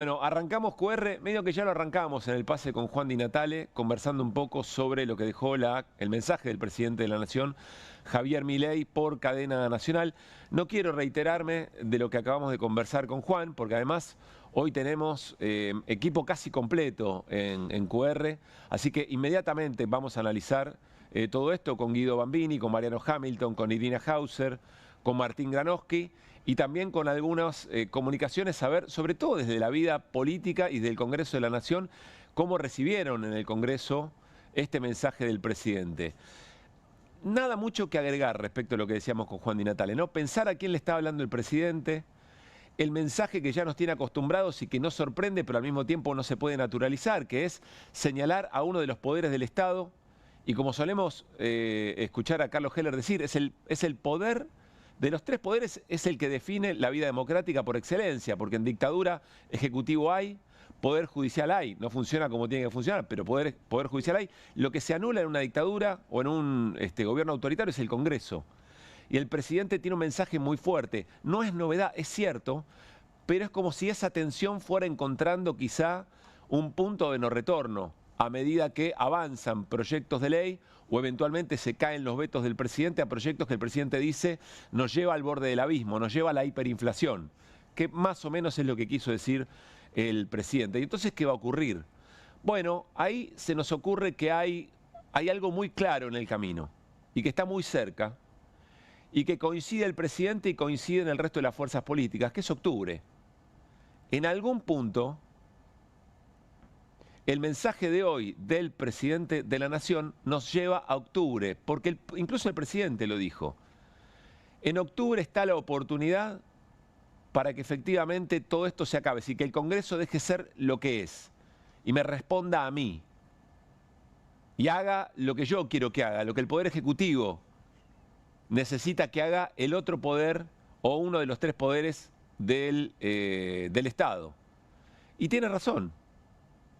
Bueno, arrancamos QR, medio que ya lo arrancamos en el pase con Juan Di Natale, conversando un poco sobre lo que dejó el mensaje del presidente de la Nación, Javier Milei, por cadena nacional. No quiero reiterarme de lo que acabamos de conversar con Juan, porque además hoy tenemos equipo casi completo en QR, así que inmediatamente vamos a analizar todo esto con Guido Bambini, con Mariano Hamilton, con Irina Hauser, con Martín Granowski y también con algunas comunicaciones, saber, sobre todo desde la vida política y del Congreso de la Nación, cómo recibieron en el Congreso este mensaje del presidente. Nada mucho que agregar respecto a lo que decíamos con Juan Di Natale, ¿no? Pensar a quién le está hablando el presidente, el mensaje que ya nos tiene acostumbrados y que nos sorprende, pero al mismo tiempo no se puede naturalizar, que es señalar a uno de los poderes del Estado, y como solemos escuchar a Carlos Heller decir, es el poder. De los tres poderes es el que define la vida democrática por excelencia, porque en dictadura ejecutivo hay, poder judicial hay, no funciona como tiene que funcionar, pero poder judicial hay. Lo que se anula en una dictadura o en un gobierno autoritario es el Congreso. Y el presidente tiene un mensaje muy fuerte. No es novedad, es cierto, pero es como si esa tensión fuera encontrando quizá un punto de no retorno a medida que avanzan proyectos de ley o eventualmente se caen los vetos del presidente a proyectos que el presidente dice nos lleva al borde del abismo, nos lleva a la hiperinflación, que más o menos es lo que quiso decir el presidente. Y entonces, ¿qué va a ocurrir? Bueno, ahí se nos ocurre que hay algo muy claro en el camino y que está muy cerca y que coincide el presidente y coincide en el resto de las fuerzas políticas, que es octubre. En algún punto, el mensaje de hoy del presidente de la Nación nos lleva a octubre, porque incluso el presidente lo dijo. En octubre está la oportunidad para que efectivamente todo esto se acabe, y que el Congreso deje ser lo que es y me responda a mí y haga lo que yo quiero que haga, lo que el Poder Ejecutivo necesita que haga el otro poder o uno de los tres poderes del Estado. Y tiene razón.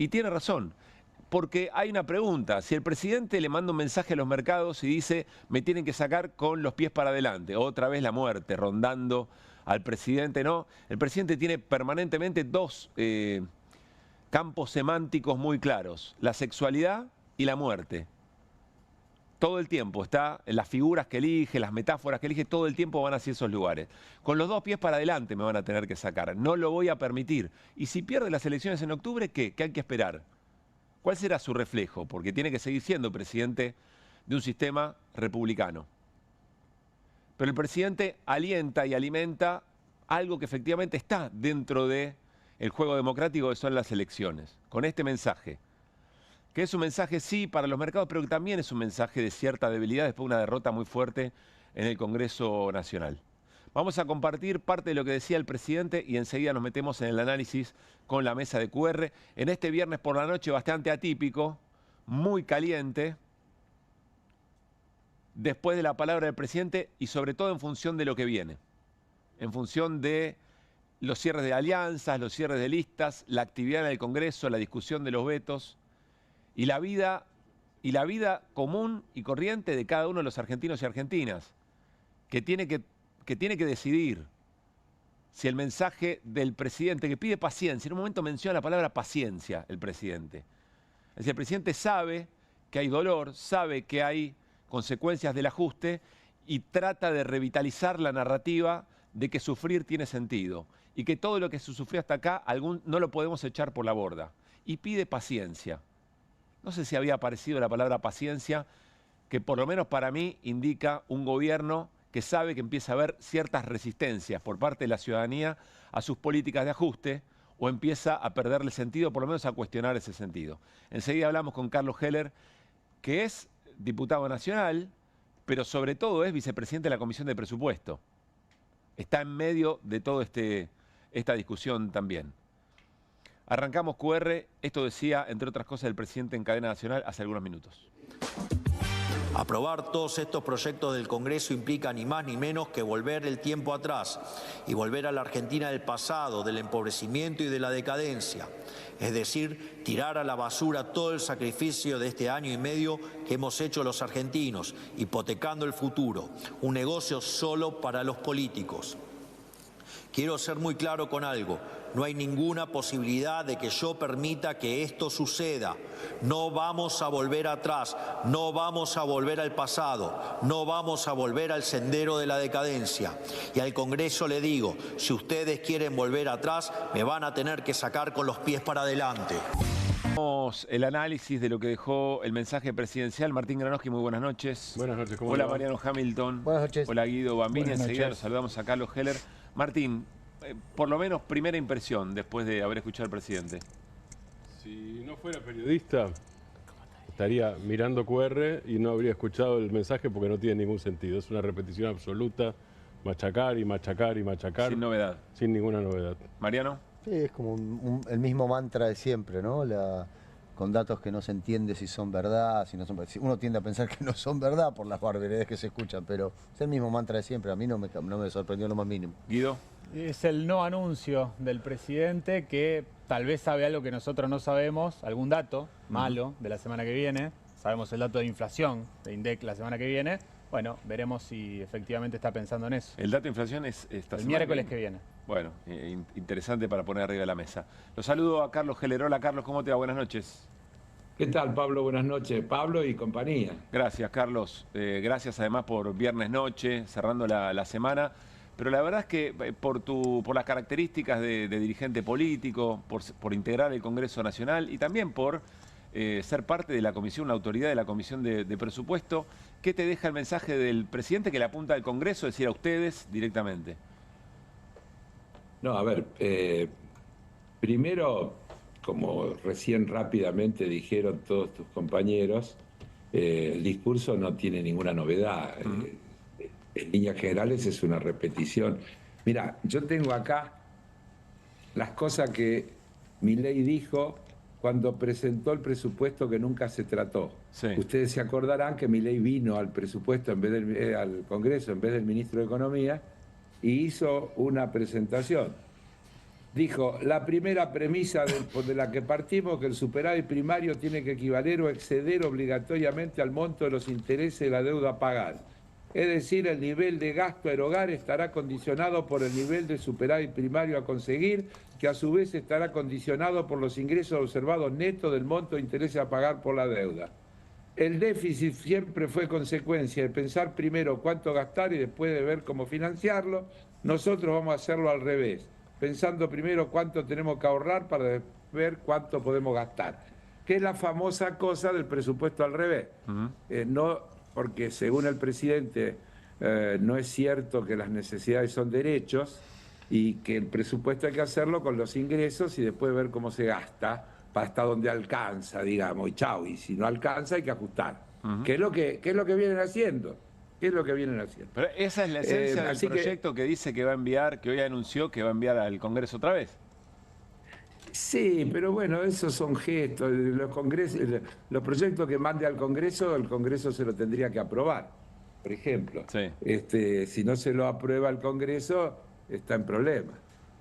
Y tiene razón, porque hay una pregunta. Si el presidente le manda un mensaje a los mercados y dice me tienen que sacar con los pies para adelante, otra vez la muerte rondando al presidente, no. El presidente tiene permanentemente dos campos semánticos muy claros, la sexualidad y la muerte. Todo el tiempo está, las figuras que elige, las metáforas que elige, todo el tiempo van hacia esos lugares. Con los dos pies para adelante me van a tener que sacar, no lo voy a permitir. Y si pierde las elecciones en octubre, ¿qué? ¿Qué hay que esperar? ¿Cuál será su reflejo? Porque tiene que seguir siendo presidente de un sistema republicano. Pero el presidente alienta y alimenta algo que efectivamente está dentro del juego democrático, que son las elecciones, con este mensaje. Que es un mensaje, sí, para los mercados, pero que también es un mensaje de cierta debilidad después de una derrota muy fuerte en el Congreso Nacional. Vamos a compartir parte de lo que decía el presidente y enseguida nos metemos en el análisis con la mesa de QR. En este viernes por la noche bastante atípico, muy caliente, después de la palabra del presidente y sobre todo en función de lo que viene, en función de los cierres de alianzas, los cierres de listas, la actividad en el Congreso, la discusión de los vetos. Y la vida común y corriente de cada uno de los argentinos y argentinas, que tiene que decidir si el mensaje del presidente, que pide paciencia, en un momento menciona la palabra paciencia el presidente. Es decir, el presidente sabe que hay dolor, sabe que hay consecuencias del ajuste y trata de revitalizar la narrativa de que sufrir tiene sentido y que todo lo que se sufrió hasta acá no lo podemos echar por la borda. Y pide paciencia. No sé si había aparecido la palabra paciencia, que por lo menos para mí indica un gobierno que sabe que empieza a haber ciertas resistencias por parte de la ciudadanía a sus políticas de ajuste o empieza a perderle sentido, por lo menos a cuestionar ese sentido. Enseguida hablamos con Carlos Heller, que es diputado nacional, pero sobre todo es vicepresidente de la Comisión de Presupuesto. Está en medio de toda esta discusión también. Arrancamos QR, esto decía, entre otras cosas, el presidente en cadena nacional hace algunos minutos. Aprobar todos estos proyectos del Congreso implica ni más ni menos que volver el tiempo atrás y volver a la Argentina del pasado, del empobrecimiento y de la decadencia. Es decir, tirar a la basura todo el sacrificio de este año y medio que hemos hecho los argentinos, hipotecando el futuro, un negocio solo para los políticos. Quiero ser muy claro con algo. No hay ninguna posibilidad de que yo permita que esto suceda. No vamos a volver atrás, no vamos a volver al pasado, no vamos a volver al sendero de la decadencia. Y al Congreso le digo, si ustedes quieren volver atrás, me van a tener que sacar con los pies para adelante. El análisis de lo que dejó el mensaje presidencial. Martín Granoski, muy buenas noches. Buenas noches, ¿cómo Hola le va? Mariano Hamilton. Buenas noches. Hola Guido Bambini. Buenas Enseguida noches. los saludamos a Carlos Heller. Martín, por lo menos primera impresión después de haber escuchado al presidente. Si no fuera periodista, estaría mirando QR y no habría escuchado el mensaje porque no tiene ningún sentido. Es una repetición absoluta, machacar y machacar y machacar. Sin novedad. Sin ninguna novedad. Mariano. Sí, es como el mismo mantra de siempre, ¿no? Con datos que no se entiende si son verdad, si no son verdad. Uno tiende a pensar que no son verdad por las barbaridades que se escuchan, pero es el mismo mantra de siempre. A mí no me sorprendió lo más mínimo. Guido. Es el no anuncio del presidente que tal vez sabe algo que nosotros no sabemos, algún dato malo de la semana que viene. Sabemos el dato de inflación de INDEC la semana que viene. Bueno, veremos si efectivamente está pensando en eso. El dato de inflación es esta El semana. miércoles que viene. Bueno, interesante para poner arriba de la mesa. Los saludo a Carlos Heller. Hola Carlos, ¿cómo te va? Buenas noches. ¿Qué tal, Pablo? Buenas noches. Pablo y compañía. Gracias, Carlos. Gracias además por viernes noche, cerrando la semana. Pero la verdad es que por las características de dirigente político, por integrar el Congreso Nacional y también por ser parte de la comisión, una autoridad de la Comisión de Presupuesto, ¿qué te deja el mensaje del presidente que le apunta al Congreso, es decir, a ustedes directamente? No, a ver, primero, como recién rápidamente dijeron todos tus compañeros, el discurso no tiene ninguna novedad. En líneas generales es una repetición. Mira, yo tengo acá las cosas que Milei dijo cuando presentó el presupuesto que nunca se trató. Sí. Ustedes se acordarán que Milei vino al presupuesto al Congreso en vez del ministro de Economía y hizo una presentación. Dijo, la primera premisa de la que partimos, que el superávit primario tiene que equivaler o exceder obligatoriamente al monto de los intereses de la deuda a pagar. Es decir, el nivel de gasto del hogar estará condicionado por el nivel de superávit primario a conseguir, que a su vez estará condicionado por los ingresos observados netos del monto de intereses a pagar por la deuda. El déficit siempre fue consecuencia de pensar primero cuánto gastar y después de ver cómo financiarlo. Nosotros vamos a hacerlo al revés, pensando primero cuánto tenemos que ahorrar para ver cuánto podemos gastar. Que es la famosa cosa del presupuesto al revés. No, porque según el presidente no es cierto que las necesidades son derechos y que el presupuesto hay que hacerlo con los ingresos y después ver cómo se gasta hasta donde alcanza, digamos, y chau, y si no alcanza hay que ajustar. ¿Qué es lo que vienen haciendo? ¿Qué es lo que vienen haciendo? Pero esa es la esencia del proyecto que dice que va a enviar, que hoy anunció que va a enviar al Congreso otra vez. Sí, pero bueno, esos son gestos. Los proyectos que mande al Congreso, el Congreso se lo tendría que aprobar, por ejemplo. Sí. Si no se lo aprueba el Congreso, está en problema.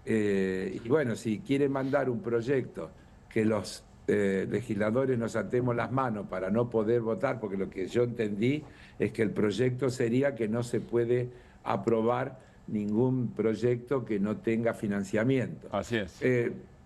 Y bueno, si quiere mandar un proyecto que los legisladores nos atemos las manos para no poder votar, porque lo que yo entendí es que el proyecto sería que no se puede aprobar ningún proyecto que no tenga financiamiento. Así es.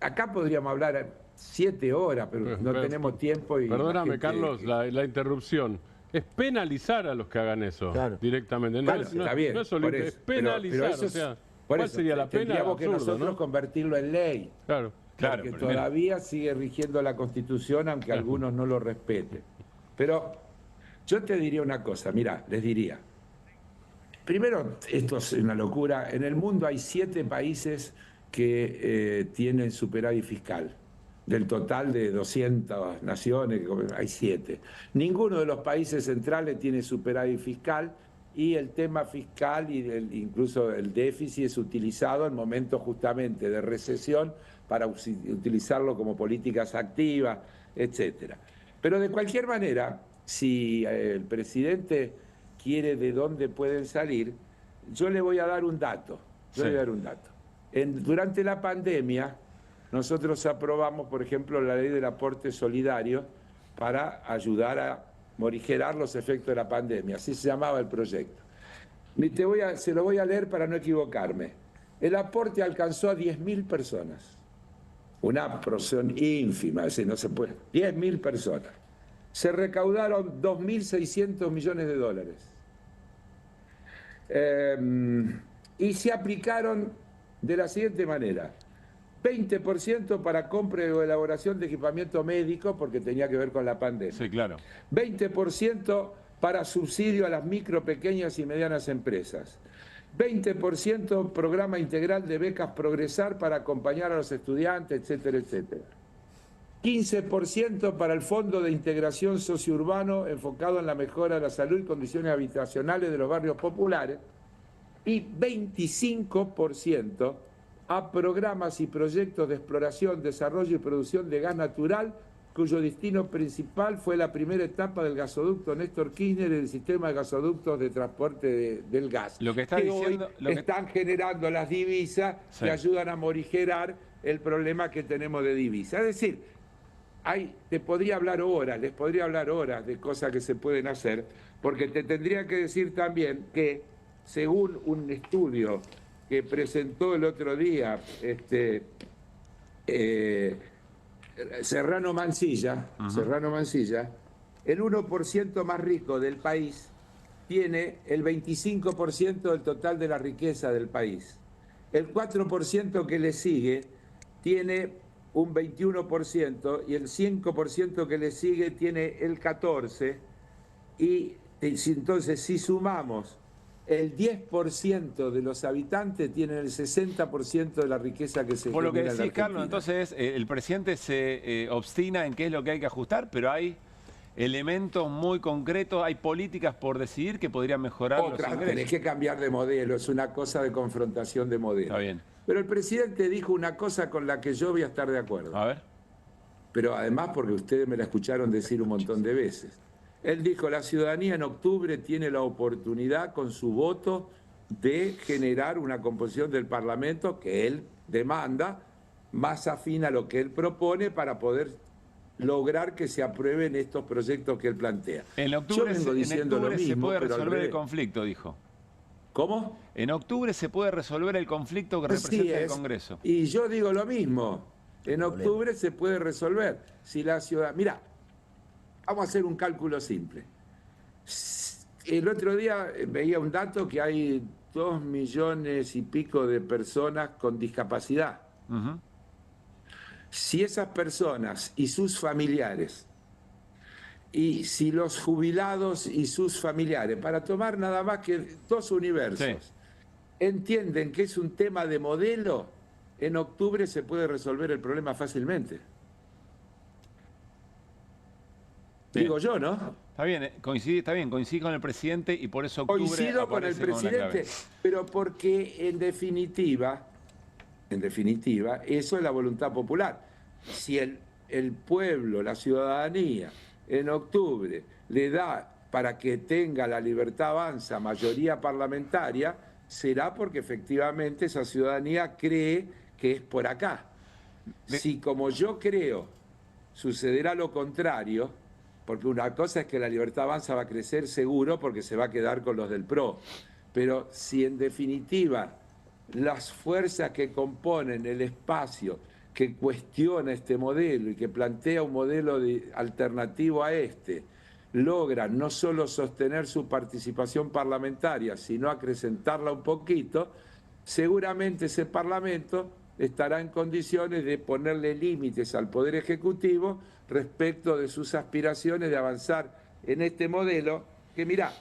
Acá podríamos hablar 7 horas, pero no tenemos tiempo. Y perdóname, Carlos, la interrupción. Es penalizar a los que hagan eso directamente. Bueno, está bien, no es solo es penalizar. Pero eso o sea, por ¿cuál eso sería la pena? tendríamos que Absurdo, nosotros ¿no? convertirlo en ley. Claro. Claro, Porque pero todavía sigue rigiendo la Constitución, aunque algunos no lo respeten. Pero yo te diría una cosa, mira, les diría. Primero, esto es una locura. En el mundo hay 7 países que tienen superávit fiscal. Del total de 200 naciones, hay 7. Ninguno de los países centrales tiene superávit fiscal y el tema fiscal y incluso el déficit es utilizado en momentos justamente de recesión para utilizarlo como políticas activas, etcétera. Pero de cualquier manera, si el presidente quiere de dónde pueden salir, yo le voy a dar un dato. Durante la pandemia, nosotros aprobamos, por ejemplo, la ley del aporte solidario para ayudar a morigerar los efectos de la pandemia. Así se llamaba el proyecto. Se lo voy a leer para no equivocarme. el aporte alcanzó a 10.000 personas. Una porción ínfima, es decir, no se puede. 10.000 personas. Se recaudaron 2.600 millones de dólares. Y se aplicaron de la siguiente manera: 20% para compra o elaboración de equipamiento médico, porque tenía que ver con la pandemia. Sí, claro. 20% para subsidio a las micro, pequeñas y medianas empresas. 20% programa integral de becas Progresar para acompañar a los estudiantes, etcétera, etcétera. 15% para el Fondo de Integración Sociourbano enfocado en la mejora de la salud y condiciones habitacionales de los barrios populares. Y 25% a programas y proyectos de exploración, desarrollo y producción de gas natural, cuyo destino principal fue la primera etapa del gasoducto Néstor Kirchner y el sistema de gasoductos de transporte del gas. Lo que está que diciendo, hoy están generando las divisas Sí. que ayudan a morigerar el problema que tenemos de divisas. Es decir, les podría hablar horas de cosas que se pueden hacer, porque te tendría que decir también que, según un estudio que presentó el otro día Serrano Mansilla, el 1% más rico del país tiene el 25% del total de la riqueza del país. El 4% que le sigue tiene un 21% y el 5% que le sigue tiene el 14%. Y entonces, si sumamos, el 10% de los habitantes tienen el 60% de la riqueza que se Por lo que genera en la decís, Carlos, Argentina. entonces el presidente se obstina en qué es lo que hay que ajustar, pero hay elementos muy concretos, hay políticas por decidir que podrían mejorar los Otra, ingresos. tenés que cambiar de modelo, es una cosa de confrontación de modelo. Está bien. Pero el presidente dijo una cosa con la que yo voy a estar de acuerdo. A ver. Pero además porque ustedes me la escucharon decir un montón de veces. Él dijo: la ciudadanía en octubre tiene la oportunidad con su voto de generar una composición del Parlamento que él demanda, más afín a lo que él propone, para poder lograr que se aprueben estos proyectos que él plantea. En octubre, Yo vengo diciendo lo se mismo, puede pero al resolver el revés. conflicto, dijo. ¿Cómo? En octubre se puede resolver el conflicto que Así representa el es. Congreso. Y yo digo lo mismo. En octubre se puede resolver. Si la ciudad... Mirá, vamos a hacer un cálculo simple. El otro día veía un dato que hay 2 millones y pico de personas con discapacidad. Ujú. Si esas personas y sus familiares, y si los jubilados y sus familiares, para tomar nada más que 2 universos, Sí. entienden que es un tema de modelo, en octubre se puede resolver el problema fácilmente. Bien. Digo yo, ¿no? Está bien, coincide con el presidente y por eso octubre Coincido con el aparece como la clave. presidente, pero porque en definitiva, eso es la voluntad popular. Si el pueblo, la ciudadanía, en octubre le da para que tenga la Libertad Avanza mayoría parlamentaria, será porque efectivamente esa ciudadanía cree que es por acá. Si, como yo creo, sucederá lo contrario, porque una cosa es que la Libertad Avanza va a crecer seguro porque se va a quedar con los del PRO, pero si en definitiva las fuerzas que componen el espacio que cuestiona este modelo y que plantea un modelo alternativo a este, logran no solo sostener su participación parlamentaria, sino acrecentarla un poquito, seguramente ese Parlamento estará en condiciones de ponerle límites al Poder Ejecutivo respecto de sus aspiraciones de avanzar en este modelo que, mirá,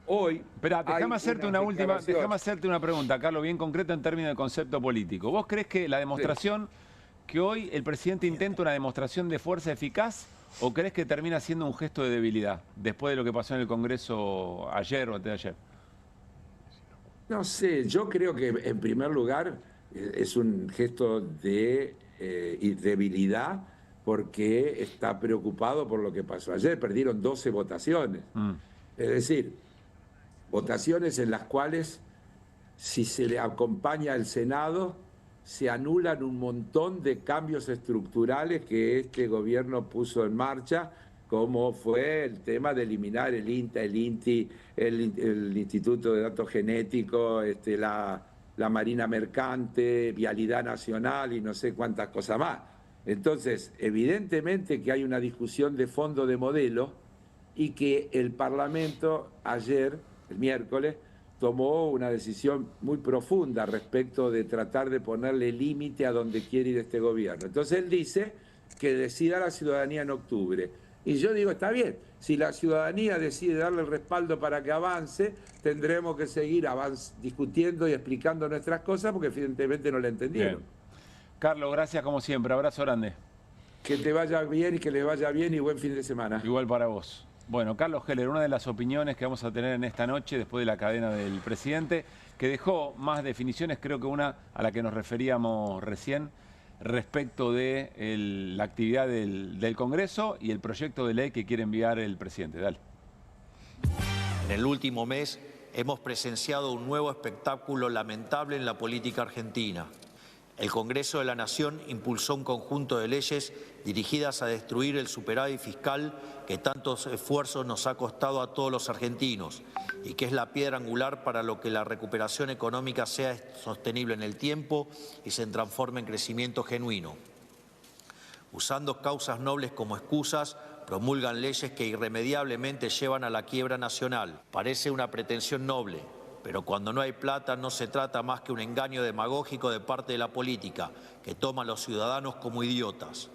hoy... Espera, déjame hacerte una última, declaración. déjame hacerte una pregunta, Carlos, bien concreta en términos de concepto político. ¿Vos crees que la demostración, que hoy el presidente intenta una demostración de fuerza eficaz, o crees que termina siendo un gesto de debilidad, después de lo que pasó en el Congreso ayer o antes de ayer? No sé, yo creo que en primer lugar es un gesto de debilidad porque está preocupado por lo que pasó ayer. Perdieron 12 votaciones. Es decir, votaciones en las cuales, si se le acompaña al Senado, se anulan un montón de cambios estructurales que este gobierno puso en marcha, como fue el tema de eliminar el INTA, el INTI, el Instituto de Datos Genéticos, la Marina Mercante, Vialidad Nacional y no sé cuántas cosas más. Entonces, evidentemente que hay una discusión de fondo de modelo y que el Parlamento ayer, el miércoles, tomó una decisión muy profunda respecto de tratar de ponerle límite a donde quiere ir este gobierno. Entonces él dice que decida la ciudadanía en octubre. Y yo digo, está bien, si la ciudadanía decide darle el respaldo para que avance, tendremos que seguir discutiendo y explicando nuestras cosas porque evidentemente no la entendieron. Bien. Carlos, gracias como siempre. Abrazo grande. Que te vaya bien y que les vaya bien y buen fin de semana. Igual para vos. Bueno, Carlos Heller, una de las opiniones que vamos a tener en esta noche después de la cadena del presidente, que dejó más definiciones, creo que una a la que nos referíamos recién, respecto de la actividad del Congreso y el proyecto de ley que quiere enviar el presidente. Dale. En el último mes hemos presenciado un nuevo espectáculo lamentable en la política argentina. El Congreso de la Nación impulsó un conjunto de leyes dirigidas a destruir el superávit fiscal que tantos esfuerzos nos ha costado a todos los argentinos y que es la piedra angular para lo que la recuperación económica sea sostenible en el tiempo y se transforme en crecimiento genuino. Usando causas nobles como excusas, promulgan leyes que irremediablemente llevan a la quiebra nacional. Parece una pretensión noble, pero cuando no hay plata no se trata más que un engaño demagógico de parte de la política, que toma a los ciudadanos como idiotas.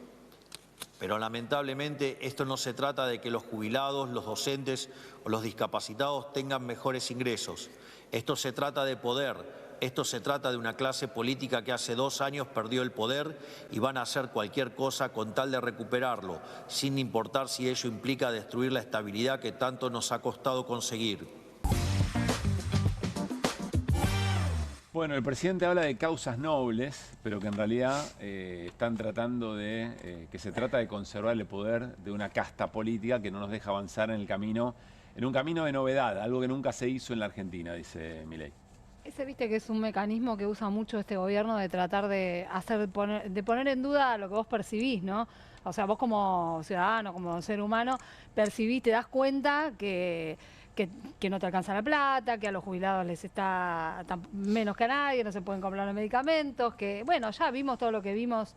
Pero lamentablemente esto no se trata de que los jubilados, los docentes o los discapacitados tengan mejores ingresos. Esto se trata de poder, esto se trata de una clase política que hace 2 años perdió el poder y van a hacer cualquier cosa con tal de recuperarlo, sin importar si ello implica destruir la estabilidad que tanto nos ha costado conseguir. Bueno, el presidente habla de causas nobles, pero que en realidad están tratando de, que se trata de conservar el poder de una casta política que no nos deja avanzar en un camino de novedad, algo que nunca se hizo en la Argentina, dice Milei. Ese, viste, que es un mecanismo que usa mucho este gobierno de tratar de poner en duda lo que vos percibís, ¿no? O sea, vos como ciudadano, como ser humano, percibís, te das cuenta que no te alcanza la plata, que a los jubilados les está menos que a nadie, no se pueden comprar los medicamentos, que, bueno, ya vimos todo lo que vimos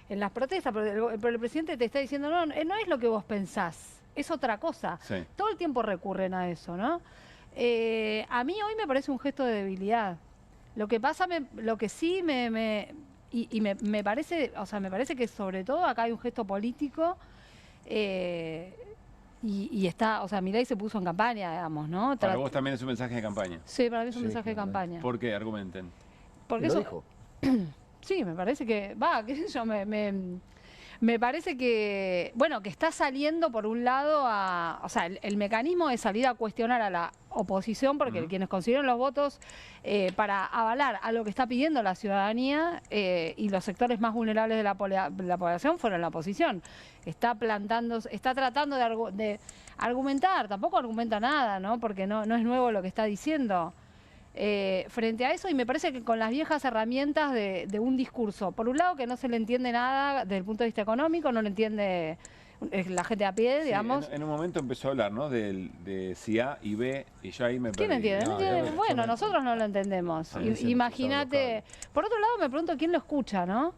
en las protestas, pero el presidente te está diciendo, no es lo que vos pensás, es otra cosa. Sí. Todo el tiempo recurren a eso, ¿no? A mí hoy me parece un gesto de debilidad. Lo que pasa, lo que sí me parece, o sea, me parece que sobre todo acá hay un gesto político. Y está, o sea, Milei se puso en campaña, digamos, ¿no? Para vos también es un mensaje de campaña. Sí, para mí es un mensaje de campaña. ¿Por qué? Argumenten. Porque ¿Lo eso dijo? Sí, me parece que, qué sé yo, me parece que, bueno, que está saliendo por un lado o sea, el mecanismo de salir a cuestionar a la oposición, porque quienes consiguieron los votos para avalar a lo que está pidiendo la ciudadanía y los sectores más vulnerables de la población fueron la oposición. Está tratando de argumentar, tampoco argumenta nada, ¿no? Porque no es nuevo lo que está diciendo. Frente a eso, y me parece que con las viejas herramientas de un discurso, por un lado que no se le entiende nada desde el punto de vista económico, no le entiende la gente a pie, digamos. En un momento empezó a hablar, ¿no? De si A y B, y yo ahí me perdí. ¿Quién entiende? Bueno, nosotros no lo entendemos. Imagínate. Por otro lado, me pregunto quién lo escucha, ¿no?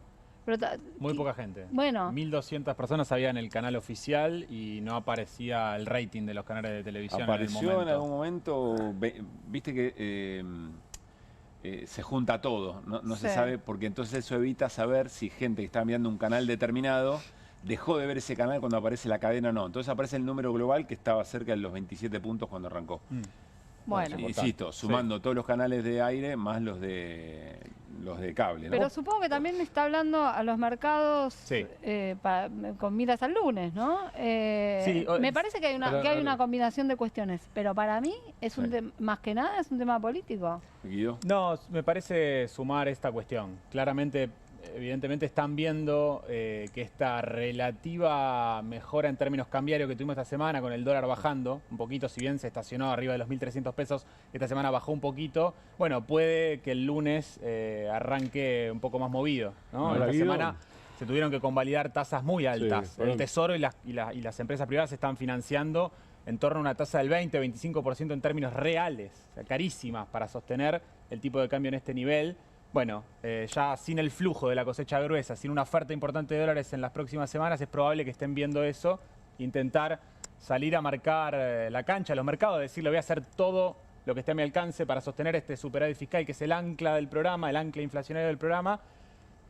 Muy poca gente. Bueno. 1.200 personas había en el canal oficial y no aparecía el rating de los canales de televisión. Apareció en algún momento, viste que se junta todo, no se sabe, porque entonces eso evita saber si gente que está mirando un canal determinado dejó de ver ese canal cuando aparece la cadena o no. Entonces aparece el número global que estaba cerca de los 27 puntos cuando arrancó. Bueno, insisto, sumando todos los canales de aire más los de cable, ¿no? Pero supongo que también está hablando a los mercados con miras al lunes, ¿no? Me parece que hay una combinación de cuestiones, pero para mí es más que nada es un tema político. ¿Guido? No, me parece sumar esta cuestión. Claramente, evidentemente están viendo que esta relativa mejora en términos cambiarios que tuvimos esta semana con el dólar bajando un poquito, si bien se estacionó arriba de los 1.300 pesos, esta semana bajó un poquito. Bueno, puede que el lunes arranque un poco más movido, ¿no? Esta semana se tuvieron que convalidar tasas muy altas. El Tesoro y las empresas privadas están financiando en torno a una tasa del 20-25% en términos reales, o sea, carísimas para sostener el tipo de cambio en este nivel. Bueno, ya sin el flujo de la cosecha gruesa, sin una oferta importante de dólares en las próximas semanas, es probable que estén viendo eso, intentar salir a marcar la cancha a los mercados, decirle voy a hacer todo lo que esté a mi alcance para sostener este superávit fiscal, que es el ancla del programa, el ancla inflacionario del programa,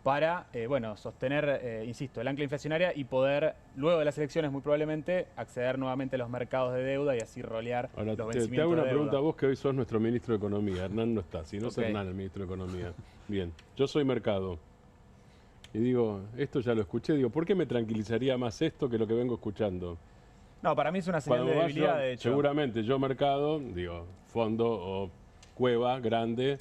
para, bueno, sostener, insisto, el ancla inflacionaria y poder, luego de las elecciones muy probablemente, acceder nuevamente a los mercados de deuda y así rolear Ahora, los te vencimientos hago una de pregunta a deuda. vos, que hoy sos nuestro ministro de Economía. Hernán no está, si no es Ok. Hernán el ministro de Economía. Bien, yo soy mercado. Y digo, esto ya lo escuché, digo, ¿por qué me tranquilizaría más esto que lo que vengo escuchando? No, para mí es una señal Cuando de vas debilidad, yo, de hecho. seguramente yo mercado, digo, fondo o cueva grande,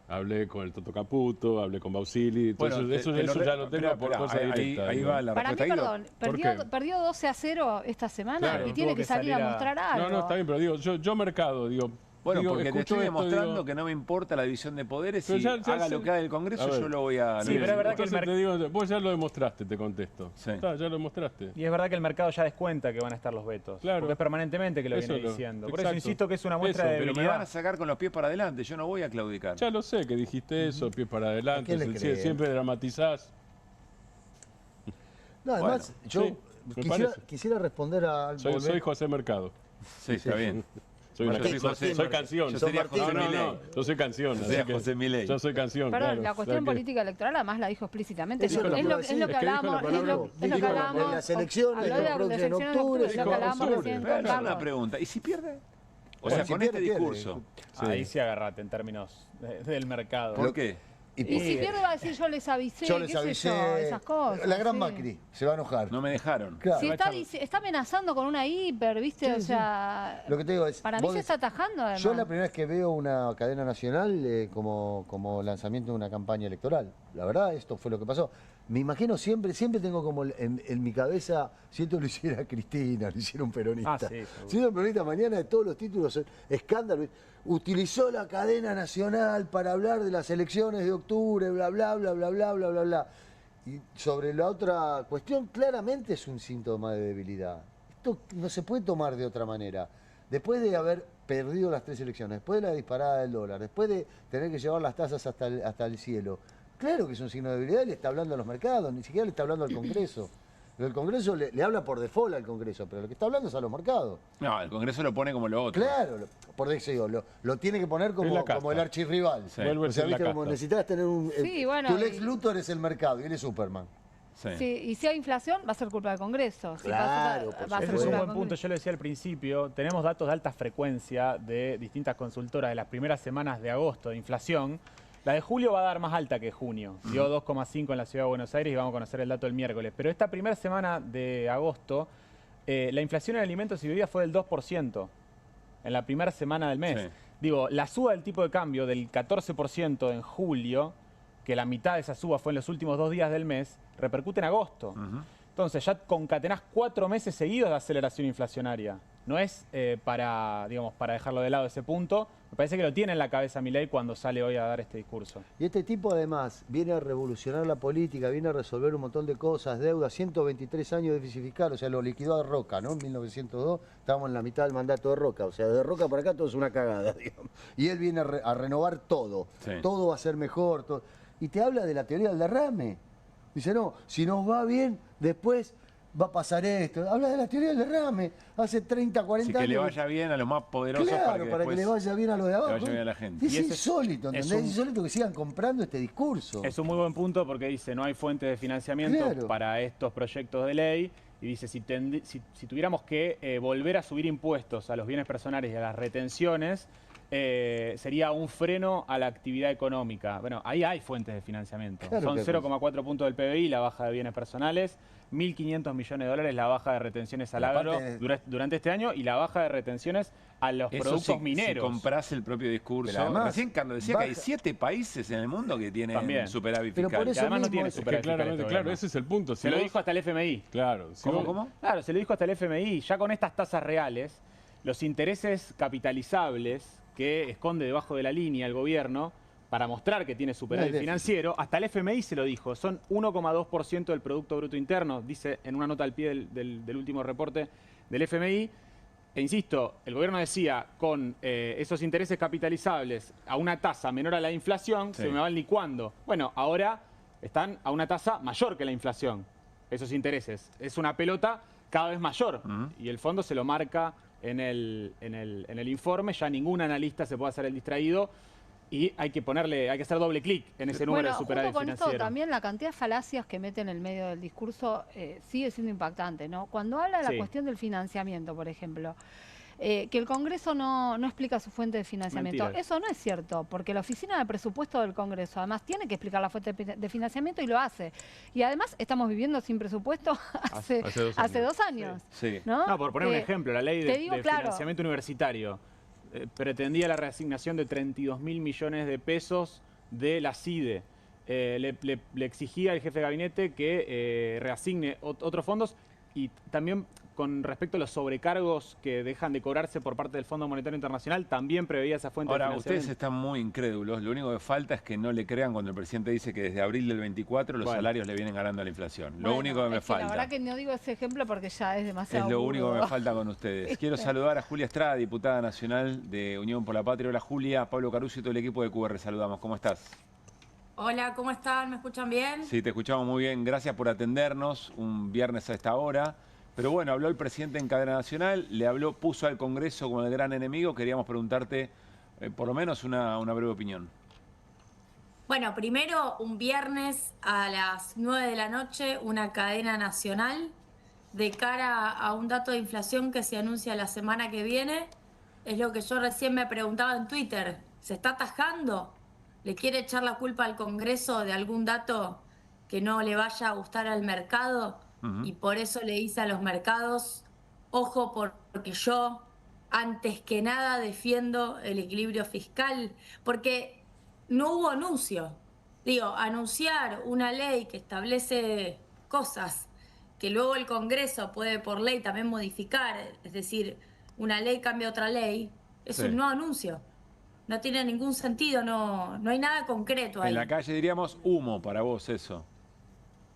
hablé con el Toto Caputo, hablé con Bausili, Bueno, eso ya lo tengo por cosa directa. Ahí digo. va la Para mí, respuesta, Guido. perdón, ¿Por qué? perdió 12-0 esta semana Claro, y tiene tuvo que que salir a salir a- mostrar algo. No, está bien, pero digo, yo mercado, digo, Bueno, digo, porque te escucho estoy esto, demostrando digo, que no me importa la división de poderes pero y ya haga sé. lo que haga el A Congreso, ver. yo lo voy a... Sí, pero es verdad que el Entonces te digo, vos ya lo demostraste, te contesto. Sí. Está, ya lo demostraste. Y es verdad que el mercado ya descuenta que van a estar los vetos. Claro. Porque es permanentemente que lo Eso viene lo- diciendo. Por exacto. eso insisto que es una muestra Eso, de Pero me debilidad. van a sacar con los pies para adelante, yo no voy a claudicar. Ya lo sé que dijiste eso, pies para adelante, quién le creen? siempre dramatizás. No, además, Bueno, yo sí, me parece. quisiera responder a algo. Soy José Mercado. Sí, está bien. Soy, una- Martín, soy- Martín, soy canción. yo sería José no, Milei. yo soy canción. Yo sería así que José Milei. Yo soy canción, Perdón, claro. la cuestión O sea que- política electoral además la dijo explícitamente. Eso Es lo lo que puedo decir. hablamos, Es que dijo la es lo que hablamos. en las elecciones, Habló de la las próxima en elecciones octubre, es lo que dijo hablamos octubre. recién Pero con es una Carlos. pregunta, ¿y si pierde? O Bueno, sea, si con pierde, este pierde. discurso. Ahí sí agarrate en términos del mercado. ¿Por qué? Y si pierde va a decir yo les avisé, yo les qué sé avisé. yo, esas cosas. La gran sí. Macri se va a enojar. No me dejaron. Claro. Si está amenazando con una hiper, ¿viste? Sí, o sí. sea, Lo que te digo es, para mí vos se decís- está atajando además. Yo la primera vez que veo una cadena nacional como lanzamiento de una campaña electoral. La verdad, esto fue lo que pasó. Me imagino siempre tengo como en mi cabeza, si esto lo hiciera Cristina, lo hiciera un peronista. Ah, sí, seguro. Si era un peronista, mañana de todos los títulos, escándalo. Utilizó la cadena nacional para hablar de las elecciones de octubre, bla, bla, bla, bla, bla, bla, bla, bla. Y sobre la otra cuestión, claramente es un síntoma de debilidad. Esto no se puede tomar de otra manera. Después de haber perdido las 3 elecciones, después de la disparada del dólar, después de tener que llevar las tasas hasta el cielo, claro que es un signo de debilidad y le está hablando a los mercados, ni siquiera le está hablando al Congreso. El Congreso le habla por default al Congreso, pero lo que está hablando es a los mercados. No, el Congreso lo pone como lo otro. Claro, por eso digo, lo tiene que poner Es como, la casta. como el archirrival. Sí. Vuelve a O sea, ser la viste, como casta. necesitas tener un... Sí, bueno, tu Lex y- Luthor es el mercado y él es Superman. Sí. Sí, y si hay inflación, va a ser culpa del Congreso. Si Claro, pasa, por va a ser Ese es un culpa buen del punto, Congreso. yo lo decía al principio, tenemos datos de alta frecuencia de distintas consultoras de las primeras semanas de agosto de inflación. La de julio va a dar más alta que junio, dio 2,5 en la Ciudad de Buenos Aires y vamos a conocer el dato el miércoles. Pero esta primera semana de agosto, la inflación en alimentos y bebidas fue del 2% en la primera semana del mes. Sí. Digo, la suba del tipo de cambio del 14% en julio, que la mitad de esa suba fue en los últimos 2 días del mes, repercute en agosto. Entonces ya concatenás 4 meses seguidos de aceleración inflacionaria. No es para dejarlo de lado ese punto. Me parece que lo tiene en la cabeza Milei cuando sale hoy a dar este discurso. Y este tipo además viene a revolucionar la política, viene a resolver un montón de cosas, deudas, 123 años de déficit fiscal, o sea, lo liquidó a Roca, ¿no? En 1902 estábamos en la mitad del mandato de Roca, o sea, de Roca para acá todo es una cagada, digamos. Y él viene a renovar todo, Sí. todo va a ser mejor, todo. Y te habla de la teoría del derrame. Dice, no, si nos va bien, después va a pasar esto. Habla de la teoría del derrame, hace 30, 40 Así que le años. vaya bien a los más poderosos Claro, para que después le vaya bien a los de abajo. vaya bien a la gente. Es Y ese insólito, es ¿entendés? un- Es insólito que sigan comprando este discurso. Es un muy buen punto porque dice no hay fuente de financiamiento Claro. para estos proyectos de ley. Y dice, si tuviéramos que volver a subir impuestos a los bienes personales y a las retenciones, sería un freno a la actividad económica. Bueno, ahí hay fuentes de financiamiento. Claro Son que hay 0,4 puntos del PBI la baja de bienes personales, 1.500 millones de dólares la baja de retenciones al Aparte agro de- durante este año y la baja de retenciones a los Eso productos si mineros. compras el propio discurso. Pero además, Recién cuando decía que hay baja- 7 países en el mundo que tienen También. superávit Pero fiscal. por Y eso además no mismo tiene es que Es que superávit fiscal claramente, este claro, gobierno. ese es el punto. Si Se lo vos- dijo hasta el FMI. Claro. Si ¿Cómo, vos- cómo? Claro, se lo dijo hasta el FMI. Ya con estas tasas reales, los intereses capitalizables que esconde debajo de la línea el gobierno para mostrar que tiene superávit No hay déficit. financiero, hasta el FMI se lo dijo, son 1,2% del Producto Bruto Interno, dice en una nota al pie del último reporte del FMI. E insisto, el gobierno decía, con esos intereses capitalizables a una tasa menor a la inflación, Sí. se me van licuando. Bueno, ahora están a una tasa mayor que la inflación, esos intereses. Es una pelota cada vez mayor. Y el fondo se lo marca en el informe. Ya ningún analista se puede hacer el distraído. Y hay que hacer doble clic en ese número de superávit junto con esto financiero. también la cantidad de falacias que mete en el medio del discurso sigue siendo impactante, ¿no? Cuando habla de la Sí. cuestión del financiamiento, por ejemplo, que el Congreso no explica su fuente de financiamiento. Mentira. Eso no es cierto, porque la Oficina de Presupuesto del Congreso además tiene que explicar la fuente de financiamiento y lo hace. Y además estamos viviendo sin presupuesto hace 2 años. Sí. ¿No? No, por poner un ejemplo, la ley te de digo, claro, financiamiento universitario pretendía la reasignación de 32.000 millones de pesos de la CIDE. Le exigía al jefe de gabinete que reasigne otros fondos y también con respecto a los sobrecargos que dejan de cobrarse por parte del Fondo Monetario Internacional, también preveía esa fuente de Ahora, financiamiento. ustedes están muy incrédulos. Lo único que falta es que no le crean cuando el presidente dice que desde abril del 24 los Bueno. salarios le vienen ganando a la inflación. Lo bueno, único que me es falta. La verdad que no digo ese ejemplo porque ya es Es demasiado lo único que me burdo. falta con ustedes. Quiero saludar a Julia Estrada, diputada nacional de Unión por la Patria. Hola Julia, Pablo Caruso y todo el equipo de QR. Saludamos. ¿Cómo estás? Hola, ¿cómo están? ¿Me escuchan bien? Sí, te escuchamos muy bien. Gracias por atendernos un viernes a esta hora. Pero bueno, habló el presidente en cadena nacional, puso al Congreso como el gran enemigo. Queríamos preguntarte por lo menos una breve opinión. Bueno, primero, un viernes a las 9 de la noche, una cadena nacional de cara a un dato de inflación que se anuncia la semana que viene. Es lo que yo recién me preguntaba en Twitter. ¿Se está atajando? ¿Le quiere echar la culpa al Congreso de algún dato que no le vaya a gustar al mercado? Y por eso le dice a los mercados, ojo, porque yo, antes que nada, defiendo el equilibrio fiscal, porque no hubo anuncio. Digo, anunciar una ley que establece cosas que luego el Congreso puede por ley también modificar, es decir, una ley cambia otra ley, es Sí. un no anuncio. No tiene ningún sentido, no hay nada concreto ahí. En la calle diríamos humo para vos eso.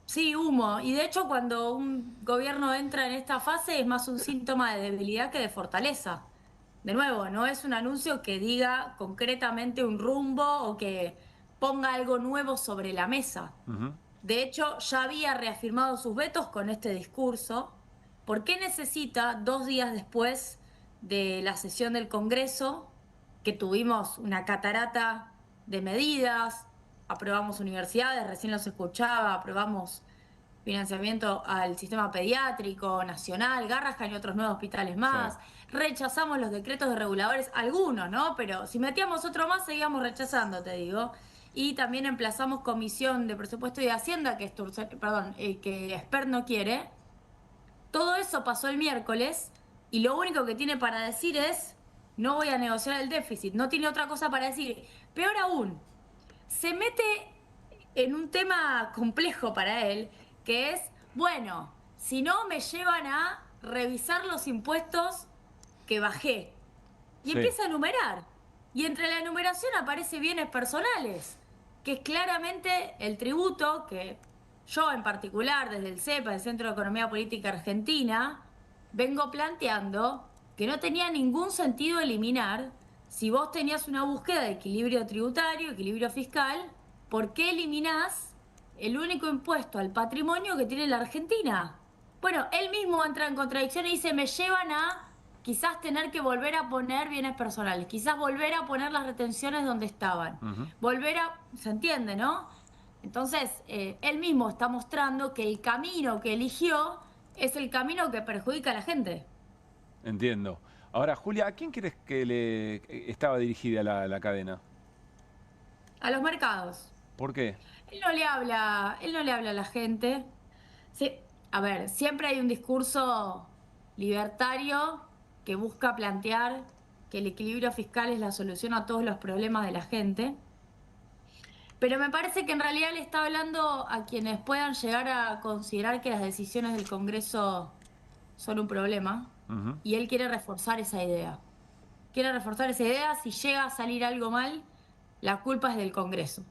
Sí, humo. Y de hecho, cuando un gobierno entra en esta fase es más un síntoma de debilidad que de fortaleza. De nuevo, no es un anuncio que diga concretamente un rumbo o que ponga algo nuevo sobre la mesa. De hecho, ya había reafirmado sus vetos con este discurso. ¿Por qué necesita 2 días después de la sesión del Congreso, que tuvimos una catarata de medidas? Aprobamos universidades, recién los escuchaba, aprobamos financiamiento al sistema pediátrico nacional, Garrahan y otros 9 hospitales más. Sí. Rechazamos los decretos de reguladores, algunos, ¿no? Pero si metíamos otro más, seguíamos rechazando, te digo. Y también emplazamos Comisión de Presupuesto y de Hacienda, que que Expert no quiere. Todo eso pasó el miércoles y lo único que tiene para decir es, no voy a negociar el déficit. No tiene otra cosa para decir. Peor aún, se mete en un tema complejo para él, que es, bueno, si no me llevan a revisar los impuestos que bajé. Y Sí. empieza a enumerar. Y entre la enumeración aparece bienes personales, que es claramente el tributo que yo en particular, desde el CEPA, el Centro de Economía Política Argentina, vengo planteando que no tenía ningún sentido eliminar. Si vos tenías una búsqueda de equilibrio tributario, equilibrio fiscal, ¿por qué eliminás el único impuesto al patrimonio que tiene la Argentina? Bueno, él mismo entra en contradicción y dice, me llevan a quizás tener que volver a poner bienes personales, quizás volver a poner las retenciones donde estaban, se entiende, ¿no? Entonces, él mismo está mostrando que el camino que eligió es el camino que perjudica a la gente. Entiendo. Ahora, Julia, ¿a quién crees que le estaba dirigida la cadena? A los mercados. ¿Por qué? Él no le habla a la gente. Sí, a ver, siempre hay un discurso libertario que busca plantear que el equilibrio fiscal es la solución a todos los problemas de la gente. Pero me parece que en realidad le está hablando a quienes puedan llegar a considerar que las decisiones del Congreso son un problema. Y él quiere reforzar esa idea. Quiere reforzar esa idea. Si llega a salir algo mal, la culpa es del Congreso.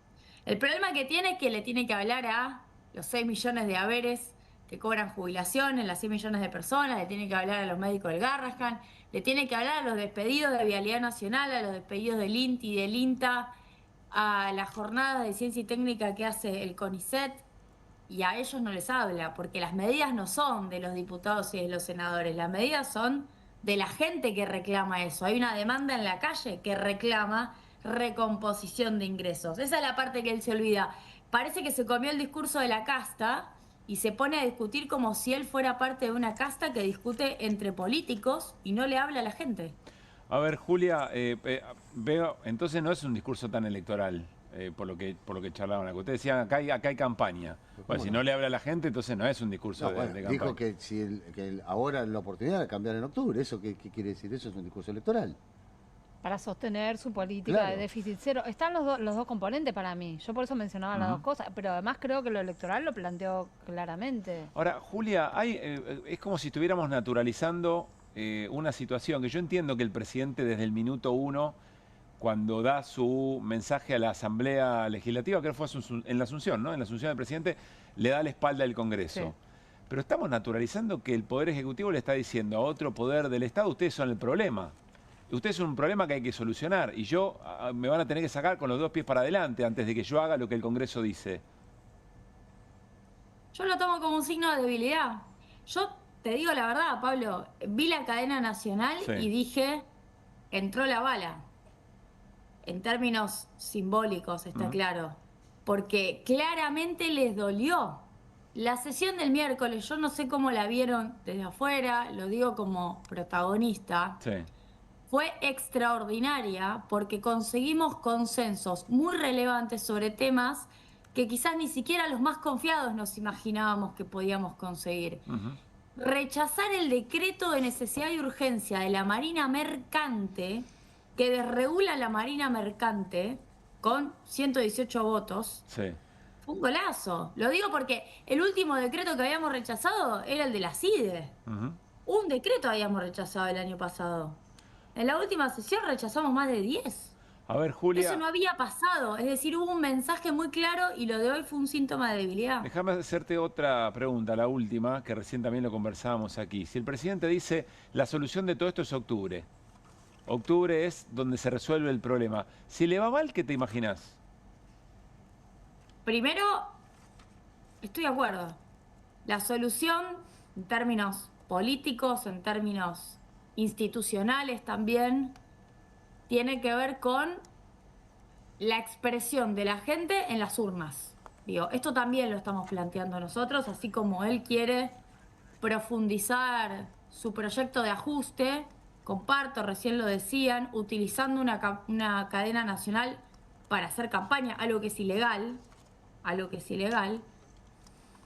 El problema que tiene es que le tiene que hablar a los 6 millones de haberes que cobran jubilación, las 100 millones de personas, le tiene que hablar a los médicos del Garrahan, le tiene que hablar a los despedidos de Vialidad Nacional, a los despedidos del INTI, del INTA, a las jornadas de ciencia y técnica que hace el CONICET, y a ellos no les habla, porque las medidas no son de los diputados y de los senadores, las medidas son de la gente que reclama eso. Hay una demanda en la calle que reclama recomposición de ingresos. Esa es la parte que él se olvida. Parece que se comió el discurso de la casta y se pone a discutir como si él fuera parte de una casta que discute entre políticos y no le habla a la gente. A ver, Julia, veo, entonces no es un discurso tan electoral, por lo que charlaban acá. Ustedes decían, acá hay campaña. Bueno, si no le habla a la gente, entonces no es un discurso de campaña. Dijo que si ahora la oportunidad de cambiar en octubre. ¿Eso qué quiere decir? Eso es un discurso electoral. Para sostener su política de déficit cero. Están los dos componentes para mí. Yo por eso mencionaba las dos cosas, pero además creo que lo electoral lo planteó claramente. Ahora, Julia, es como si estuviéramos naturalizando una situación que yo entiendo que el presidente desde el minuto 1, cuando da su mensaje a la Asamblea Legislativa, creo que fue en la Asunción, ¿no? En la Asunción del presidente, le da la espalda al Congreso. Sí. Pero estamos naturalizando que el Poder Ejecutivo le está diciendo a otro poder del Estado, ustedes son el problema. Ustedes son un problema que hay que solucionar y me van a tener que sacar con los 2 pies para adelante antes de que yo haga lo que el Congreso dice. Yo lo tomo como un signo de debilidad. Yo te digo la verdad, Pablo, vi la cadena nacional y dije, entró la bala. En términos simbólicos, está claro. Porque claramente les dolió. La sesión del miércoles, yo no sé cómo la vieron desde afuera, lo digo como protagonista. Sí. Fue extraordinaria porque conseguimos consensos muy relevantes sobre temas que quizás ni siquiera los más confiados nos imaginábamos que podíamos conseguir. Rechazar el decreto de necesidad y urgencia de la Marina Mercante, que desregula la Marina Mercante con 118 votos, fue un golazo. Lo digo porque el último decreto que habíamos rechazado era el de la CIDE. Un decreto habíamos rechazado el año pasado. En la última sesión rechazamos más de 10. A ver, Julia. Eso no había pasado. Es decir, hubo un mensaje muy claro y lo de hoy fue un síntoma de debilidad. Déjame hacerte otra pregunta, la última, que recién también lo conversábamos aquí. Si el presidente dice, la solución de todo esto es octubre. Octubre es donde se resuelve el problema. Si le va mal, ¿qué te imaginás? Primero, estoy de acuerdo. La solución, en términos políticos, en términos institucionales también, tiene que ver con la expresión de la gente en las urnas. Digo, esto también lo estamos planteando nosotros, así como él quiere profundizar su proyecto de ajuste, comparto, recién lo decían, utilizando una cadena nacional para hacer campaña, algo que es ilegal,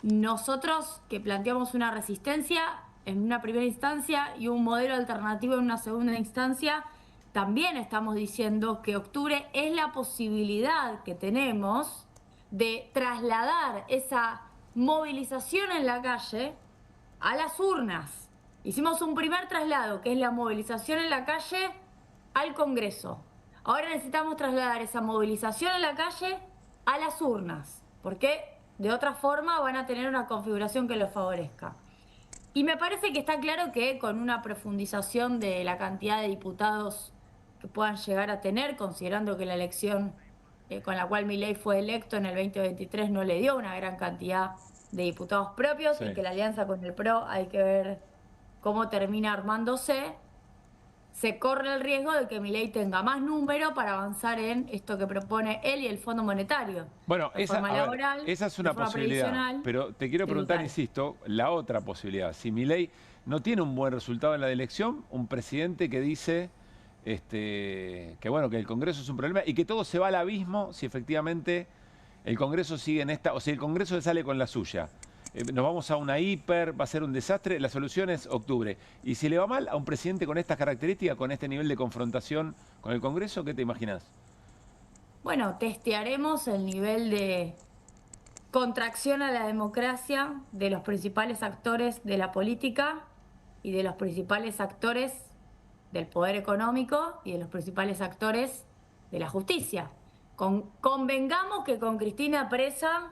nosotros que planteamos una resistencia en una primera instancia y un modelo alternativo en una segunda instancia, también estamos diciendo que octubre es la posibilidad que tenemos de trasladar esa movilización en la calle a las urnas. Hicimos un primer traslado, que es la movilización en la calle al Congreso. Ahora necesitamos trasladar esa movilización en la calle a las urnas, porque de otra forma van a tener una configuración que los favorezca. Y me parece que está claro que con una profundización de la cantidad de diputados que puedan llegar a tener, considerando que la elección con la cual Milei fue electo en el 2023 no le dio una gran cantidad de diputados propios y que la alianza con el PRO hay que ver cómo termina armándose, se corre el riesgo de que Milei tenga más número para avanzar en esto que propone él y el Fondo Monetario. Bueno, esa es una posibilidad, pero te quiero preguntar, insisto, la otra posibilidad. Si Milei no tiene un buen resultado en la elección, un presidente que dice que el Congreso es un problema y que todo se va al abismo si efectivamente el Congreso sigue en esta, o si el Congreso se sale con la suya. Nos vamos a una hiper, va a ser un desastre, la solución es octubre. Y si le va mal a un presidente con estas características, con este nivel de confrontación con el Congreso, ¿qué te imaginas? Bueno, testearemos el nivel de contracción a la democracia de los principales actores de la política y de los principales actores del poder económico y de los principales actores de la justicia. Convengamos que con Cristina presa,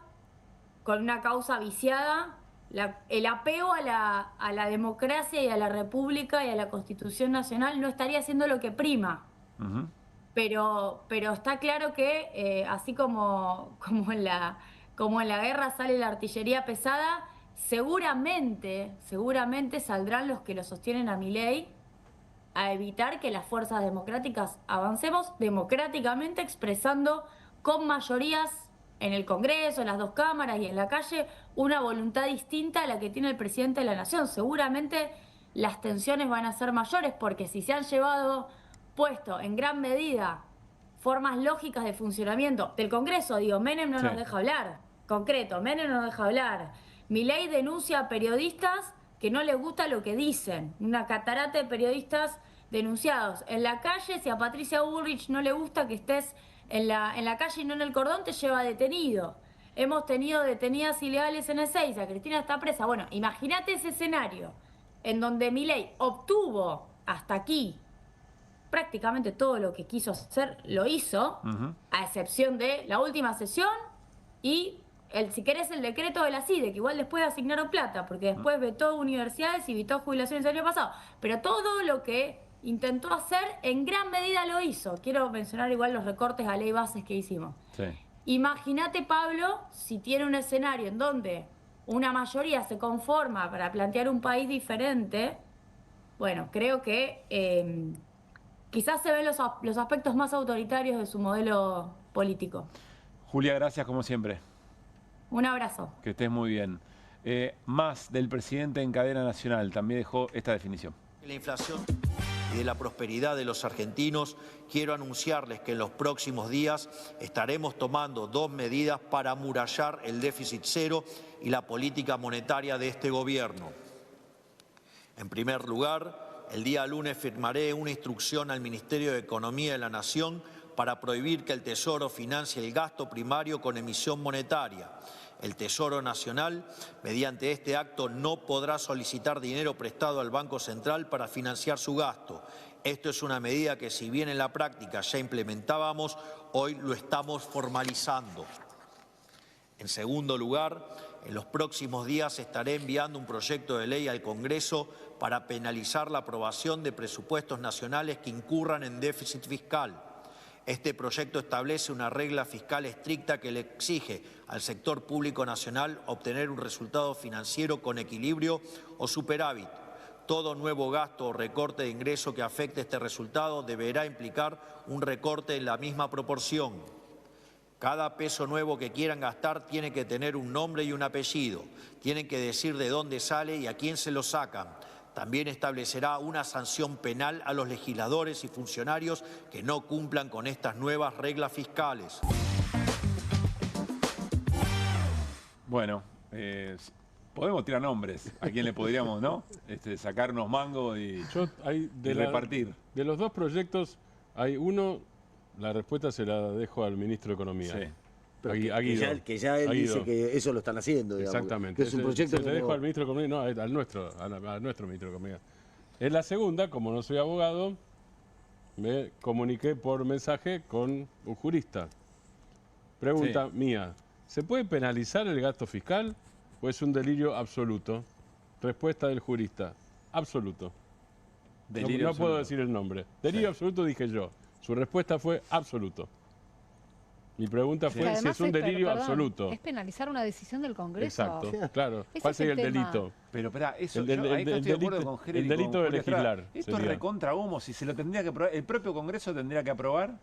con una causa viciada, el apego a la democracia y a la república y a la Constitución Nacional no estaría siendo lo que prima. Pero está claro que así como en la guerra sale la artillería pesada, seguramente saldrán los que lo sostienen a Milei a evitar que las fuerzas democráticas avancemos democráticamente, expresando con mayorías en el Congreso, en las dos cámaras y en la calle, una voluntad distinta a la que tiene el presidente de la Nación. Seguramente las tensiones van a ser mayores porque si se han puesto en gran medida formas lógicas de funcionamiento del Congreso, digo, Menem no nos deja hablar, concreto, Menem no nos deja hablar. Milei denuncia a periodistas que no les gusta lo que dicen, una catarata de periodistas denunciados en la calle. Si a Patricia Bullrich no le gusta que estés en la calle y no en el cordón, te lleva detenido. Hemos tenido detenidas ilegales en Ezeiza, Cristina está presa. Bueno, imagínate ese escenario en donde Milei obtuvo hasta aquí prácticamente todo lo que quiso hacer, lo hizo, a excepción de la última sesión y, si querés, el decreto de la CIDE, que igual después asignaron plata, porque después vetó universidades y vetó jubilaciones el año pasado. Pero todo lo que intentó hacer, en gran medida lo hizo. Quiero mencionar igual los recortes a ley bases que hicimos. Imagínate, Pablo, si tiene un escenario en donde una mayoría se conforma para plantear un país diferente, bueno, creo que quizás se ven los aspectos más autoritarios de su modelo político. Julia, gracias como siempre. Un abrazo. Que estés muy bien. Más del presidente en cadena nacional también dejó esta definición. La inflación y de la prosperidad de los argentinos, quiero anunciarles que en los próximos días estaremos tomando 2 medidas para amurallar el déficit cero y la política monetaria de este gobierno. En primer lugar, el día lunes firmaré una instrucción al Ministerio de Economía de la Nación para prohibir que el Tesoro financie el gasto primario con emisión monetaria. El Tesoro Nacional, mediante este acto, no podrá solicitar dinero prestado al Banco Central para financiar su gasto. Esto es una medida que, si bien en la práctica ya implementábamos, hoy lo estamos formalizando. En segundo lugar, en los próximos días estaré enviando un proyecto de ley al Congreso para penalizar la aprobación de presupuestos nacionales que incurran en déficit fiscal. Este proyecto establece una regla fiscal estricta que le exige al sector público nacional obtener un resultado financiero con equilibrio o superávit. Todo nuevo gasto o recorte de ingreso que afecte este resultado deberá implicar un recorte en la misma proporción. Cada peso nuevo que quieran gastar tiene que tener un nombre y un apellido. Tienen que decir de dónde sale y a quién se lo sacan. También establecerá una sanción penal a los legisladores y funcionarios que no cumplan con estas nuevas reglas fiscales. Bueno, podemos tirar nombres a quien le podríamos, ¿no? Sacar unos mangos y repartir. De los dos proyectos, hay uno, la respuesta se la dejo al ministro de Economía. Sí. Pero que ya él dice que eso lo están haciendo, digamos. Exactamente. Que es un proyecto se le dejo al ministro de Economía, no, al nuestro ministro de Economía. En la segunda, como no soy abogado, me comuniqué por mensaje con un jurista. Pregunta mía, ¿se puede penalizar el gasto fiscal o es un delirio absoluto? Respuesta del jurista, absoluto. No puedo decir el nombre. Delirio absoluto dije yo. Su respuesta fue absoluto. Mi pregunta fue si es un delirio absoluto. Es penalizar una decisión del Congreso. Exacto, claro. ¿Cuál sería el delito? Pero espera, eso ahí estoy de acuerdo con Jerry. El delito de legislar. Esto es recontra humo. Si se lo tendría que aprobar, el propio Congreso tendría que aprobar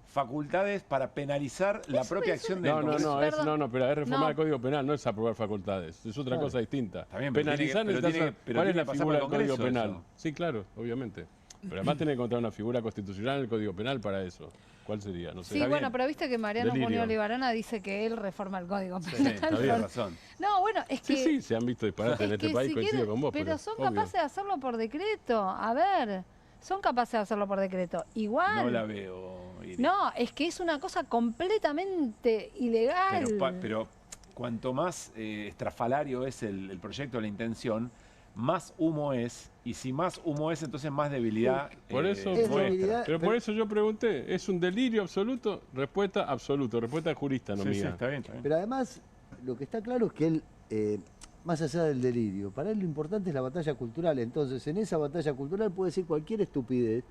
facultades para penalizar la propia acción del Congreso. No, pero es reformar el Código Penal, no es aprobar facultades. Es otra cosa distinta. Está bien, penalizar ¿cuál es la figura del Código Penal? Eso. Sí, claro, obviamente. Pero además tiene que encontrar una figura constitucional en el Código Penal para eso. ¿Cuál sería? No sé. Sí, bueno, pero viste que Mariano Muñoz Olivarona dice que él reforma el Código Penal. Sí, había razón. No, bueno, es que... Sí, se han visto disparates en este país, coincido con vos. Pero son capaces de hacerlo por decreto. A ver, son capaces de hacerlo por decreto. Igual... No la veo, Iris. No, es que es una cosa completamente ilegal. Pero cuanto más estrafalario es el proyecto, la intención, más humo es, y si más humo es, entonces más debilidad por eso Pero por eso yo pregunté, ¿es un delirio absoluto? Respuesta absoluto, respuesta jurista, no mía. Sí, está bien. Pero además, lo que está claro es que él más allá del delirio. Para él lo importante es la batalla cultural. Entonces, en esa batalla cultural puede decir cualquier estupidez.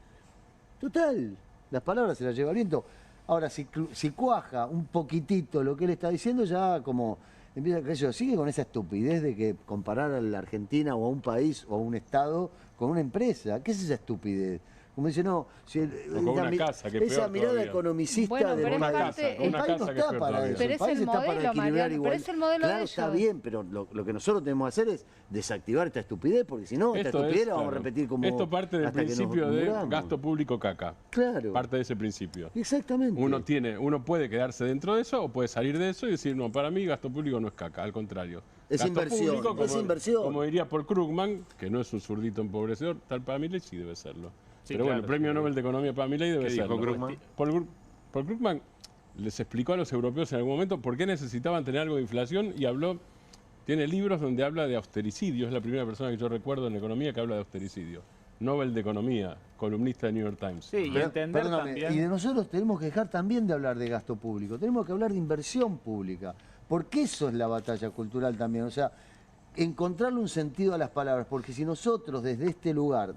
Total, las palabras se las lleva el viento. Ahora, si cuaja un poquitito lo que él está diciendo, ya como empieza a creer, sigue con esa estupidez de que comparar a la Argentina o a un país o a un estado con una empresa. ¿Qué es esa estupidez? Como dice, no, si esa mirada economicista bueno, del país. El país no está para eso. Pero El país está para equilibrar igual. Pero es el modelo claro, de está ellos. bien, pero lo que nosotros tenemos que hacer es desactivar esta estupidez, porque si no, esta estupidez la vamos a repetir como Esto parte del principio de muramos. gasto público caca. Claro. Parte de ese principio. Exactamente. Uno puede quedarse dentro de eso o puede salir de eso y decir, no, para mí gasto público no es caca, al contrario. Es gasto inversión, público, es inversión. Como diría Paul Krugman, que no es un zurdito empobrecedor, tal para Milei sí debe serlo. Sí, pero claro, bueno, el premio sí. Nobel de Economía para Milei debe ¿Qué serlo. dijo Krugman? Paul Krugman les explicó a los europeos en algún momento por qué necesitaban tener algo de inflación y tiene libros donde habla de austericidio, es la primera persona que yo recuerdo en economía que habla de austericidio. Nobel de Economía, columnista de New York Times. Sí, y entender Perdóname, también... y de nosotros tenemos que dejar también de hablar de gasto público, tenemos que hablar de inversión pública, porque eso es la batalla cultural también, o sea, encontrarle un sentido a las palabras, porque si nosotros desde este lugar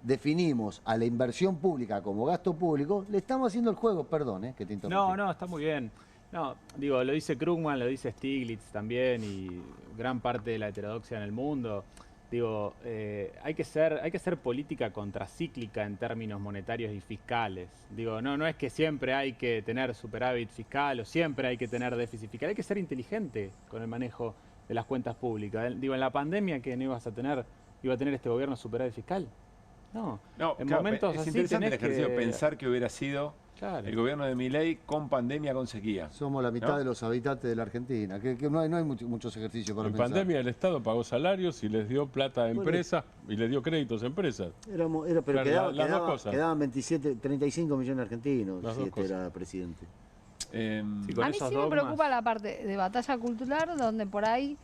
definimos a la inversión pública como gasto público, le estamos haciendo el juego, perdón, que te interrumpí. No, está muy bien. No, digo, lo dice Krugman, lo dice Stiglitz también y gran parte de la heterodoxia en el mundo. Digo, hay que ser política contracíclica en términos monetarios y fiscales. Digo, no es que siempre hay que tener superávit fiscal o siempre hay que tener déficit fiscal. Hay que ser inteligente con el manejo de las cuentas públicas. Digo, en la pandemia que no iba a tener este gobierno superávit fiscal. No, en claro, momentos es así interesante el tenés ejercicio que... pensar que hubiera sido el gobierno de Milei con pandemia, con sequía. Somos la mitad de los habitantes de la Argentina, que no hay muchos ejercicios para En pensar. pandemia el Estado pagó salarios y les dio plata a empresas y les dio créditos a empresas. Pero Claro, las dos cosas. quedaban 35 millones de argentinos Las si dos este cosas. era presidente. Sí, con A mí esos sí me dogmas- preocupa la parte de batalla cultural, donde por ahí,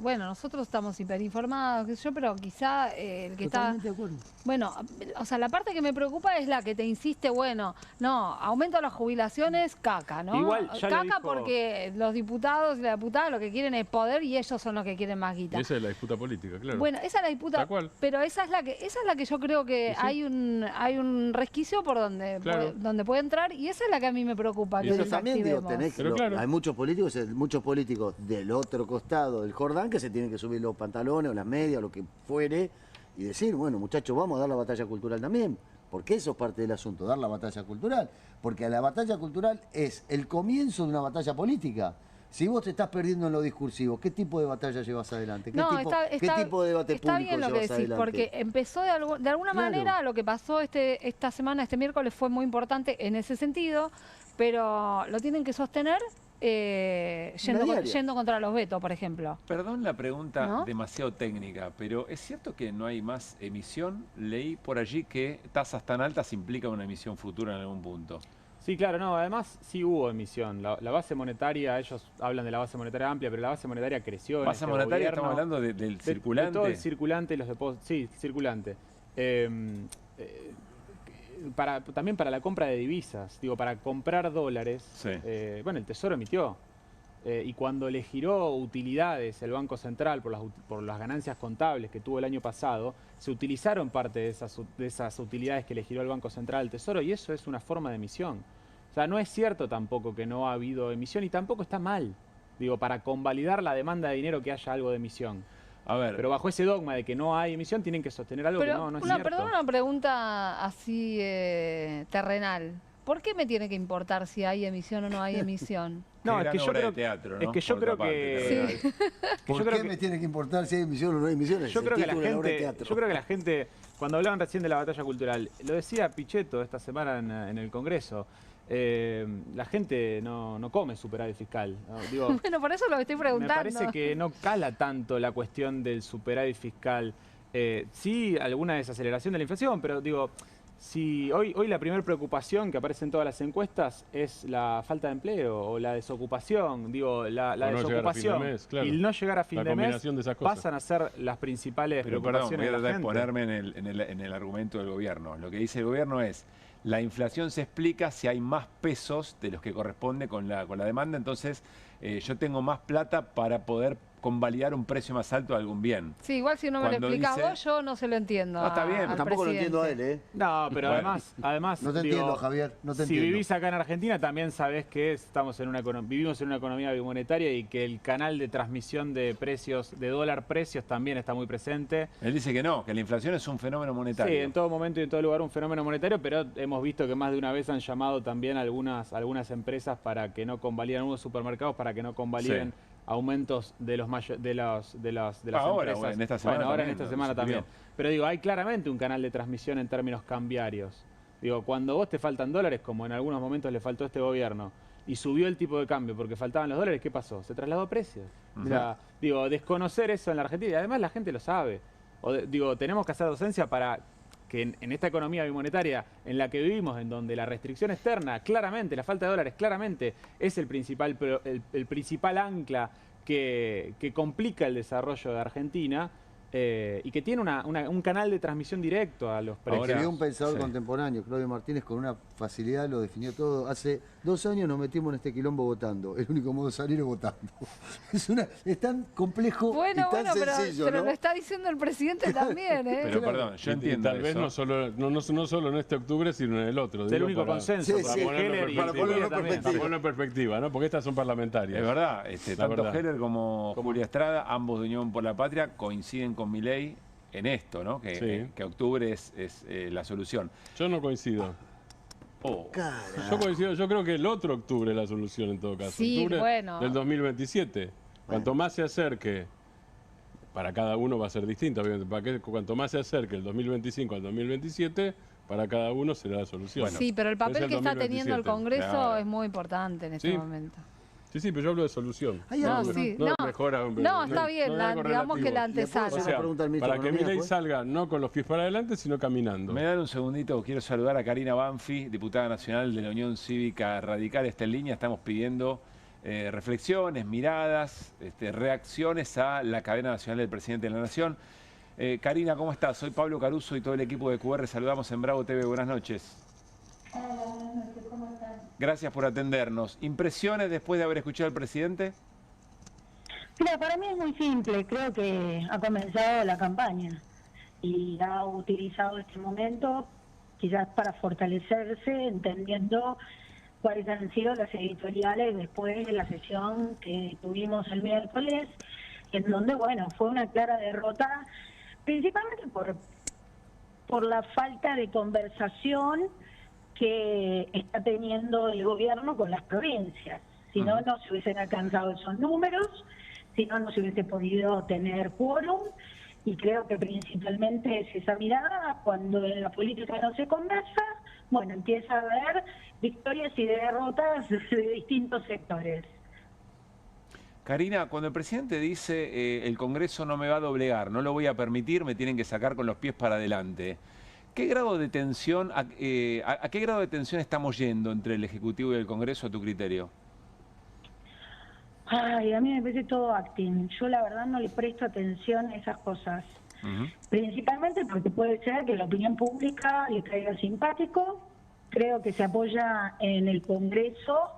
bueno, nosotros estamos hiperinformados, qué sé yo, pero quizá el que Totalmente de acuerdo. Bueno, o sea, la parte que me preocupa es la que te insiste, bueno, no, aumento las jubilaciones, caca, ¿no? Igual, ya lo caca dijo- porque los diputados y las diputadas lo que quieren es poder y ellos son los que quieren más Y guita. esa es la disputa política, claro. Bueno, esa es la disputa, Tal cual. pero esa es la que yo creo que Sí. hay un resquicio por donde, Claro. donde puede entrar y esa es la que a mí me preocupa, que Pero también digo, desactivemos. hay muchos políticos del otro costado del Jordán que se tienen que subir los pantalones o las medias o lo que fuere y decir, bueno, muchachos, vamos a dar la batalla cultural también. Porque eso es parte del asunto, dar la batalla cultural. Porque la batalla cultural es el comienzo de una batalla política. Si vos te estás perdiendo en lo discursivo, ¿qué tipo de batalla llevas adelante? ¿Qué, ¿qué tipo de debate está público bien lo que llevas decís, adelante? porque empezó de alguna Claro. manera, lo que pasó esta semana, este miércoles, fue muy importante en ese sentido, pero lo tienen que sostener yendo contra los vetos, por ejemplo. Perdón la pregunta ¿No? demasiado técnica, pero ¿es cierto que no hay más emisión? Leí por allí que tasas tan altas implican una emisión futura en algún punto. Sí, claro, no, además sí hubo emisión. La base monetaria, ellos hablan de la base monetaria amplia, pero la base monetaria creció. ¿Base en este monetaria gobierno. estamos hablando del circulante? De todo el circulante y los depósitos. Sí, circulante. También para la compra de divisas, digo, para comprar dólares. Sí. Bueno, el Tesoro emitió. Y cuando le giró utilidades el Banco Central por las ganancias contables que tuvo el año pasado, se utilizaron parte de esas utilidades que le giró el Banco Central al Tesoro y eso es una forma de emisión. O sea, no es cierto tampoco que no ha habido emisión y tampoco está mal, digo, para convalidar la demanda de dinero que haya algo de emisión. A ver. Pero bajo ese dogma de que no hay emisión tienen que sostener algo que no es cierto. Perdón, una pregunta así terrenal. ¿Por qué me tiene que importar si hay emisión o no hay emisión? No, Qué es que gran yo obra creo de teatro, ¿no? es que yo Por creo otra parte, que sí. ¿Por yo qué creo que- me tiene que importar si hay emisión o no hay emisión? Yo creo que teatro. la gente, cuando hablaban recién de la batalla cultural, lo decía Pichetto esta semana en el Congreso, la gente no come superávit fiscal. ¿no? Digo, Bueno, por eso lo estoy me preguntando. parece que no cala tanto la cuestión del superávit fiscal. Sí, alguna desaceleración de la inflación, pero digo, si hoy la primera preocupación que aparece en todas las encuestas es la falta de empleo o la desocupación, digo, la no llegar a fin de desocupación mes, claro. y el no llegar a fin La de mes combinación de esas cosas. pasan a ser las principales Pero perdón, preocupaciones voy a de la tratar de gente. ponerme en el argumento del gobierno. Lo que dice el gobierno es, la inflación se explica si hay más pesos de los que corresponde con la demanda, entonces yo tengo más plata para poder convalidar un precio más alto de algún bien. Sí, igual si no me lo Cuando explicas dice- vos, yo no se lo entiendo. No, está bien, al Tampoco lo entiendo a presidente. él, ¿eh? No, pero Bueno. además No te digo, entiendo, Javier, no te si entiendo. vivís acá en Argentina también sabés que estamos en vivimos en una economía bimonetaria y que el canal de transmisión de precios, de dólar precios también está muy presente. Él dice que no, que la inflación es un fenómeno monetario. Sí, en todo momento y en todo lugar un fenómeno monetario, pero hemos visto que más de una vez han llamado también algunas empresas para que no convaliden, algunos supermercados para que no convaliden Sí. aumentos de las Ahora, empresas. en esta semana Bueno, ahora en también, esta ¿no? semana Se también. pidió. Pero digo, hay claramente un canal de transmisión en términos cambiarios. Digo, cuando vos te faltan dólares, como en algunos momentos le faltó a este gobierno, y subió el tipo de cambio porque faltaban los dólares, ¿qué pasó? Se trasladó a precios. O sea, digo, desconocer eso en la Argentina, y además la gente lo sabe. Digo, tenemos que hacer docencia para que en esta economía bimonetaria en la que vivimos, en donde la restricción externa, claramente, la falta de dólares, claramente, es el principal ancla que complica el desarrollo de Argentina, y que tiene un canal de transmisión directo a los precios. Escribió un pensador sí. contemporáneo, Claudio Martínez, con una facilidad lo definió todo. Hace 2 años nos metimos en este quilombo votando. El único modo de salir es votando. Es tan complejo Bueno, y tan pero sencillo, pero ¿no? lo está diciendo el presidente también, ¿eh? Pero perdón, yo Y entiendo tal vez eso. no solo en este octubre, sino en el otro. Es el digo, único para- consenso. Sí, para sí. Heller y Para Silvia ponerlo en también. Para ponerlo en perspectiva, ¿no? Porque estas son parlamentarias. Es verdad, La tanto verdad. Heller como Julia Estrada, ambos de Unión por la Patria, coinciden con Milei en esto, ¿no? Sí. Que octubre es la solución. Yo no coincido. Oh, Yo coincido, yo creo que el otro octubre es la solución en todo caso. Sí, Octubre bueno. del 2027. Cuanto más se acerque, para cada uno va a ser distinto, obviamente. Cuanto más se acerque el 2025 al 2027, para cada uno será la solución. Sí, pero el Es papel el que está teniendo el 2027. Congreso Claro. es muy importante en este Sí. momento. Sí, pero yo hablo de solución. Hay No, algo- sí, no, no. mejora, No, está bien, de algo digamos que relativo. la ¿Le puedo antesala. hacer O sea, una pregunta al ministro para de que Economía, Milei pues? salga no con los pies para adelante, sino caminando. me dan un segundito, quiero saludar a Karina Banfi, diputada nacional de la Unión Cívica Radical. Está en línea, estamos pidiendo reflexiones, miradas, reacciones a la cadena nacional del presidente de la Nación. Karina, ¿cómo estás? Soy Pablo Caruso y todo el equipo de QR. Saludamos en Bravo TV. Buenas noches. Gracias por atendernos. ¿Impresiones después de haber escuchado al presidente? Mira, para mí es muy simple. Creo que ha comenzado la campaña y ha utilizado este momento quizás para fortalecerse, entendiendo cuáles han sido las editoriales después de la sesión que tuvimos el miércoles, en donde, bueno, fue una clara derrota, principalmente por la falta de conversación que está teniendo el gobierno con las provincias. Si no, no se hubiesen alcanzado esos números, si no, no se hubiese podido tener quórum, y creo que principalmente es esa mirada. Cuando en la política no se conversa, bueno, empieza a haber victorias y derrotas de distintos sectores. Karina, cuando el presidente dice el Congreso no me va a doblegar, no lo voy a permitir, me tienen que sacar con los pies para adelante, ¿qué grado de tensión, a qué grado de tensión estamos yendo entre el Ejecutivo y el Congreso a tu criterio? Ay, a mí me parece todo acting. Yo la verdad no le presto atención a esas cosas. Principalmente porque puede ser que la opinión pública le caiga simpático. Creo que se apoya en el Congreso,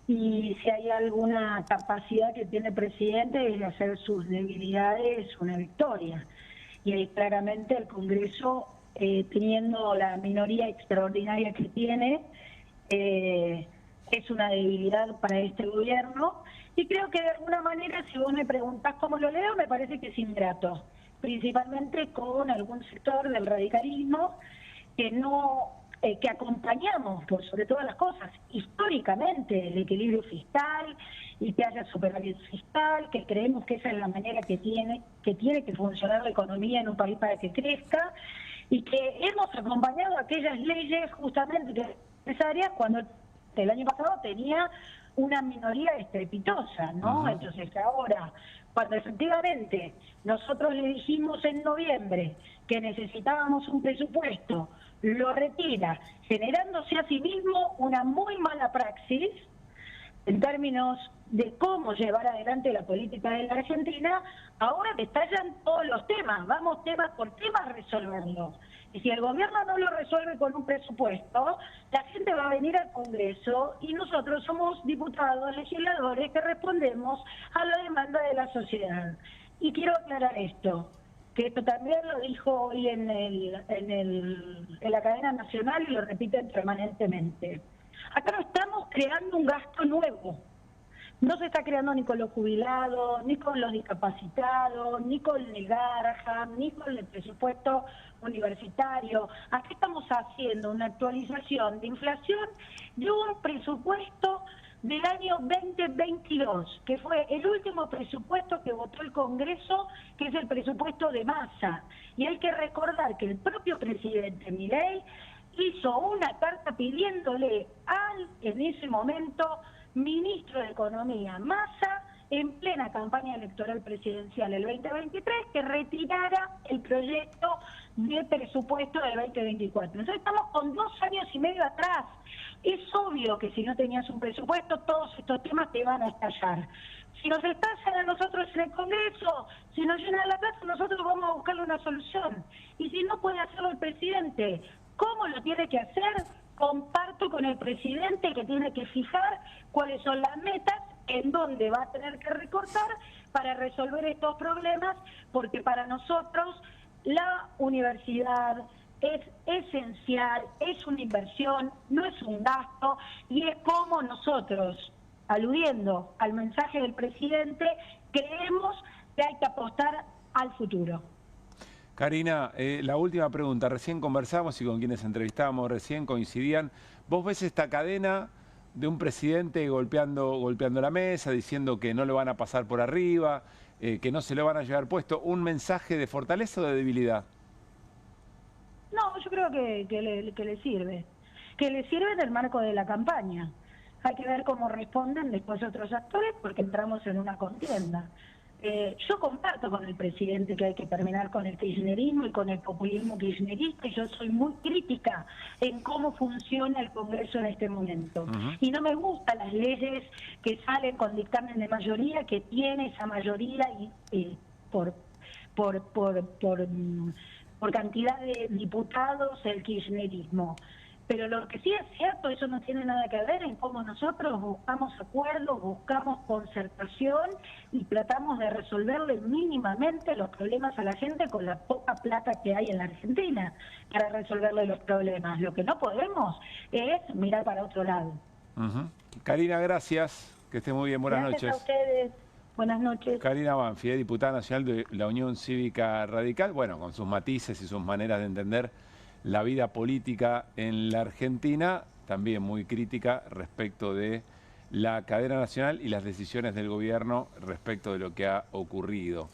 y si hay alguna capacidad que tiene el presidente es de hacer sus debilidades una victoria. Y ahí claramente el Congreso, teniendo la minoría extraordinaria que tiene, es una debilidad para este gobierno. Y creo que de alguna manera, si vos me preguntás cómo lo leo, me parece que es ingrato, principalmente con algún sector del radicalismo que acompañamos, por sobre todas las cosas, históricamente, el equilibrio fiscal y que haya superávit fiscal, que creemos que esa es la manera que tiene que funcionar la economía en un país para que crezca, y que hemos acompañado aquellas leyes justamente necesarias cuando el año pasado tenía una minoría estrepitosa, ¿no? Entonces ahora, cuando efectivamente nosotros le dijimos en noviembre que necesitábamos un presupuesto, lo retira, generándose a sí mismo una muy mala praxis en términos de cómo llevar adelante la política de la Argentina, ahora estallan todos los temas, vamos temas por temas a resolverlo. Y si el gobierno no lo resuelve con un presupuesto, la gente va a venir al Congreso y nosotros somos diputados, legisladores que respondemos a la demanda de la sociedad. Y quiero aclarar esto, que esto también lo dijo hoy en la cadena nacional y lo repiten permanentemente. Acá no estamos creando un gasto nuevo. No se está creando ni con los jubilados, ni con los discapacitados, ni con el Garja, ni con el presupuesto universitario. Aquí estamos haciendo una actualización de inflación de un presupuesto del año 2022, que fue el último presupuesto que votó el Congreso, que es el presupuesto de Massa. Y hay que recordar que el propio presidente Milei hizo una carta pidiéndole en ese momento, ministro de Economía Massa, en plena campaña electoral presidencial el 2023, que retirara el proyecto de presupuesto del 2024. Entonces estamos con 2 años y medio atrás. Es obvio que si no tenías un presupuesto, todos estos temas te van a estallar. Si nos estallan a nosotros en el Congreso, si nos llenan la plaza, nosotros vamos a buscarle una solución. Y si no puede hacerlo el presidente, ¿cómo lo tiene que hacer? Comparto con el presidente que tiene que fijar cuáles son las metas, en dónde va a tener que recortar para resolver estos problemas, porque para nosotros la universidad es esencial, es una inversión, no es un gasto, y es como nosotros, aludiendo al mensaje del presidente, creemos que hay que apostar al futuro. Karina, la última pregunta. Recién conversamos y con quienes entrevistamos recién coincidían. ¿Vos ves esta cadena de un presidente golpeando la mesa, diciendo que no lo van a pasar por arriba, que no se lo van a llevar puesto? ¿Un mensaje de fortaleza o de debilidad? No, yo creo que le sirve. Que le sirve en el marco de la campaña. Hay que ver cómo responden después otros actores, porque entramos en una contienda. Yo comparto con el presidente que hay que terminar con el kirchnerismo y con el populismo kirchnerista, y yo soy muy crítica en cómo funciona el Congreso en este momento. Y no me gustan las leyes que salen con dictamen de mayoría, que tiene esa mayoría y por cantidad de diputados el kirchnerismo. Pero lo que sí es cierto, eso no tiene nada que ver en cómo nosotros buscamos acuerdos, buscamos concertación y tratamos de resolverle mínimamente los problemas a la gente con la poca plata que hay en la Argentina para resolverle los problemas. Lo que no podemos es mirar para otro lado. Karina, gracias. Que esté muy bien. Buenas noches. Gracias a ustedes. Buenas noches. Karina Banfi, diputada nacional de la Unión Cívica Radical, bueno, con sus matices y sus maneras de entender la vida política en la Argentina, también muy crítica respecto de la cadena nacional y las decisiones del gobierno respecto de lo que ha ocurrido.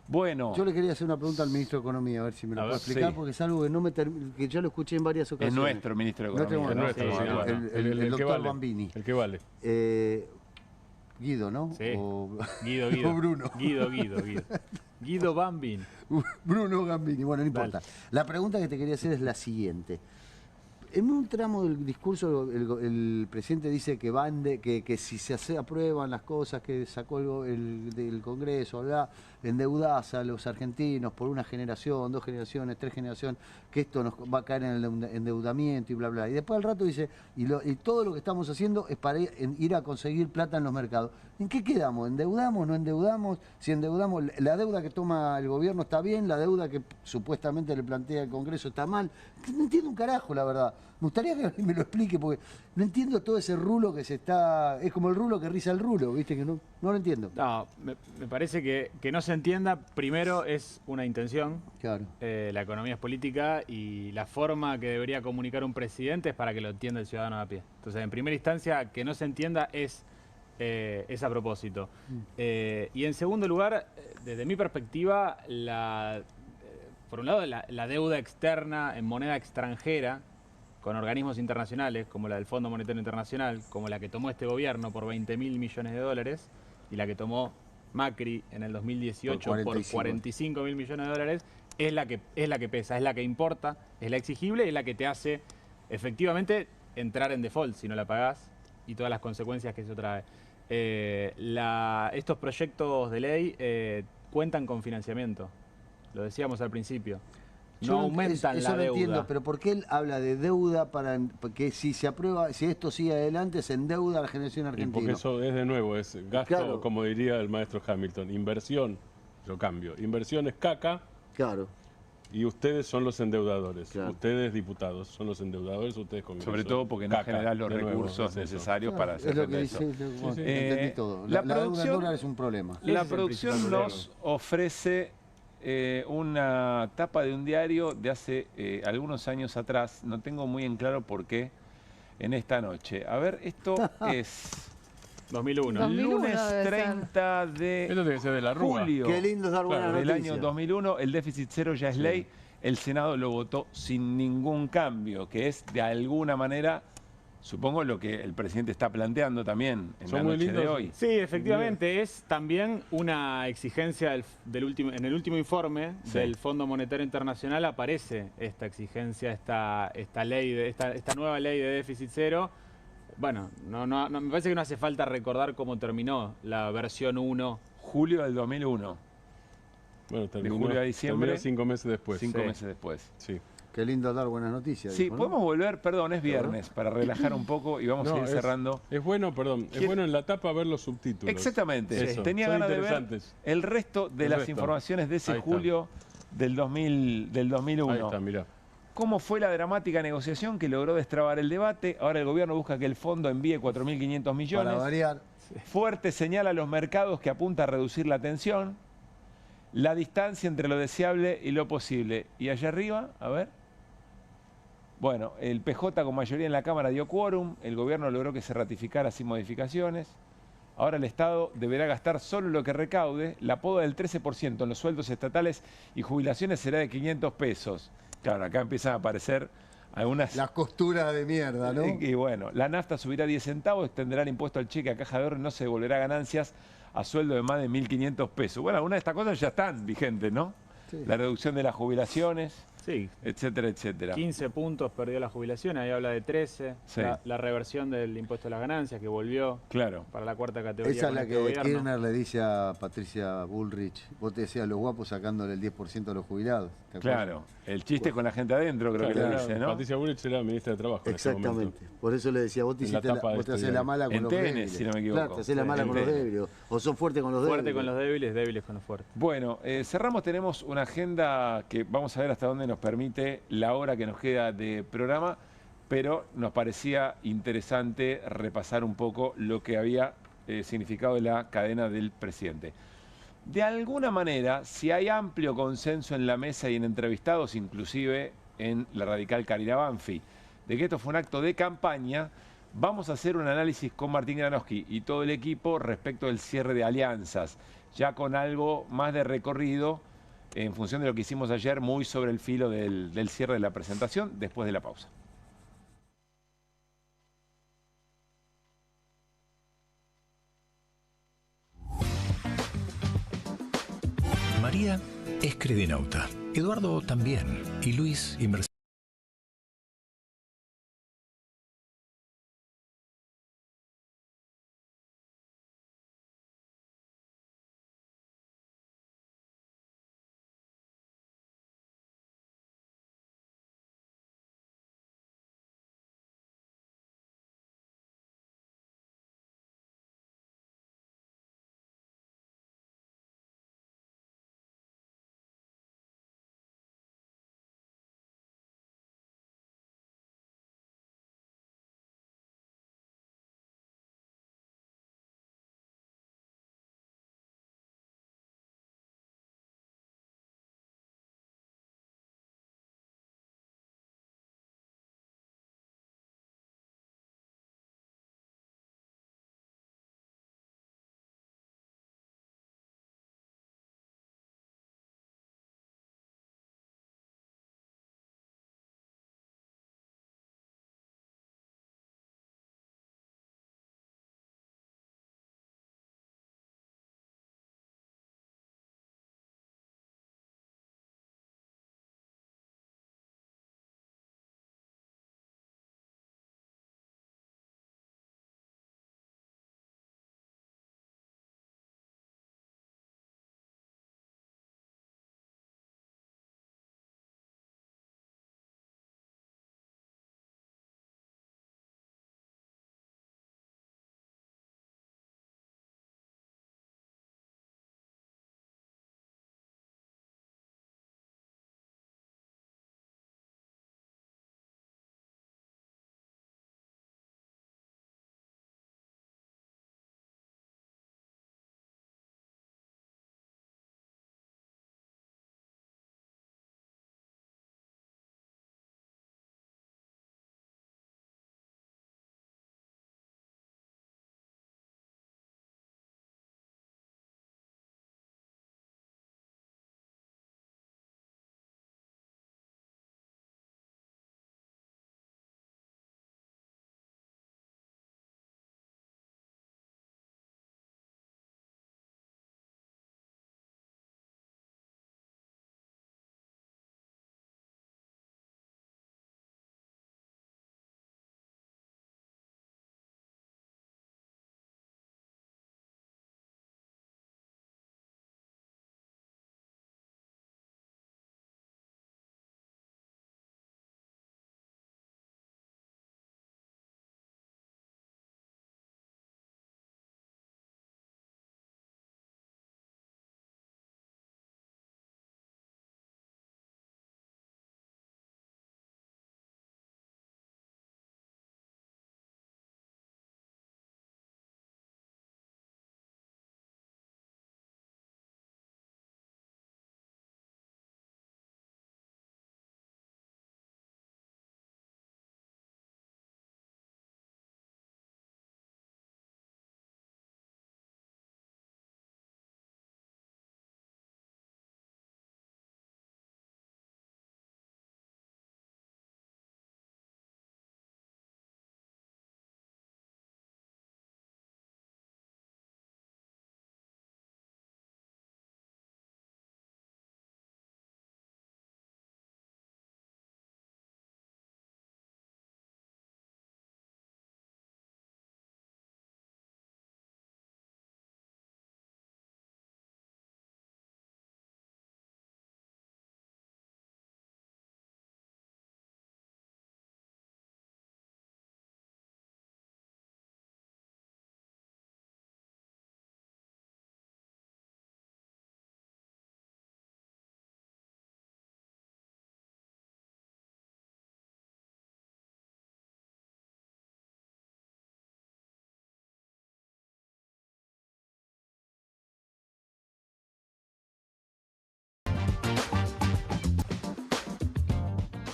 Bueno, yo le quería hacer una pregunta al ministro de Economía, a ver si me lo puede explicar, sí, porque es algo que ya lo escuché en varias ocasiones. Es nuestro ministro de Economía. El doctor Bambini. El que vale. Guido, ¿no? Sí. O Bruno. Guido. Guido Bambini. Bruno Gambini, bueno, no importa. Dale. La pregunta que te quería hacer es la siguiente. En un tramo del discurso el presidente dice que si se aprueban las cosas que sacó del Congreso, endeudás a los argentinos por una generación, 2 generaciones, 3 generaciones, que esto nos va a caer en el endeudamiento y bla, bla. Y después al rato dice, y todo lo que estamos haciendo es para ir a conseguir plata en los mercados. ¿En qué quedamos? ¿Endeudamos? ¿No endeudamos? Si endeudamos, la deuda que toma el gobierno está bien, la deuda que supuestamente le plantea el Congreso está mal. No entiendo un carajo, la verdad. Me gustaría que me lo explique, porque no entiendo todo ese rulo que se está... Es como el rulo que riza el rulo, ¿viste? Que no lo entiendo. No, me parece que no se entienda, primero es una intención. Claro. La economía es política y la forma que debería comunicar un presidente es para que lo entienda el ciudadano de a pie. Entonces, en primera instancia, que no se entienda es a propósito. Y en segundo lugar, desde mi perspectiva, por un lado, la deuda externa en moneda extranjera con organismos internacionales, como la del Fondo Monetario Internacional, como la que tomó este gobierno por 20.000 millones de dólares, y la que tomó Macri en el 2018 por 45.000 millones de dólares, es la que pesa, es la que importa, es la exigible y es la que te hace efectivamente entrar en default si no la pagás y todas las consecuencias que eso trae. estos proyectos de ley cuentan con financiamiento. Lo decíamos al principio. No aumentan eso la lo deuda. entiendo, pero ¿por qué él habla de deuda para que si se aprueba, si esto sigue adelante, se endeuda a la generación Y argentina? porque eso es de nuevo, es gasto, Claro. como diría el maestro Hamilton, inversión, yo cambio. Inversión es caca Claro. y ustedes son los endeudadores. Claro. ustedes diputados son los endeudadores, ustedes Congreso. Sobre todo porque no Caca, generás los de nuevo, recursos es eso. necesarios para hacer Es lo que eso. dice, sí. entendí todo. La La deuda en producción- dólares es un problema. La Ese es el producción principal nos ofrece una tapa de un diario de hace algunos años atrás, no tengo muy en claro por qué, en esta noche. A ver, esto es 2001. 2001 lunes debe ser. 30 de Esto tiene que ser de la Rúa. julio Qué lindo es dar buenas Claro, del noticias. año 2001. El déficit cero ya es ley. El Senado lo votó sin ningún cambio, que es de alguna manera, supongo, lo que el presidente está planteando también en Son la muy noche de lindos. hoy. Sí, efectivamente, es también una exigencia en el último informe Sí. del Fondo Monetario Internacional aparece esta exigencia, esta nueva ley de déficit cero. Bueno, me parece que no hace falta recordar cómo terminó la versión 1. Julio del 2001, Bueno, terminó, julio a diciembre, terminó 5 meses después. 5 Sí. meses después. Sí. Qué lindo dar buenas noticias. Sí, dijo, ¿no? podemos volver, perdón, es viernes, para relajar un poco y vamos a ir cerrando. Es bueno, perdón, es bueno en la tapa ver los subtítulos. Exactamente, Eso, tenía son ganas de ver interesantes. el resto de El las resto. informaciones de ese Ahí está. julio del 2001. Ahí está, mirá. ¿Cómo fue la dramática negociación que logró destrabar el debate? Ahora el gobierno busca que el fondo envíe 4.500 Para millones. variar. Fuerte señala a los mercados que apunta a reducir la tensión. La distancia entre lo deseable y lo posible. Y allá arriba, a ver. Bueno, el PJ con mayoría en la Cámara dio quórum. El gobierno logró que se ratificara sin modificaciones. Ahora el Estado deberá gastar solo lo que recaude. La poda del 13% en los sueldos estatales y jubilaciones será de 500 pesos. Claro, acá empiezan a aparecer algunas... Las costuras de mierda, ¿no? Y bueno, la nafta subirá 10 centavos, extenderá el impuesto al cheque a caja de ahorro y no se devolverá ganancias a sueldo de más de 1.500 pesos. Bueno, algunas de estas cosas ya están vigentes, ¿no? Sí. La reducción de las jubilaciones, Sí, etcétera, etcétera. 15 puntos perdió la jubilación, ahí habla de 13. Sí. La reversión del impuesto a las ganancias que volvió Claro. para la cuarta categoría. Esa es con la este que gobierno. Kirchner le dice a Patricia Bullrich. Vos te decías los guapos sacándole el 10% a los jubilados. ¿te acuerdas? Claro, el chiste con la gente adentro creo que le Claro, dice, ¿no? Patricia Bullrich era ministra de Trabajo en ese Exactamente. momento. Por eso le decía, vos te, En la hiciste la, tapa de vos te este hacés la diario. mala con En los TN, débiles. si no me equivoco. Claro, te hacés la Sí, mala en con los TN. débiles. O sos fuerte con los débiles. Fuerte con los débiles, débiles con los fuertes. Bueno, cerramos, tenemos una agenda que vamos a ver hasta dónde nos permite la hora que nos queda de programa, pero nos parecía interesante repasar un poco lo que había significado la cadena del presidente. De alguna manera, si hay amplio consenso en la mesa y en entrevistados, inclusive en la radical Karina Banfi, de que esto fue un acto de campaña, vamos a hacer un análisis con Martín Granowski y todo el equipo respecto del cierre de alianzas, ya con algo más de recorrido en función de lo que hicimos ayer, muy sobre el filo del cierre de la presentación, después de la pausa. María es credinauta, Eduardo también, y Luis inversor.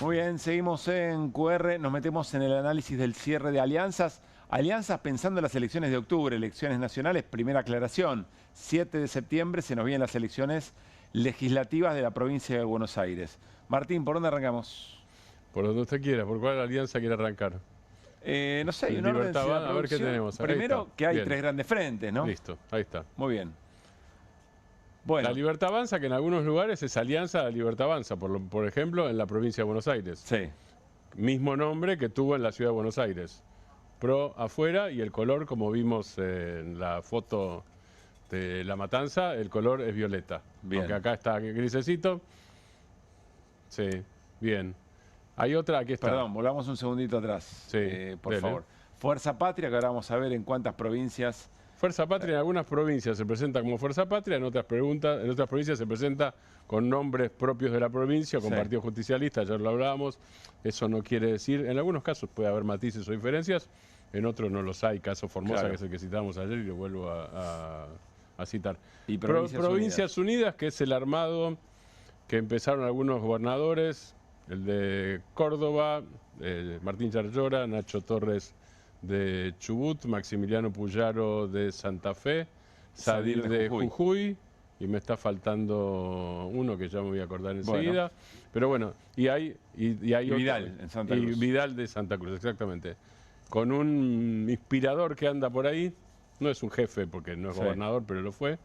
Muy bien, seguimos en QR, nos metemos en el análisis del cierre de alianzas. Alianzas pensando en las elecciones de octubre, elecciones nacionales, primera aclaración. 7 de septiembre se nos vienen las elecciones legislativas de la provincia de Buenos Aires. Martín, ¿por dónde arrancamos? Por donde usted quiera, ¿por cuál alianza quiere arrancar? No sé, hay un orden de a ver qué tenemos. Primero que hay 3 grandes frentes, ¿no? Listo, ahí está. Muy bien. Bueno. La Libertad Avanza, que en algunos lugares es alianza de Libertad Avanza, por ejemplo, en la provincia de Buenos Aires. Sí. Mismo nombre que tuvo en la ciudad de Buenos Aires. Pro afuera y el color, como vimos en la foto de La Matanza, el color es violeta. Bien. Aunque acá está grisecito. Sí, bien. Hay otra, aquí está. Perdón, volvamos un segundito atrás, Sí, por dele. favor. Fuerza Patria, que ahora vamos a ver en cuántas provincias. Fuerza Patria en algunas provincias se presenta como Fuerza Patria, en otras provincias se presenta con nombres propios de la provincia, con Sí. partido justicialista, ya lo hablábamos. Eso no quiere decir, en algunos casos puede haber matices o diferencias, en otros no los hay. Caso Formosa, Claro. que es el que citamos ayer y lo vuelvo a citar. Y Provincias Unidas, que es el armado que empezaron algunos gobernadores, el de Córdoba, Martín Yarlora, Nacho Torres de Chubut, Maximiliano Puyaro de Santa Fe, Sadir de Jujuy, y me está faltando uno que ya me voy a acordar enseguida. Pero bueno, y hay Vidal otro, en Santa y Cruz. Vidal de Santa Cruz, exactamente. Con un inspirador que anda por ahí, no es un jefe porque no es Sí. gobernador, pero lo fue,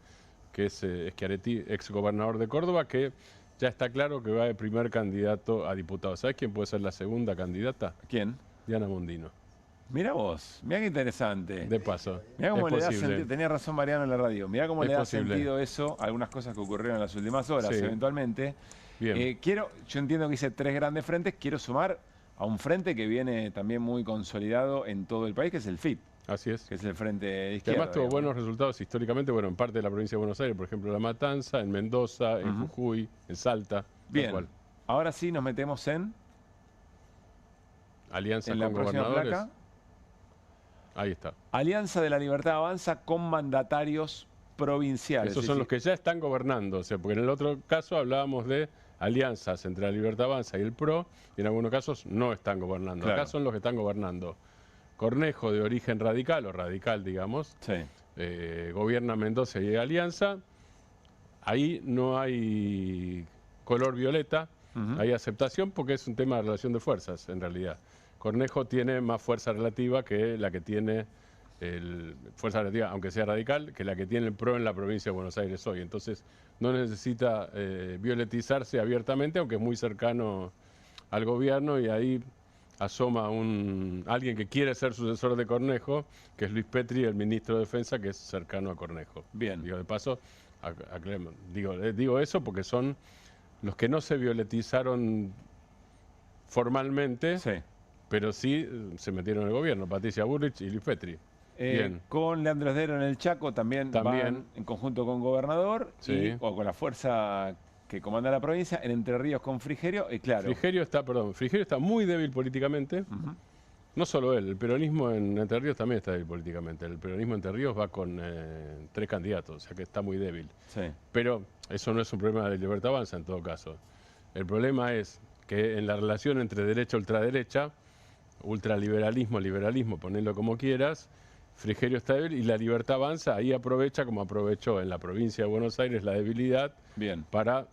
que es Schiaretti, ex gobernador de Córdoba, que ya está claro que va de primer candidato a diputado. ¿Sabes quién puede ser la segunda candidata? ¿Quién? Diana Mondino. Mira vos, mira qué interesante. De paso. Mirá cómo es le da posible. sentido, tenía razón Mariano en la radio, mirá cómo Es le da posible. sentido eso a algunas cosas que ocurrieron en las últimas horas, Sí. eventualmente. Bien. Yo entiendo que hice 3 grandes frentes, quiero sumar a un frente que viene también muy consolidado en todo el país, que es el FIT, Así es. que es el frente de Que izquierda. además tuvo digamos. buenos resultados históricamente, bueno, en parte de la provincia de Buenos Aires, por ejemplo, La Matanza, en Mendoza, en Jujuy, en Salta. tal Bien, cual. ahora sí nos metemos en Alianza la con próxima gobernadores. placa. Ahí está. Alianza de la Libertad Avanza con mandatarios provinciales. Esos Es son decir, los que ya están gobernando, o sea, porque en el otro caso hablábamos de alianzas entre la Libertad Avanza y el PRO, y en algunos casos no están gobernando. Claro. Acá son los que están gobernando. Cornejo, de origen radical, o radical, digamos, Sí. gobierna Mendoza y Alianza. Ahí no hay color violeta, hay aceptación porque es un tema de relación de fuerzas, en realidad. Cornejo tiene más fuerza relativa que la que tiene fuerza relativa, aunque sea radical, que la que tiene el PRO en la provincia de Buenos Aires hoy. Entonces no necesita violetizarse abiertamente, aunque es muy cercano al gobierno, y ahí asoma alguien que quiere ser sucesor de Cornejo, que es Luis Petri, el ministro de Defensa, que es cercano a Cornejo. Bien. Digo, de paso, digo eso porque son los que no se violetizaron formalmente, Sí. pero sí se metieron en el gobierno, Patricia Bullrich y Luis Petri. Bien. Con Leandro Esdero en el Chaco también van en conjunto con gobernador Sí. o con la fuerza que comanda la provincia, en Entre Ríos con Frigerio, y claro. Frigerio está muy débil políticamente. No solo él, el peronismo en Entre Ríos también está débil políticamente. El peronismo en Entre Ríos va con 3 candidatos, o sea que está muy débil. Sí. Pero eso no es un problema de Libertad Avanza en todo caso. El problema es que en la relación entre derecha y ultraderecha, ultraliberalismo, liberalismo, ponelo como quieras, Frigerio está débil y la Libertad Avanza ahí aprovecha, como aprovechó en la provincia de Buenos Aires, la debilidad Bien. para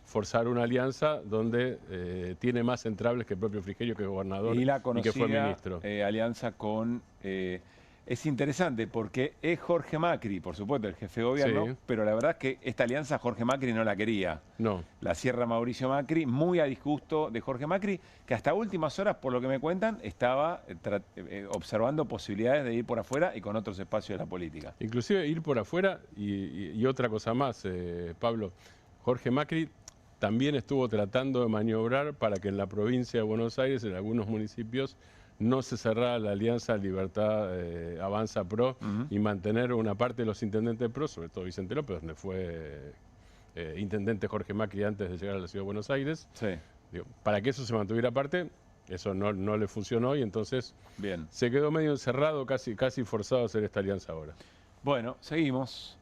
forzar una alianza donde tiene más entrables que el propio Frigerio, que es gobernador Y la que conocida fue ministro. alianza con... es interesante porque es Jorge Macri, por supuesto, el jefe de gobierno, Sí. pero la verdad es que esta alianza Jorge Macri no la quería. No. La cierra Mauricio Macri, muy a disgusto de Jorge Macri, que hasta últimas horas, por lo que me cuentan, estaba observando posibilidades de ir por afuera y con otros espacios de la política. Inclusive ir por afuera y otra cosa más, Pablo. Jorge Macri también estuvo tratando de maniobrar para que en la provincia de Buenos Aires, en algunos municipios, no se cerrara la alianza Libertad Avanza PRO y mantener una parte de los intendentes PRO, sobre todo Vicente López, donde fue intendente Jorge Macri antes de llegar a la ciudad de Buenos Aires. Sí. Digo, para que eso se mantuviera aparte, eso no le funcionó y entonces Bien. se quedó medio encerrado, casi forzado a hacer esta alianza ahora. Bueno, seguimos.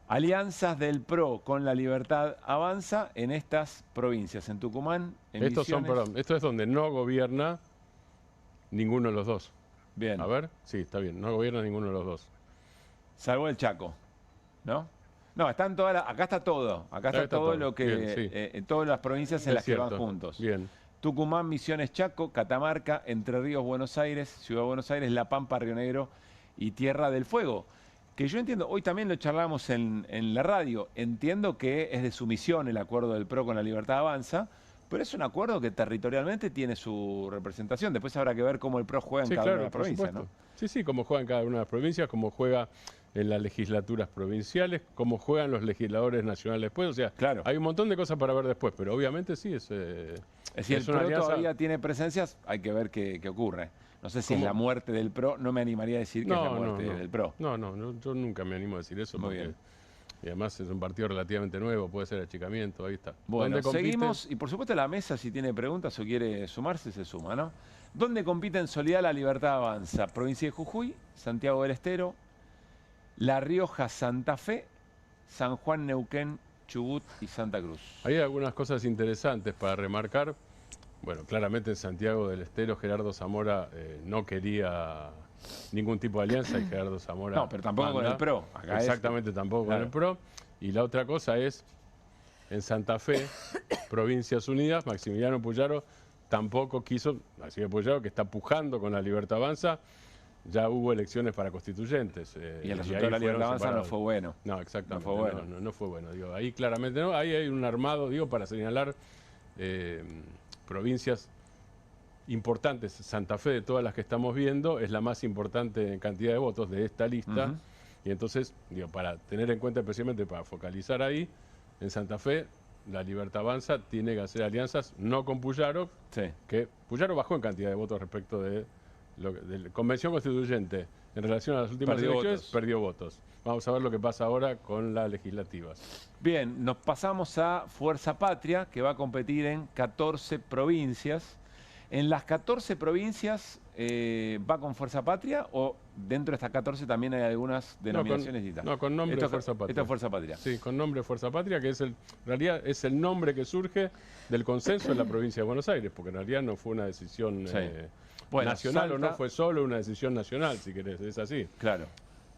Alianzas del PRO con La Libertad Avanza en estas provincias, en Tucumán, en Misiones. Esto es donde no gobierna ninguno de los dos. Bien. A ver, sí, está bien, no gobierna ninguno de los dos. Salvo el Chaco, ¿no? No, están todas acá está todo. Acá está todo lo que... Bien, sí. todas las provincias en Es las que cierto. van juntos. Bien. Tucumán, Misiones, Chaco, Catamarca, Entre Ríos, Buenos Aires, Ciudad de Buenos Aires, La Pampa, Río Negro y Tierra del Fuego. Que yo entiendo, hoy también lo charlamos en la radio, entiendo que es de sumisión el acuerdo del PRO con La Libertad Avanza, pero es un acuerdo que territorialmente tiene su representación. Después habrá que ver cómo el PRO juega en cada una de las provincias, ¿no? Sí, cómo juega en cada una de las provincias, cómo juega en las legislaturas provinciales, cómo juegan los legisladores nacionales después. O sea, claro, hay un montón de cosas para ver después, pero obviamente sí es... si el PRO todavía tiene presencias, hay que ver qué ocurre. No sé si es la muerte del PRO, no me animaría a decir que es la muerte del PRO. No, yo nunca me animo a decir eso. Muy porque, bien. Y además es un partido relativamente nuevo, puede ser achicamiento, ahí está. Bueno, seguimos, y por supuesto la mesa, si tiene preguntas o quiere sumarse, se suma, ¿no? ¿Dónde compite en Soledad La Libertad Avanza? Provincia de Jujuy, Santiago del Estero, La Rioja, Santa Fe, San Juan, Neuquén, Chubut y Santa Cruz. Hay algunas cosas interesantes para remarcar. Bueno, claramente en Santiago del Estero Gerardo Zamora no quería ningún tipo de alianza y Gerardo Zamora... No, pero tampoco con el PRO. Acá exactamente, tampoco con el PRO. Y la otra cosa es, en Santa Fe, Provincias Unidas, Maximiliano Puyaro tampoco quiso, Maximiliano Puyaro que está pujando con La Libertad Avanza, ya hubo elecciones para constituyentes. Y el resultado de La Libertad Avanza no fue bueno. No, exactamente. No fue bueno. No fue bueno. Digo, ahí claramente no. Ahí hay un armado, digo, para señalar provincias importantes. Santa Fe, de todas las que estamos viendo, es la más importante en cantidad de votos de esta lista. Y entonces, digo, para tener en cuenta especialmente, para focalizar ahí, en Santa Fe, La Libertad Avanza tiene que hacer alianzas no con Puyaro, que Puyaro bajó en cantidad de votos respecto de la Convención Constituyente. En relación a las últimas elecciones, perdió votos. Vamos a ver lo que pasa ahora con las legislativas. Bien, nos pasamos a Fuerza Patria, que va a competir en 14 provincias. ¿En las 14 provincias va con Fuerza Patria o dentro de estas 14 también hay algunas denominaciones distintas? No, con nombre de Fuerza Patria. Esto es Fuerza Patria. Sí, con nombre de Fuerza Patria, que en realidad es el nombre que surge del consenso en la provincia de Buenos Aires, porque en realidad no fue una decisión nacional, o no fue solo una decisión nacional, si querés, es así. Claro.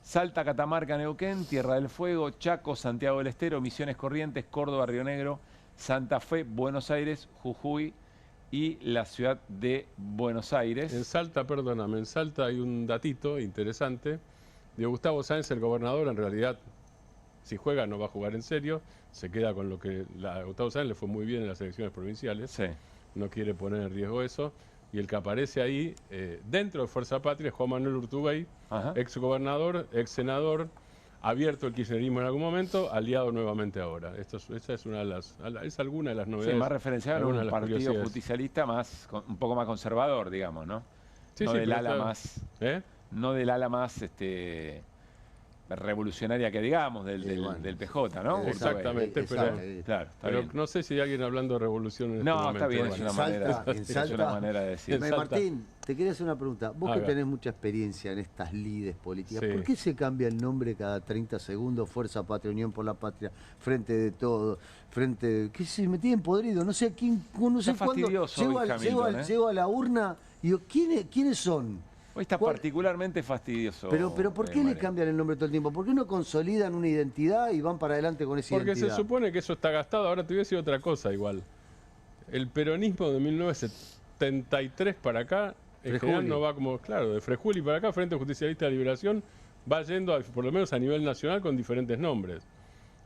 Salta, Catamarca, Neuquén, Tierra del Fuego, Chaco, Santiago del Estero, Misiones, Corrientes, Córdoba, Río Negro, Santa Fe, Buenos Aires, Jujuy y la ciudad de Buenos Aires. En Salta, perdóname, en Salta hay un datito interesante. De Gustavo Sáenz, el gobernador, en realidad, si juega no va a jugar en serio, se queda con lo que a Gustavo Sáenz le fue muy bien en las elecciones provinciales, no quiere poner en riesgo eso. Y el que aparece ahí, dentro de Fuerza Patria, es Juan Manuel Urtubey, ex gobernador, ex senador, abierto el kirchnerismo en algún momento, aliado nuevamente ahora. Esa es una de es alguna de las novedades. Sí, más referenciado a un partido justicialista un poco más conservador, digamos, ¿no? Sí, no sí, del ala más, no del ala más revolucionaria que digamos, del PJ, ¿no? Exactamente, pero no sé si hay alguien hablando de revolución en este momento. Está bien, es una manera de decir. Martín, te quería hacer una pregunta. Vos que tenés mucha experiencia en estas lides políticas, ¿por qué se cambia el nombre cada 30 segundos? Fuerza Patria, Unión por la Patria, Frente de Todo, Frente... ¿Qué se me tienen podrido? No sé a quién, no sé cuándo. Llego a la urna y digo, ¿quiénes son? Hoy está particularmente fastidioso. Pero ¿por qué le cambian el nombre todo el tiempo? ¿Por qué no consolidan una identidad y van para adelante con esa identidad? Porque se supone que eso está gastado. Ahora te voy a decir otra cosa igual. El peronismo de 1973 para acá, en general no va como, claro, de Frejuli para acá, Frente Justicialista de Liberación, va yendo, por lo menos a nivel nacional, con diferentes nombres.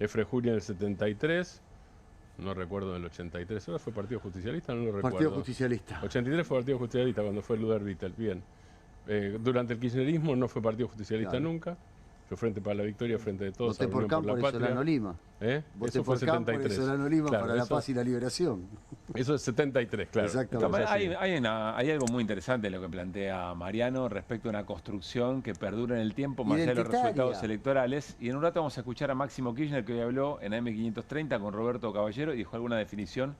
Frejuli en el 73, no recuerdo en el 83, ¿ahora fue Partido Justicialista? No lo recuerdo. Partido Justicialista. 83 fue Partido Justicialista cuando fue Luder Vittel, bien. Durante el kirchnerismo no fue Partido Justicialista nunca. Fue Frente para la Victoria, Frente de Todos. Voté por Campo y Solano Lima. Eso fue 73. Solano Lima para la paz y la liberación. Eso es 73, claro. Exactamente. Hay algo muy interesante en lo que plantea Mariano respecto a una construcción que perdura en el tiempo más allá de los resultados electorales. Y en un rato vamos a escuchar a Máximo Kirchner, que hoy habló en AM530 con Roberto Caballero y dijo alguna definición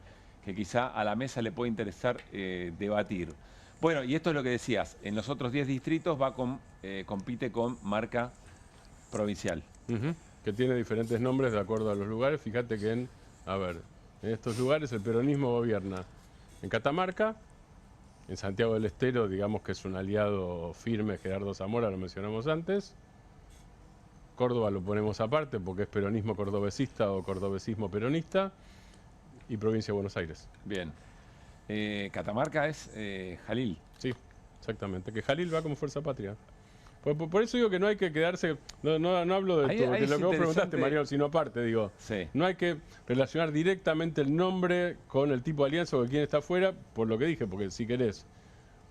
que quizá a la mesa le puede interesar debatir. Bueno, y esto es lo que decías, en los otros 10 distritos compite con marca provincial. que tiene diferentes nombres de acuerdo a los lugares. Fíjate que en estos lugares el peronismo gobierna en Catamarca, en Santiago del Estero, digamos que es un aliado firme, Gerardo Zamora, lo mencionamos antes. Córdoba lo ponemos aparte porque es peronismo cordobesista o cordobesismo peronista. Y provincia de Buenos Aires. Bien. Catamarca es Jalil. Sí, exactamente. Que Jalil va como Fuerza Patria. Por eso digo que no hay que quedarse... No hablo de lo que vos preguntaste, Mariano, sino aparte, digo. Sí. No hay que relacionar directamente el nombre con el tipo de alianza o de quién está afuera, por lo que dije, porque si querés,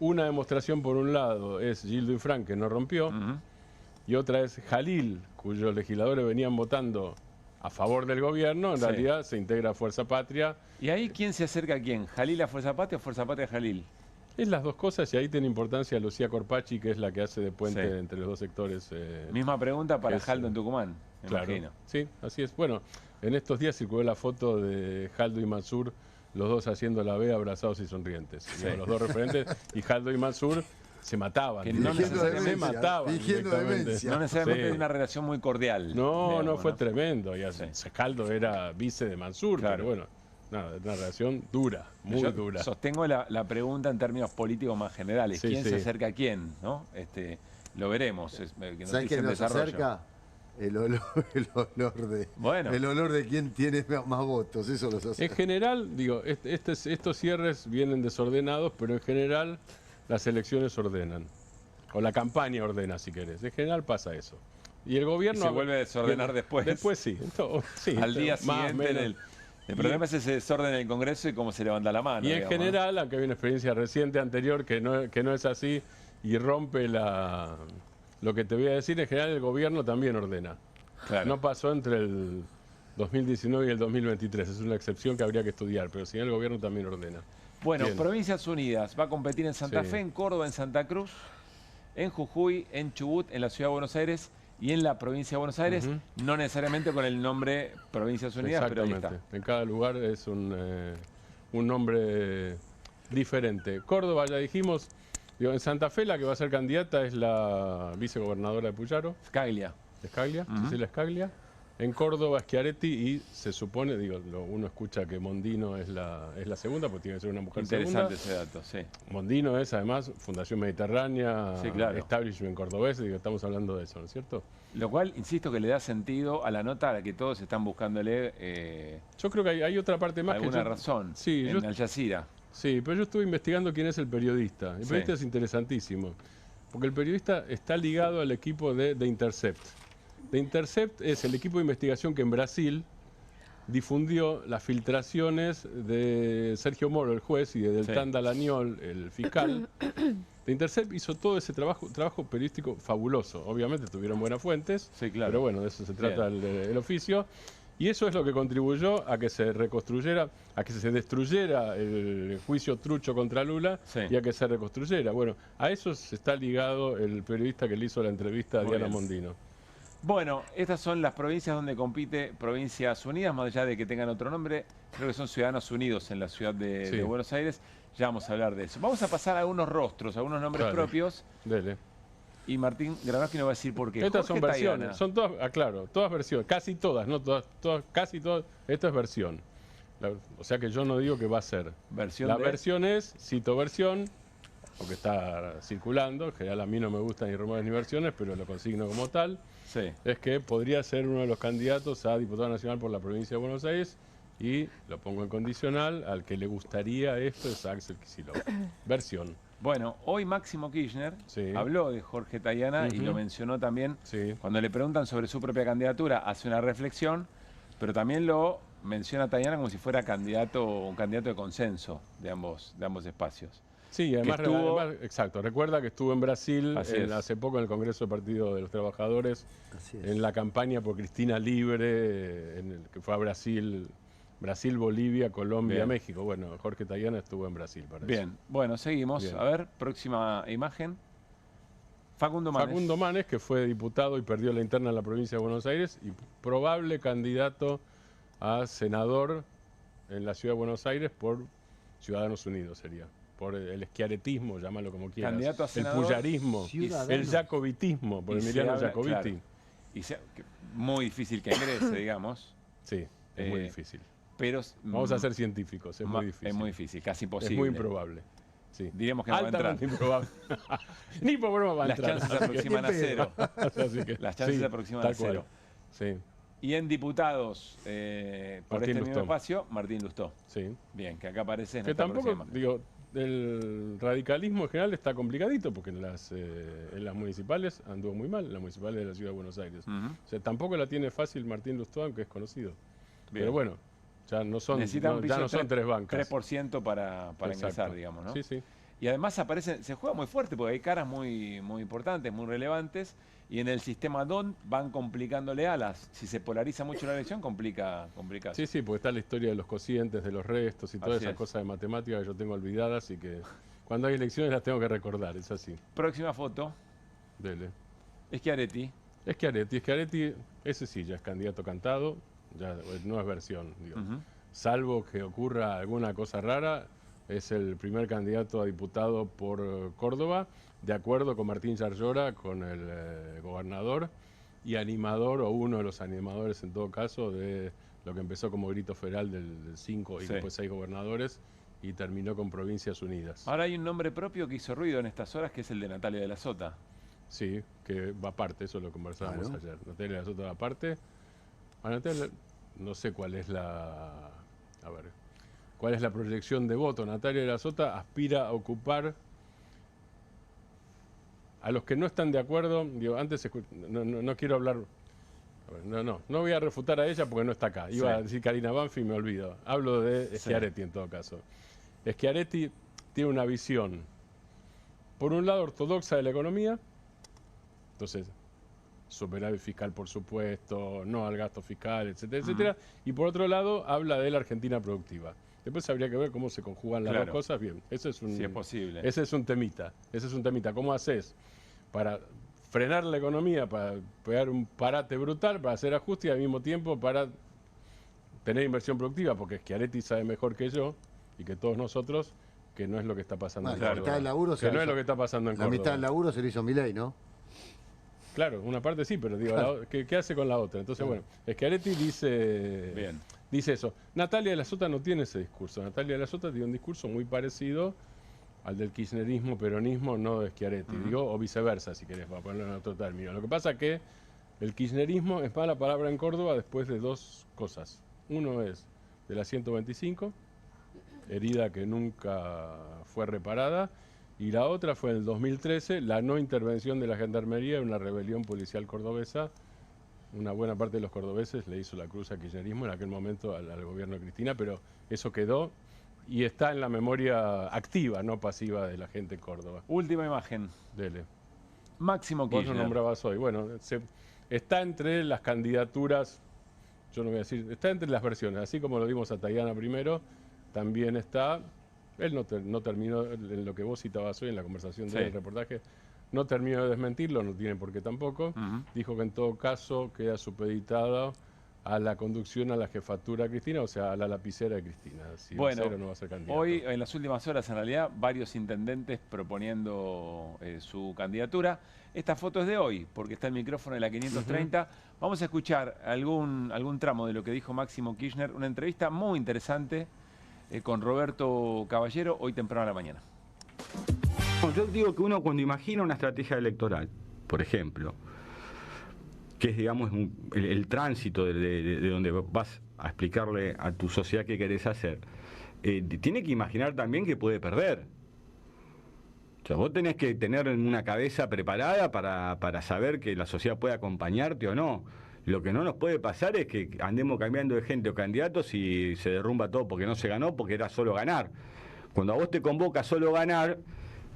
una demostración por un lado es Gildo Infran, que no rompió, y otra es Jalil, cuyos legisladores venían votando a favor del gobierno, en realidad se integra a Fuerza Patria. ¿Y ahí quién se acerca a quién? ¿Jalil a Fuerza Patria o Fuerza Patria a Jalil? Es las dos cosas y ahí tiene importancia Lucía Corpachi, que es la que hace de puente entre los dos sectores. Misma pregunta para Jaldo en Tucumán, me imagino. Sí, así es. Bueno, en estos días circuló la foto de Jaldo y Mansur, los dos haciendo la B abrazados y sonrientes. Sí. Digo, los dos referentes, y Jaldo y Mansur se mataban. Que no necesariamente se mataban. No necesariamente de una relación muy cordial. No, fue tremendo. Y Jaldo era vice de Mansur, pero bueno. Nada, una relación dura, muy dura. Sostengo la pregunta en términos políticos más generales. ¿Quién se acerca a quién? ¿No? Lo veremos. ¿Sabes qué nos acerca? El olor de quién tiene más votos. Eso los acerca. En general, digo, estos cierres vienen desordenados, pero en general las elecciones ordenan. O la campaña ordena, si querés. En general pasa eso. Y el gobierno... ¿Y se vuelve a desordenar después? Después sí. Al día siguiente... El problema es ese desorden en el Congreso y cómo se levanta la mano. Y en general, aunque hay una experiencia reciente anterior que no es así y rompe lo que te voy a decir, en general el gobierno también ordena. Claro. No pasó entre el 2019 y el 2023, es una excepción que habría que estudiar, pero si no el gobierno también ordena. Bueno, Provincias Unidas va a competir en Santa Fe, en Córdoba, en Santa Cruz, en Jujuy, en Chubut, en la Ciudad de Buenos Aires y en la provincia de Buenos Aires, no necesariamente con el nombre Provincias Unidas, pero ahí está. En cada lugar es un nombre diferente. Córdoba, ya dijimos, en Santa Fe la que va a ser candidata es la vicegobernadora de Puyaro. Scaglia. Cecilia Scaglia. En Córdoba, Schiaretti, y se supone, uno escucha que Mondino es la segunda, porque tiene que ser una mujer Interesante segunda. ese dato, sí. Mondino es, además, Fundación Mediterránea, Establishment cordobés, estamos hablando de eso, ¿no es cierto? Lo cual, insisto, que le da sentido a la nota a la que todos están buscándole... yo creo que hay otra parte más alguna razón en Al Jazeera. Sí, pero yo estuve investigando quién es el periodista. El periodista es interesantísimo, porque el periodista está ligado al equipo de The Intercept. The Intercept es el equipo de investigación que en Brasil difundió las filtraciones de Sergio Moro, el juez, y de Deltan Dallagnol, el fiscal. The Intercept hizo todo ese trabajo periodístico fabuloso. Obviamente tuvieron buenas fuentes, pero bueno, de eso se trata el oficio. Y eso es lo que contribuyó a que se reconstruyera, a que se destruyera el juicio trucho contra Lula y a que se reconstruyera. Bueno, a eso se está ligado el periodista que le hizo la entrevista a Diana Mondino. Bueno, estas son las provincias donde compite Provincias Unidas, más allá de que tengan otro nombre, creo que son Ciudadanos Unidos en la ciudad de Buenos Aires. Ya vamos a hablar de eso. Vamos a pasar a algunos rostros, a algunos nombres propios. Y Martín Granowski nos va a decir por qué. Estas son versiones, son todas, todas versiones, casi todas, no todas, casi todas. Esto es versión. O sea que yo no digo que va a ser. La versión es, cito versión, porque está circulando, en general a mí no me gustan ni rumores ni versiones, pero lo consigno como tal. Es que podría ser uno de los candidatos a diputado nacional por la provincia de Buenos Aires y lo pongo en condicional, al que le gustaría esto es Axel Kicillof. Versión. Bueno, hoy Máximo Kirchner habló de Jorge Tayana y lo mencionó también. Cuando le preguntan sobre su propia candidatura, hace una reflexión, pero también lo menciona a Tayana como si fuera un candidato de consenso de ambos espacios. Sí, además, exacto. Recuerda que estuvo en Brasil hace poco en el Congreso del Partido de los Trabajadores, en la campaña por Cristina Libre, que fue a Brasil, Bolivia, Colombia, México. Bueno, Jorge Tayana estuvo en Brasil para eso. Bueno, seguimos. A ver, próxima imagen. Facundo Manes, que fue diputado y perdió la interna en la provincia de Buenos Aires y probable candidato a senador en la ciudad de Buenos Aires por Ciudadanos Unidos sería. Por el schiarettismo, llámalo como quieras. Candidato a senador, el puyarismo, el jacobitismo, por Emiliano Jacobiti. muy difícil que ingrese, digamos. Sí, es muy difícil. Pero vamos a ser científicos, es muy difícil. Es muy difícil, casi imposible. Es muy improbable. Sí. Diríamos que no va a entrar. Improbable. Ni por broma va a entrar. Las chances se aproximan a cero. Las chances se aproximan a cero. Sí. Y en diputados, por este mismo espacio, Martín Lustó. Sí. Bien, que acá aparece en que esta tampoco, digo, el radicalismo en general está complicadito, porque en las municipales anduvo muy mal, en las municipales de la Ciudad de Buenos Aires. O sea, tampoco la tiene fácil Martín Lustó, aunque es conocido. Bien. Pero bueno, ya no son, ya no son tres bancas. 3% para ingresar, digamos, ¿no? Sí, sí. Y además se juega muy fuerte, porque hay caras muy importantes, muy relevantes, y en el sistema DON van complicándole alas. Si se polariza mucho la elección, complica. Sí, sí, porque está la historia de los cocientes, de los restos y todas esas cosas de matemática que yo tengo olvidadas y que cuando hay elecciones las tengo que recordar, es así. Próxima foto. Dele. Schiaretti, ese sí, ya es candidato cantado, ya no es versión, digo. Salvo que ocurra alguna cosa rara, es el primer candidato a diputado por Córdoba, de acuerdo con Martín Yarlora, con el gobernador, y animador, o uno de los animadores en todo caso, de lo que empezó como grito federal del 5 y después 6 gobernadores, y terminó con Provincias Unidas. Ahora hay un nombre propio que hizo ruido en estas horas, que es el de Natalia de la Sota. Sí, que va aparte, eso lo conversábamos ayer. Natalia de la Sota va aparte. A Natalia, no sé cuál es la proyección de voto. Natalia de la Sota aspira a ocupar, a los que no están de acuerdo, digo, antes no quiero hablar, no voy a refutar a ella porque no está acá. Iba a decir Karina Banfi y me olvido. Hablo de Schiaretti en todo caso. Schiaretti tiene una visión, por un lado, ortodoxa de la economía, entonces superávit fiscal, por supuesto, no al gasto fiscal, etcétera, etcétera, y por otro lado habla de la Argentina productiva. Después habría que ver cómo se conjugan las dos cosas. Bien, eso es si es posible. Ese es un temita. ¿Cómo haces para frenar la economía, para pegar un parate brutal, para hacer ajustes y al mismo tiempo para tener inversión productiva? Porque Schiaretti sabe mejor que yo y que todos nosotros que no es lo que está pasando en Córdoba. La mitad del laburo que no es lo que está pasando en Córdoba. La mitad del laburo se lo hizo Milei, ¿no? Claro, una parte sí, pero digo, ¿qué hace con la otra? Entonces, bueno, Schiaretti dice eso. Natalia de la Sota no tiene ese discurso. Natalia de la Sota tiene un discurso muy parecido al del kirchnerismo, peronismo, no de Schiaretti, digo, o viceversa, si querés, para ponerlo en otro término. Lo que pasa es que el kirchnerismo es mala palabra en Córdoba después de dos cosas. Uno es de la 125, herida que nunca fue reparada, y la otra fue en el 2013, la no intervención de la Gendarmería en una rebelión policial cordobesa. Una buena parte de los cordobeses le hizo la cruz al kirchnerismo en aquel momento al gobierno de Cristina, pero eso quedó y está en la memoria activa, no pasiva, de la gente en Córdoba. Última imagen. Dele. Máximo Kirchner. Vos lo nombrabas hoy. Bueno, está entre las candidaturas, yo no voy a decir, está entre las versiones, así como lo dimos a Tayana primero, también está. Él no terminó, en lo que vos citabas hoy en la conversación del reportaje, no terminó de desmentirlo, no tiene por qué tampoco. Dijo que en todo caso queda supeditada a la conducción a la jefatura de Cristina, o sea, a la lapicera de Cristina. Si bueno, va a ser o no va a ser candidato. Hoy, en las últimas horas, en realidad, varios intendentes proponiendo su candidatura. Esta foto es de hoy, porque está el micrófono de la 530. Vamos a escuchar algún tramo de lo que dijo Máximo Kirchner, una entrevista muy interesante con Roberto Caballero, hoy temprano a la mañana. Yo digo que uno cuando imagina una estrategia electoral, por ejemplo, que es, digamos, el tránsito de donde vas a explicarle a tu sociedad qué querés hacer, tiene que imaginar también que puede perder. O sea, vos tenés que tener una cabeza preparada para saber que la sociedad puede acompañarte o no. Lo que no nos puede pasar es que andemos cambiando de gente o candidatos y se derrumba todo porque no se ganó, porque era solo ganar. Cuando a vos te convoca solo ganar,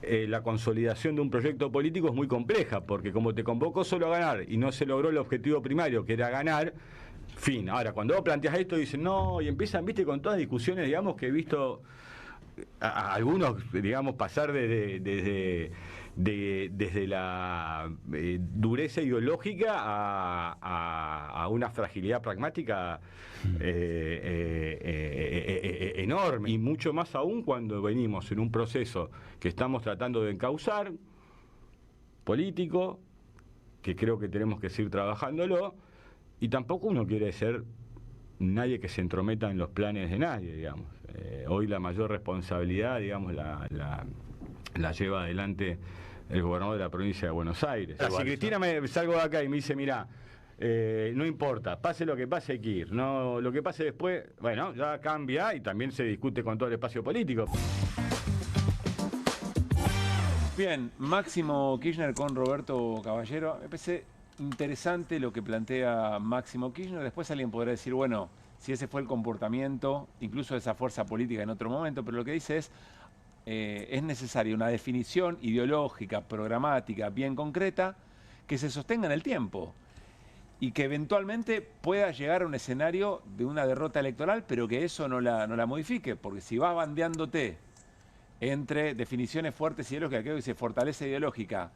la consolidación de un proyecto político es muy compleja, porque como te convocó solo a ganar y no se logró el objetivo primario, que era ganar, fin. Ahora, cuando vos planteas esto, dicen no, y empiezan, viste, con todas discusiones, digamos, que he visto a algunos, digamos, pasar desde la dureza ideológica a una fragilidad pragmática enorme, y mucho más aún cuando venimos en un proceso que estamos tratando de encauzar, político, que creo que tenemos que seguir trabajándolo, y tampoco uno quiere ser nadie que se entrometa en los planes de nadie, digamos. Hoy la mayor responsabilidad, digamos, la lleva adelante el gobernador de la provincia de Buenos Aires. Si Cristina me salgo de acá y me dice, mira, no importa, pase lo que pase hay que ir, no, lo que pase después, bueno, ya cambia y también se discute con todo el espacio político. Bien, Máximo Kirchner con Roberto Caballero. Me parece interesante lo que plantea Máximo Kirchner. Después alguien podrá decir, bueno, si ese fue el comportamiento, incluso de esa fuerza política en otro momento, pero lo que dice es necesaria una definición ideológica, programática, bien concreta, que se sostenga en el tiempo y que eventualmente pueda llegar a un escenario de una derrota electoral, pero que eso no la modifique, porque si vas bandeándote entre definiciones fuertes ideológicas, creo que dice fortaleza ideológica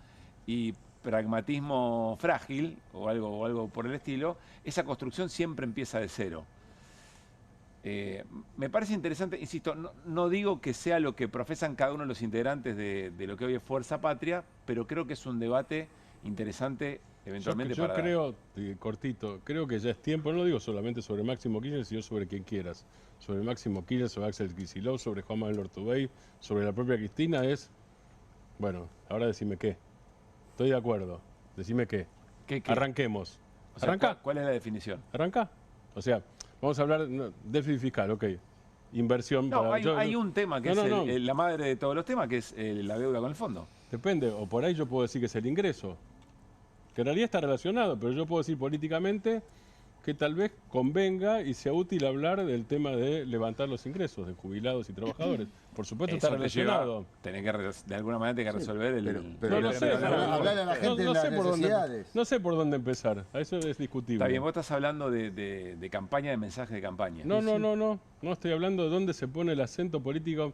y pragmatismo frágil o algo por el estilo, esa construcción siempre empieza de cero. Me parece interesante, insisto, no digo que sea lo que profesan cada uno de los integrantes de lo que hoy es Fuerza Patria, pero creo que es un debate interesante eventualmente yo creo, cortito, creo que ya es tiempo, no lo digo solamente sobre Máximo Kirchner, sino sobre quien quieras. Sobre Máximo Kirchner, sobre Axel Kicillof, sobre Juan Manuel Ortubey, sobre la propia Cristina bueno, ahora decime qué. Estoy de acuerdo, decime qué. ¿Qué? Arranquemos. O sea, ¿Arranca? ¿Cuál es la definición? ¿Arranca? O sea, vamos a hablar de déficit fiscal, ok. Inversión. No, hay un tema que es la madre de todos los temas, que es la deuda con el fondo. Depende, o por ahí yo puedo decir que es el ingreso, que en realidad está relacionado, pero yo puedo decir políticamente que tal vez convenga y sea útil hablar del tema de levantar los ingresos de jubilados y trabajadores. Por supuesto está relacionado. Tenés que, de alguna manera, tenés que resolver hablarle a la gente de las necesidades. No sé por dónde empezar, a eso es discutible. Está bien, vos estás hablando de campaña, de mensaje de campaña. No estoy hablando de dónde se pone el acento político.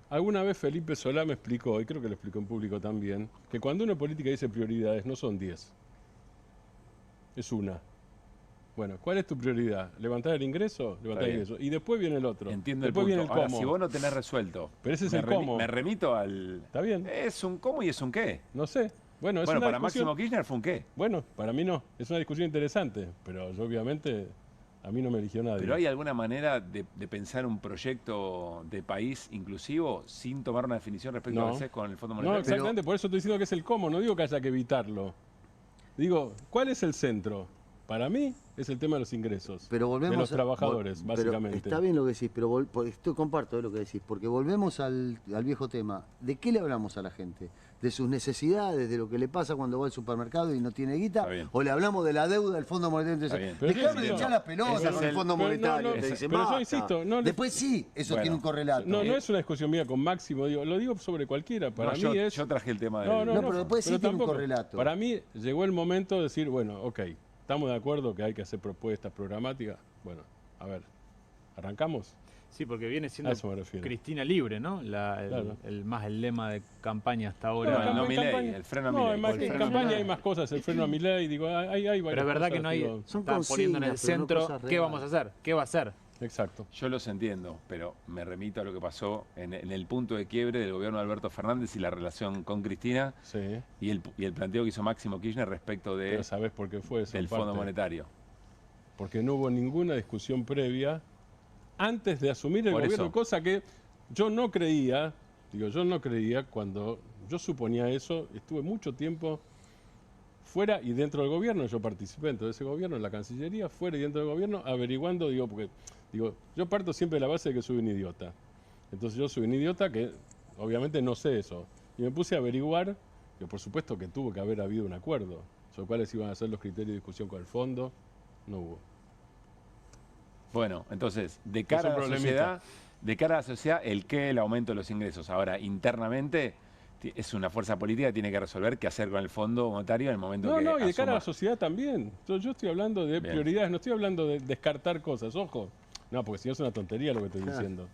Alguna vez Felipe Solá me explicó, y creo que lo explicó en público también, que cuando una política dice prioridades, no son 10. Es una. Bueno, ¿cuál es tu prioridad? ¿Levantar el ingreso? Levantar el ingreso. Y después viene el otro. Entiendo después el punto. Viene el cómo. Ahora, si vos no tenés resuelto, pero ese es el cómo. Me remito al... Está bien. Es un cómo y es un qué. No sé. Bueno, para discusión... Máximo Kirchner fue un qué. Bueno, para mí no. Es una discusión interesante, pero yo obviamente a mí no me eligió nadie. ¿Pero hay alguna manera de pensar un proyecto de país inclusivo sin tomar una definición respecto a veces con el Fondo Monetario? No, exactamente. Por eso estoy diciendo que es el cómo. No digo que haya que evitarlo. Digo, ¿cuál es el centro? Para mí es el tema de los ingresos, pero volvemos de los trabajadores, básicamente. Está bien lo que decís, pero comparto lo que decís, porque volvemos al viejo tema. ¿De qué le hablamos a la gente? ¿De sus necesidades, de lo que le pasa cuando va al supermercado y no tiene guita? ¿O le hablamos de la deuda del Fondo Monetario? Dejame de echar las pelotas con el Fondo Monetario. Pero yo insisto, después sí, eso tiene un correlato. No es una discusión mía con Máximo, lo digo sobre cualquiera. Para mí yo traje el tema de... No, pero después sí tiene un correlato. Para mí llegó el momento de decir, bueno, ok, ¿estamos de acuerdo que hay que hacer propuestas programáticas? Bueno, a ver, ¿arrancamos? Sí, porque viene siendo Cristina libre, ¿no? El lema de campaña hasta ahora. No, Milei, el freno a Milei. En campaña hay más cosas, el freno a Milei, digo, hay varias Pero es verdad cosas, que no hay, están poniendo en el centro, ¿qué vamos a hacer? ¿Qué va a hacer? Exacto. Yo los entiendo, pero me remito a lo que pasó en el punto de quiebre del gobierno de Alberto Fernández y la relación con Cristina y el planteo que hizo Máximo Kirchner respecto de, pero ¿sabés por qué fue eso? Del Fondo Monetario. Porque no hubo ninguna discusión previa antes de asumir el gobierno, cosa que yo no creía, cuando yo suponía eso, estuve mucho tiempo fuera y dentro del gobierno, yo participé dentro de ese gobierno, en la Cancillería, fuera y dentro del gobierno, averiguando, porque yo parto siempre de la base de que soy un idiota. Entonces yo soy un idiota que obviamente no sé eso. Y me puse a averiguar, que por supuesto que tuvo que haber habido un acuerdo sobre cuáles iban a ser los criterios de discusión con el fondo, no hubo. Bueno, entonces, de cara a la sociedad, el aumento de los ingresos. Ahora, internamente, es una fuerza política que tiene que resolver qué hacer con el Fondo Monetario en el momento que y de cara a la sociedad también. Yo estoy hablando de prioridades, no estoy hablando de descartar cosas, ojo. No, porque si no es una tontería lo que estoy diciendo.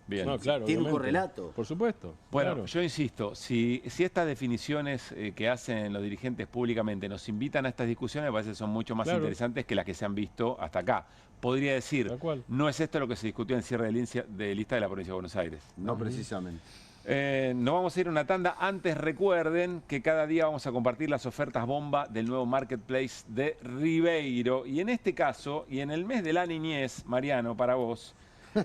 Bien. No, claro, tiene un correlato. Por supuesto. Bueno, yo insisto, si estas definiciones que hacen los dirigentes públicamente nos invitan a estas discusiones, me parece que son mucho más interesantes que las que se han visto hasta acá. Podría decir, no es esto lo que se discutió en cierre de lista de la provincia de Buenos Aires. No precisamente. Nos vamos a ir a una tanda. Antes recuerden que cada día vamos a compartir las ofertas bomba del nuevo marketplace de Ribeiro. Y en este caso, y en el mes de la niñez, Mariano, para vos,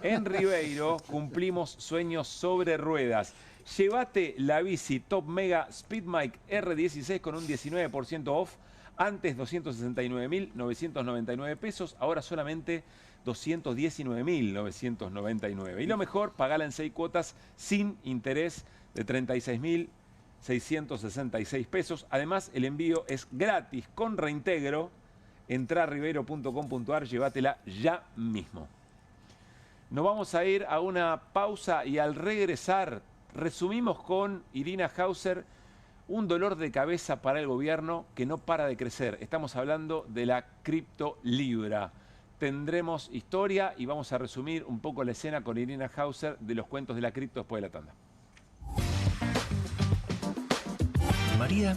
en Ribeiro cumplimos sueños sobre ruedas. Llévate la bici Top Mega Speedmike R16 con un 19% off. Antes 269.999 pesos, ahora solamente 219.999. Y lo mejor, pagala en 6 cuotas sin interés de 36.666 pesos. Además, el envío es gratis con reintegro. Entrá a ribeiro.com.ar, llévatela ya mismo. Nos vamos a ir a una pausa y al regresar resumimos con Irina Hauser un dolor de cabeza para el gobierno que no para de crecer. Estamos hablando de la criptolibra. Tendremos historia y vamos a resumir un poco la escena con Irina Hauser de los cuentos de la cripto después de la tanda. María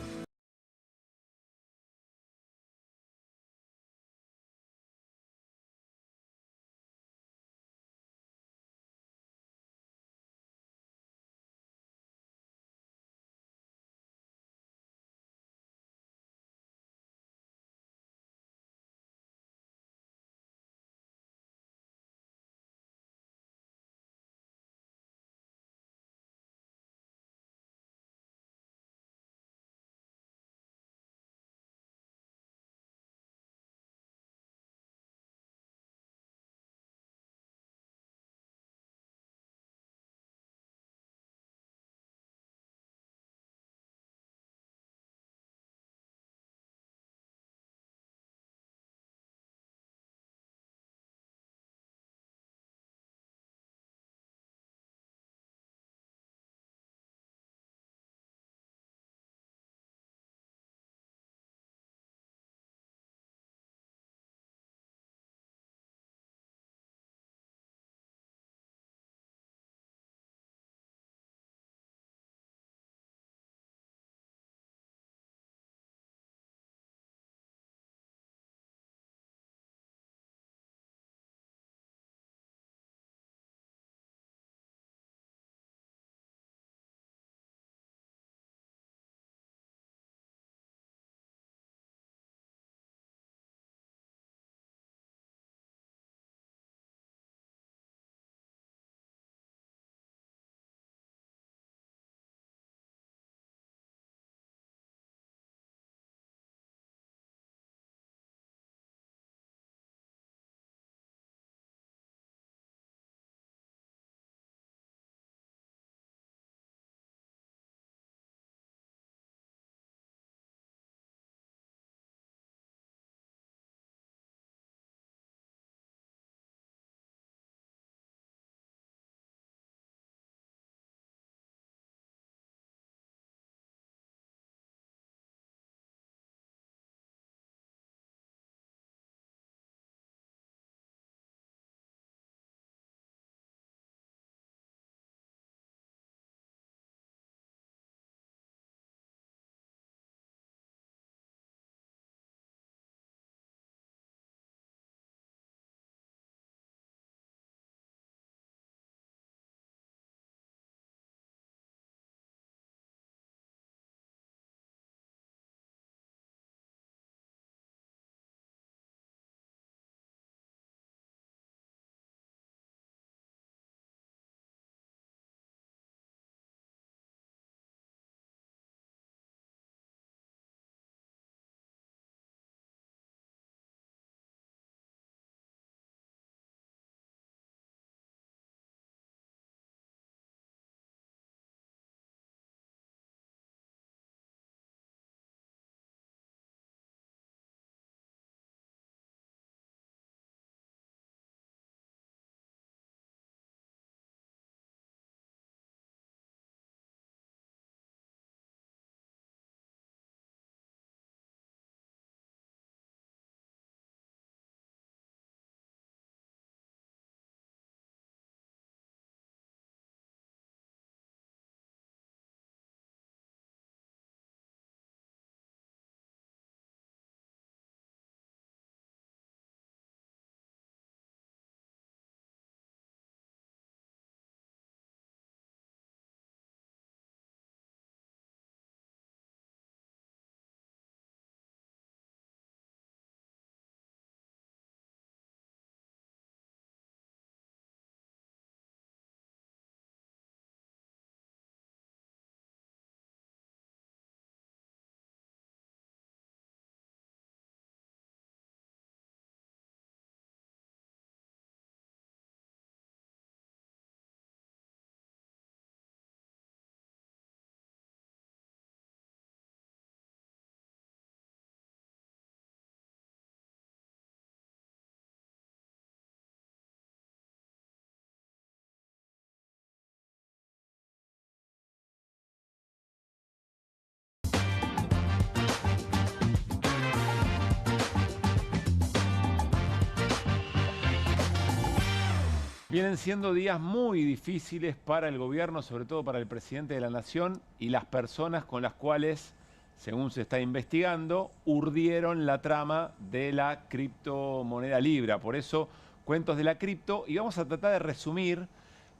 Vienen siendo días muy difíciles para el gobierno, sobre todo para el presidente de la Nación y las personas con las cuales, según se está investigando, urdieron la trama de la criptomoneda Libra. Por eso, cuentos de la cripto, y vamos a tratar de resumir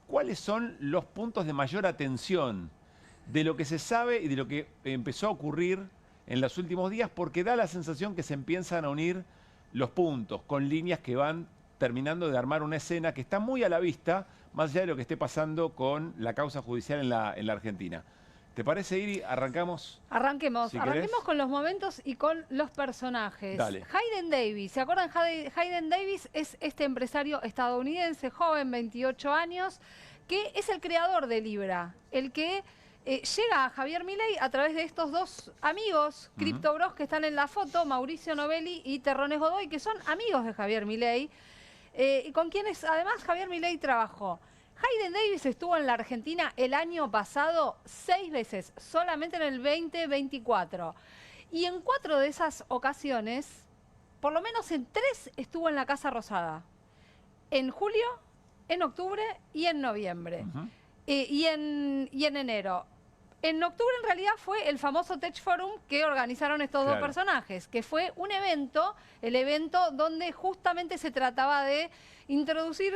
cuáles son los puntos de mayor atención de lo que se sabe y de lo que empezó a ocurrir en los últimos días, porque da la sensación que se empiezan a unir los puntos con líneas que van terminando de armar una escena que está muy a la vista, más allá de lo que esté pasando con la causa judicial en la Argentina. ¿Te parece, Iri? ¿Arrancamos? Arranquemos. Si Arranquemos querés. con los momentos y con los personajes. Dale. Hayden Davis. ¿Se acuerdan? Hayden Davis es este empresario estadounidense, joven, 28 años, que es el creador de Libra, el que llega a Javier Milei a través de estos dos amigos, Crypto Bros, que están en la foto, Mauricio Novelli y Terrones Godoy, que son amigos de Javier Milei, y con quienes además Javier Milei trabajó. Hayden Davis estuvo en la Argentina el año pasado 6 veces, solamente en el 2024. Y en 4 de esas ocasiones, por lo menos en 3, estuvo en la Casa Rosada. En julio, en octubre y en noviembre. Y en enero. En octubre en realidad fue el famoso Tech Forum que organizaron estos dos personajes, que fue un evento, el evento donde justamente se trataba de introducir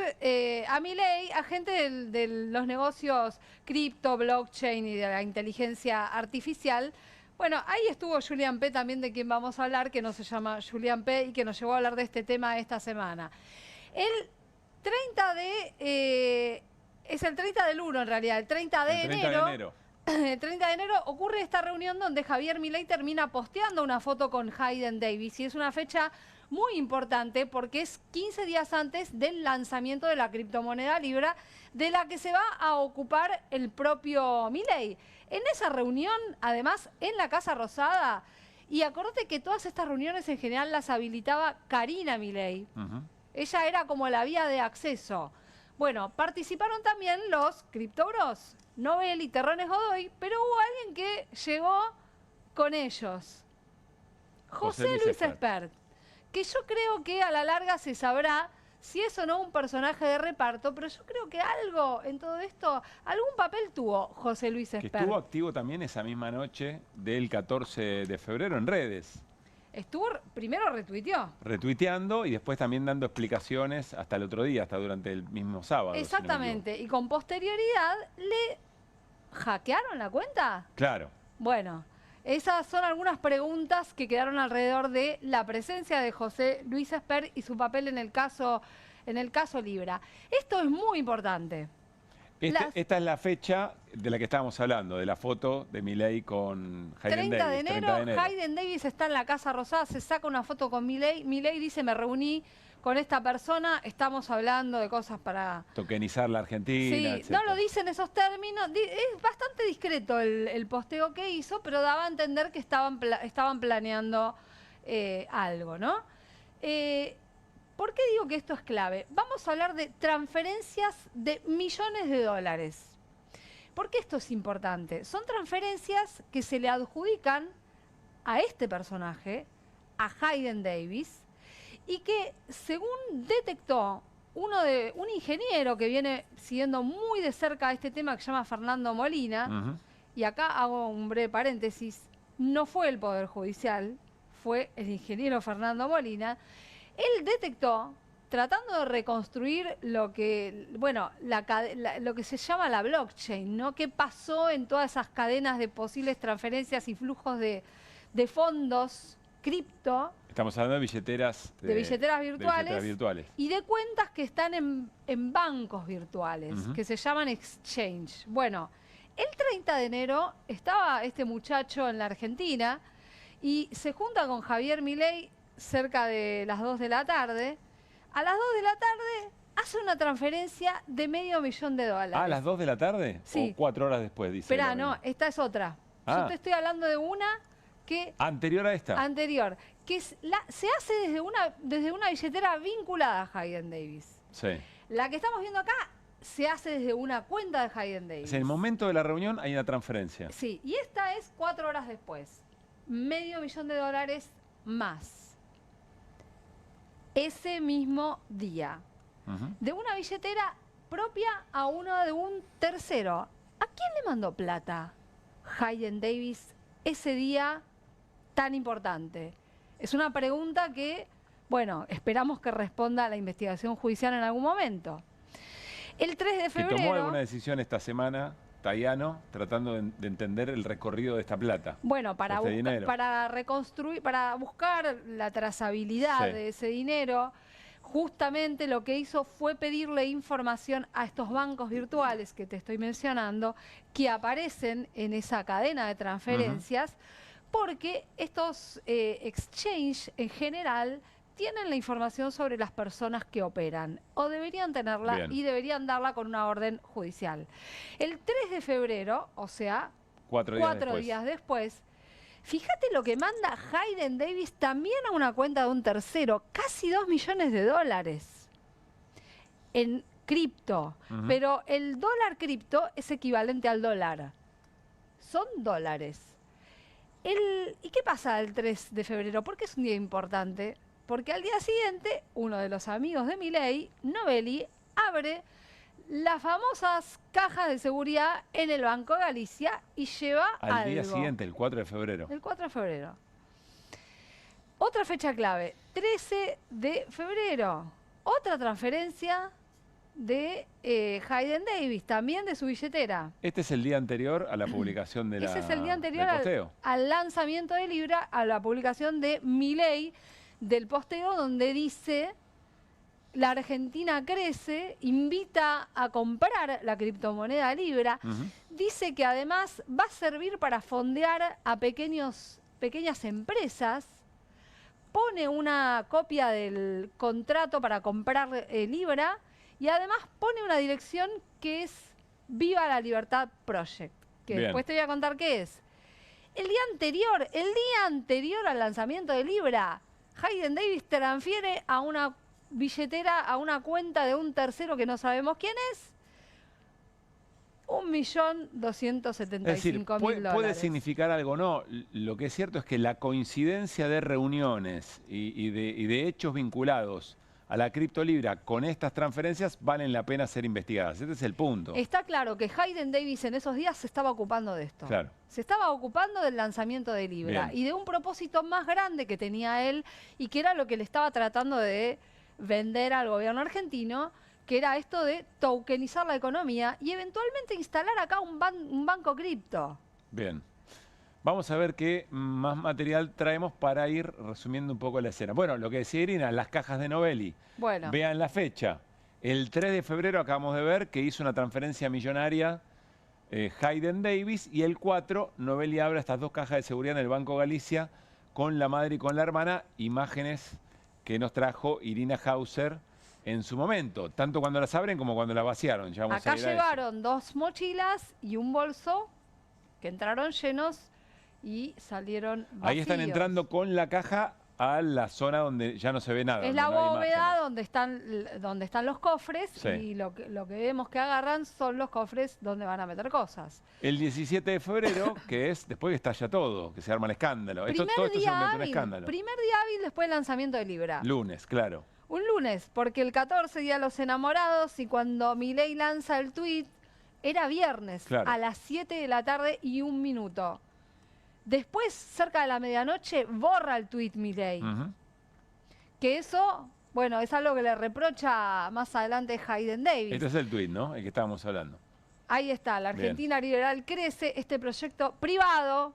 a Milei, a gente de los negocios cripto, blockchain y de la inteligencia artificial. Bueno, ahí estuvo Julian P. también, de quien vamos a hablar, que no se llama Julian P. y que nos llevó a hablar de este tema esta semana. El 30 de... es el 30 del 1 en realidad, el 30 de enero. El 30 de enero ocurre esta reunión donde Javier Milei termina posteando una foto con Hayden Davis, y es una fecha muy importante porque es 15 días antes del lanzamiento de la criptomoneda Libra, de la que se va a ocupar el propio Milei. En esa reunión, además, en la Casa Rosada, y acordate que todas estas reuniones en general las habilitaba Karina Milei. Ella era como la vía de acceso. Bueno, participaron también los Crypto Bros, Novelli y Terrones Godoy, pero hubo alguien que llegó con ellos. José Luis Espert, que yo creo que a la larga se sabrá si es o no un personaje de reparto, pero yo creo que algo en todo esto, algún papel tuvo José Luis Espert. Que estuvo activo también esa misma noche del 14 de febrero en redes. Estuvo, primero retuiteó. Retuiteando y después también dando explicaciones hasta el otro día, hasta durante el mismo sábado. Exactamente, si no y con posterioridad le hackearon la cuenta. Claro. Bueno, esas son algunas preguntas que quedaron alrededor de la presencia de José Luis Espert y su papel en el caso Libra. Esto es muy importante. Esta es la fecha de la que estábamos hablando, de la foto de Milei con Hayden Davis. 30 de enero, Hayden Davis está en la Casa Rosada, se saca una foto con Milei. Milei dice, me reuní con esta persona, estamos hablando de cosas para... tokenizar la Argentina, Sí, etcétera. no lo dice en esos términos. Es bastante discreto el posteo que hizo, pero daba a entender que estaban planeando algo, ¿no? ¿Por qué digo que esto es clave? Vamos a hablar de transferencias de millones de dólares. ¿Por qué esto es importante? Son transferencias que se le adjudican a este personaje, a Hayden Davis, y que según detectó un ingeniero que viene siguiendo muy de cerca este tema, que se llama Fernando Molina, y acá hago un breve paréntesis, no fue el Poder Judicial, fue el ingeniero Fernando Molina. Él detectó, tratando de reconstruir lo que, bueno, lo que se llama la blockchain, ¿no? ¿Qué pasó en todas esas cadenas de posibles transferencias y flujos de fondos cripto? Estamos hablando de billeteras, de billeteras virtuales, y de cuentas que están en bancos virtuales, que se llaman exchange. Bueno, el 30 de enero estaba este muchacho en la Argentina y se junta con Javier Milei cerca de las 2 de la tarde. A las 2 de la tarde hace una transferencia de $500,000. ¿A las 2 de la tarde? Sí. ¿O 4 horas después, dice? Espera, no, esta es otra. Yo te estoy hablando de una que... ¿Anterior a esta? Anterior. Que se hace desde una billetera vinculada a Hayden Davis. Sí. La que estamos viendo acá se hace desde una cuenta de Hayden Davis. En el momento de la reunión hay una transferencia. Sí, y esta es 4 horas después. $500,000 más. Ese mismo día. De una billetera propia a uno de un tercero. ¿A quién le mandó plata Hayden Davis ese día tan importante? Es una pregunta que, bueno, esperamos que responda a la investigación judicial en algún momento. El 3 de febrero... ¿Que tomó alguna decisión esta semana, Tayano, tratando de entender el recorrido de esta plata? Bueno, para reconstruir, para buscar la trazabilidad de ese dinero, justamente lo que hizo fue pedirle información a estos bancos virtuales que te estoy mencionando, que aparecen en esa cadena de transferencias, porque estos exchange en general tienen la información sobre las personas que operan, o deberían tenerla y deberían darla con una orden judicial. El 3 de febrero, o sea, 4 días después, fíjate lo que manda Hayden Davis también a una cuenta de un tercero, casi $2 millones en cripto. Pero el dólar cripto es equivalente al dólar. Son dólares. ¿Y qué pasa el 3 de febrero? ¿Por qué es un día importante? Porque al día siguiente, uno de los amigos de Milei, Novelli, abre las famosas cajas de seguridad en el Banco Galicia y lleva al día siguiente, el 4 de febrero. El 4 de febrero. Otra fecha clave, 13 de febrero. Otra transferencia de Hayden Davis, también de su billetera. Este es el día anterior a la publicación de Ese es el día anterior al lanzamiento de Libra, a la publicación de Milei del posteo, donde dice: la Argentina crece, invita a comprar la criptomoneda Libra. Dice que además va a servir para fondear a pequeñas empresas. Pone una copia del contrato para comprar Libra y además pone una dirección que es Viva la Libertad Project, que después te voy a contar qué es. El día anterior al lanzamiento de Libra, Hayden Davis transfiere a una billetera, a una cuenta de un tercero que no sabemos quién es, $1.275.000. Puede significar algo, no. Lo que es cierto es que la coincidencia de reuniones y de hechos vinculados a la criptolibra con estas transferencias valen la pena ser investigadas. Este es el punto. Está claro que Hayden Davis en esos días se estaba ocupando de esto. Claro. Se estaba ocupando del lanzamiento de Libra y de un propósito más grande que tenía él y que era lo que le estaba tratando de vender al gobierno argentino, que era esto de tokenizar la economía y eventualmente instalar acá un banco cripto. Bien. Vamos a ver qué más material traemos para ir resumiendo un poco la escena. Bueno, lo que decía Irina, las cajas de Novelli. Bueno. Vean la fecha. El 3 de febrero acabamos de ver que hizo una transferencia millonaria Hayden Davis, y el 4, Novelli abre estas dos cajas de seguridad en el Banco Galicia con la madre y con la hermana, imágenes que nos trajo Irina Hauser en su momento, tanto cuando las abren como cuando las vaciaron. Ya vamos acá llevaron 2 mochilas y un bolso que entraron llenos y salieron vacíos. Ahí están entrando con la caja a la zona donde ya no se ve nada. Es la bóveda donde están los cofres, y lo que vemos que agarran son los cofres donde van a meter cosas. El 17 de febrero, que es después que estalla todo, que se arma el escándalo. Todo esto se convierte en un escándalo. Primer día hábil después del lanzamiento de Libra. Lunes, claro. Un lunes, porque el 14 día los enamorados, y cuando Milei lanza el tuit, era viernes, a las 7 de la tarde y 1 minuto. Después, cerca de la medianoche, borra el tuit Milei. Que eso, bueno, es algo que le reprocha más adelante Hayden Davis. Este es el tuit, ¿no? El que estábamos hablando. Ahí está, la Argentina Liberal crece. Este proyecto privado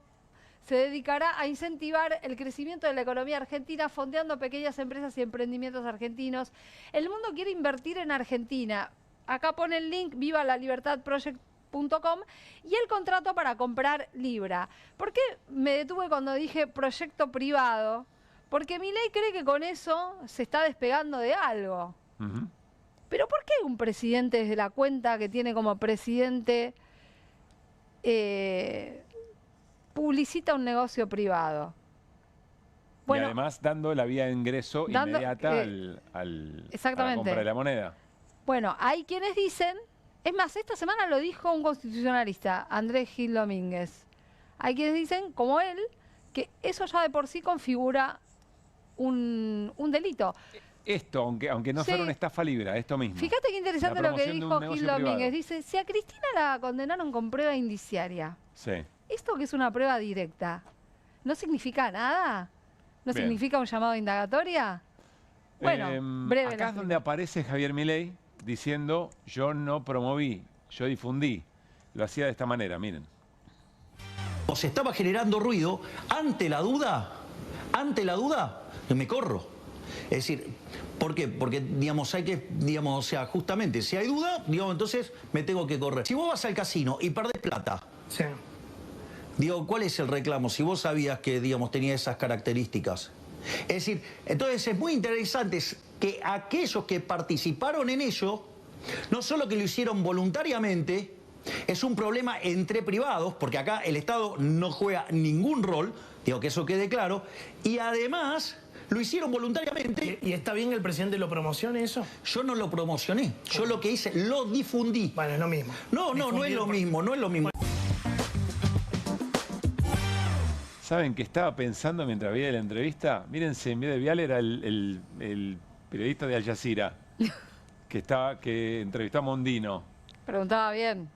se dedicará a incentivar el crecimiento de la economía argentina, fondeando pequeñas empresas y emprendimientos argentinos. El mundo quiere invertir en Argentina. Acá pone el link, vivalalibertadproject.com, y el contrato para comprar Libra. ¿Por qué me detuve cuando dije proyecto privado? Porque Milei cree que con eso se está despegando de algo. Pero ¿por qué un presidente desde la cuenta que tiene como presidente publicita un negocio privado? Bueno, y además dando la vía de ingreso inmediata a la compra de la moneda. Bueno, hay quienes dicen, es más, esta semana lo dijo un constitucionalista, Andrés Gil Domínguez. Hay quienes dicen, como él, que eso ya de por sí configura un delito. esto, aunque no fuera una estafa libre, esto mismo. Fíjate qué interesante lo que dijo Gil Domínguez. Privado. Dice, si a Cristina la condenaron con prueba indiciaria, esto que es una prueba directa, ¿no significa nada? ¿No significa un llamado de indagatoria? Bueno, breve. Acá es donde aparece Javier Milei diciendo, yo no promoví, yo difundí. Lo hacía de esta manera, miren. Se estaba generando ruido, ante la duda, me corro. Es decir, ¿por qué? Porque, digamos, hay que, digamos, o sea, justamente, si hay duda, digamos, entonces me tengo que correr. Si vos vas al casino y perdés plata, digo, ¿cuál es el reclamo? Si vos sabías que, digamos, tenía esas características. Es decir, entonces es muy interesante que aquellos que participaron en ello, no solo que lo hicieron voluntariamente, es un problema entre privados, porque acá el Estado no juega ningún rol, digo que eso quede claro, y además lo hicieron voluntariamente. ¿Y está bien que el presidente lo promocione eso? Yo no lo promocioné, yo lo que hice, lo difundí. Bueno, es lo mismo. No es lo mismo, no es lo mismo. ¿Saben qué estaba pensando mientras veía la entrevista? Mírense, en vez de Vial era el periodista de Al Jazeera, que entrevistó a Mondino. Preguntaba bien.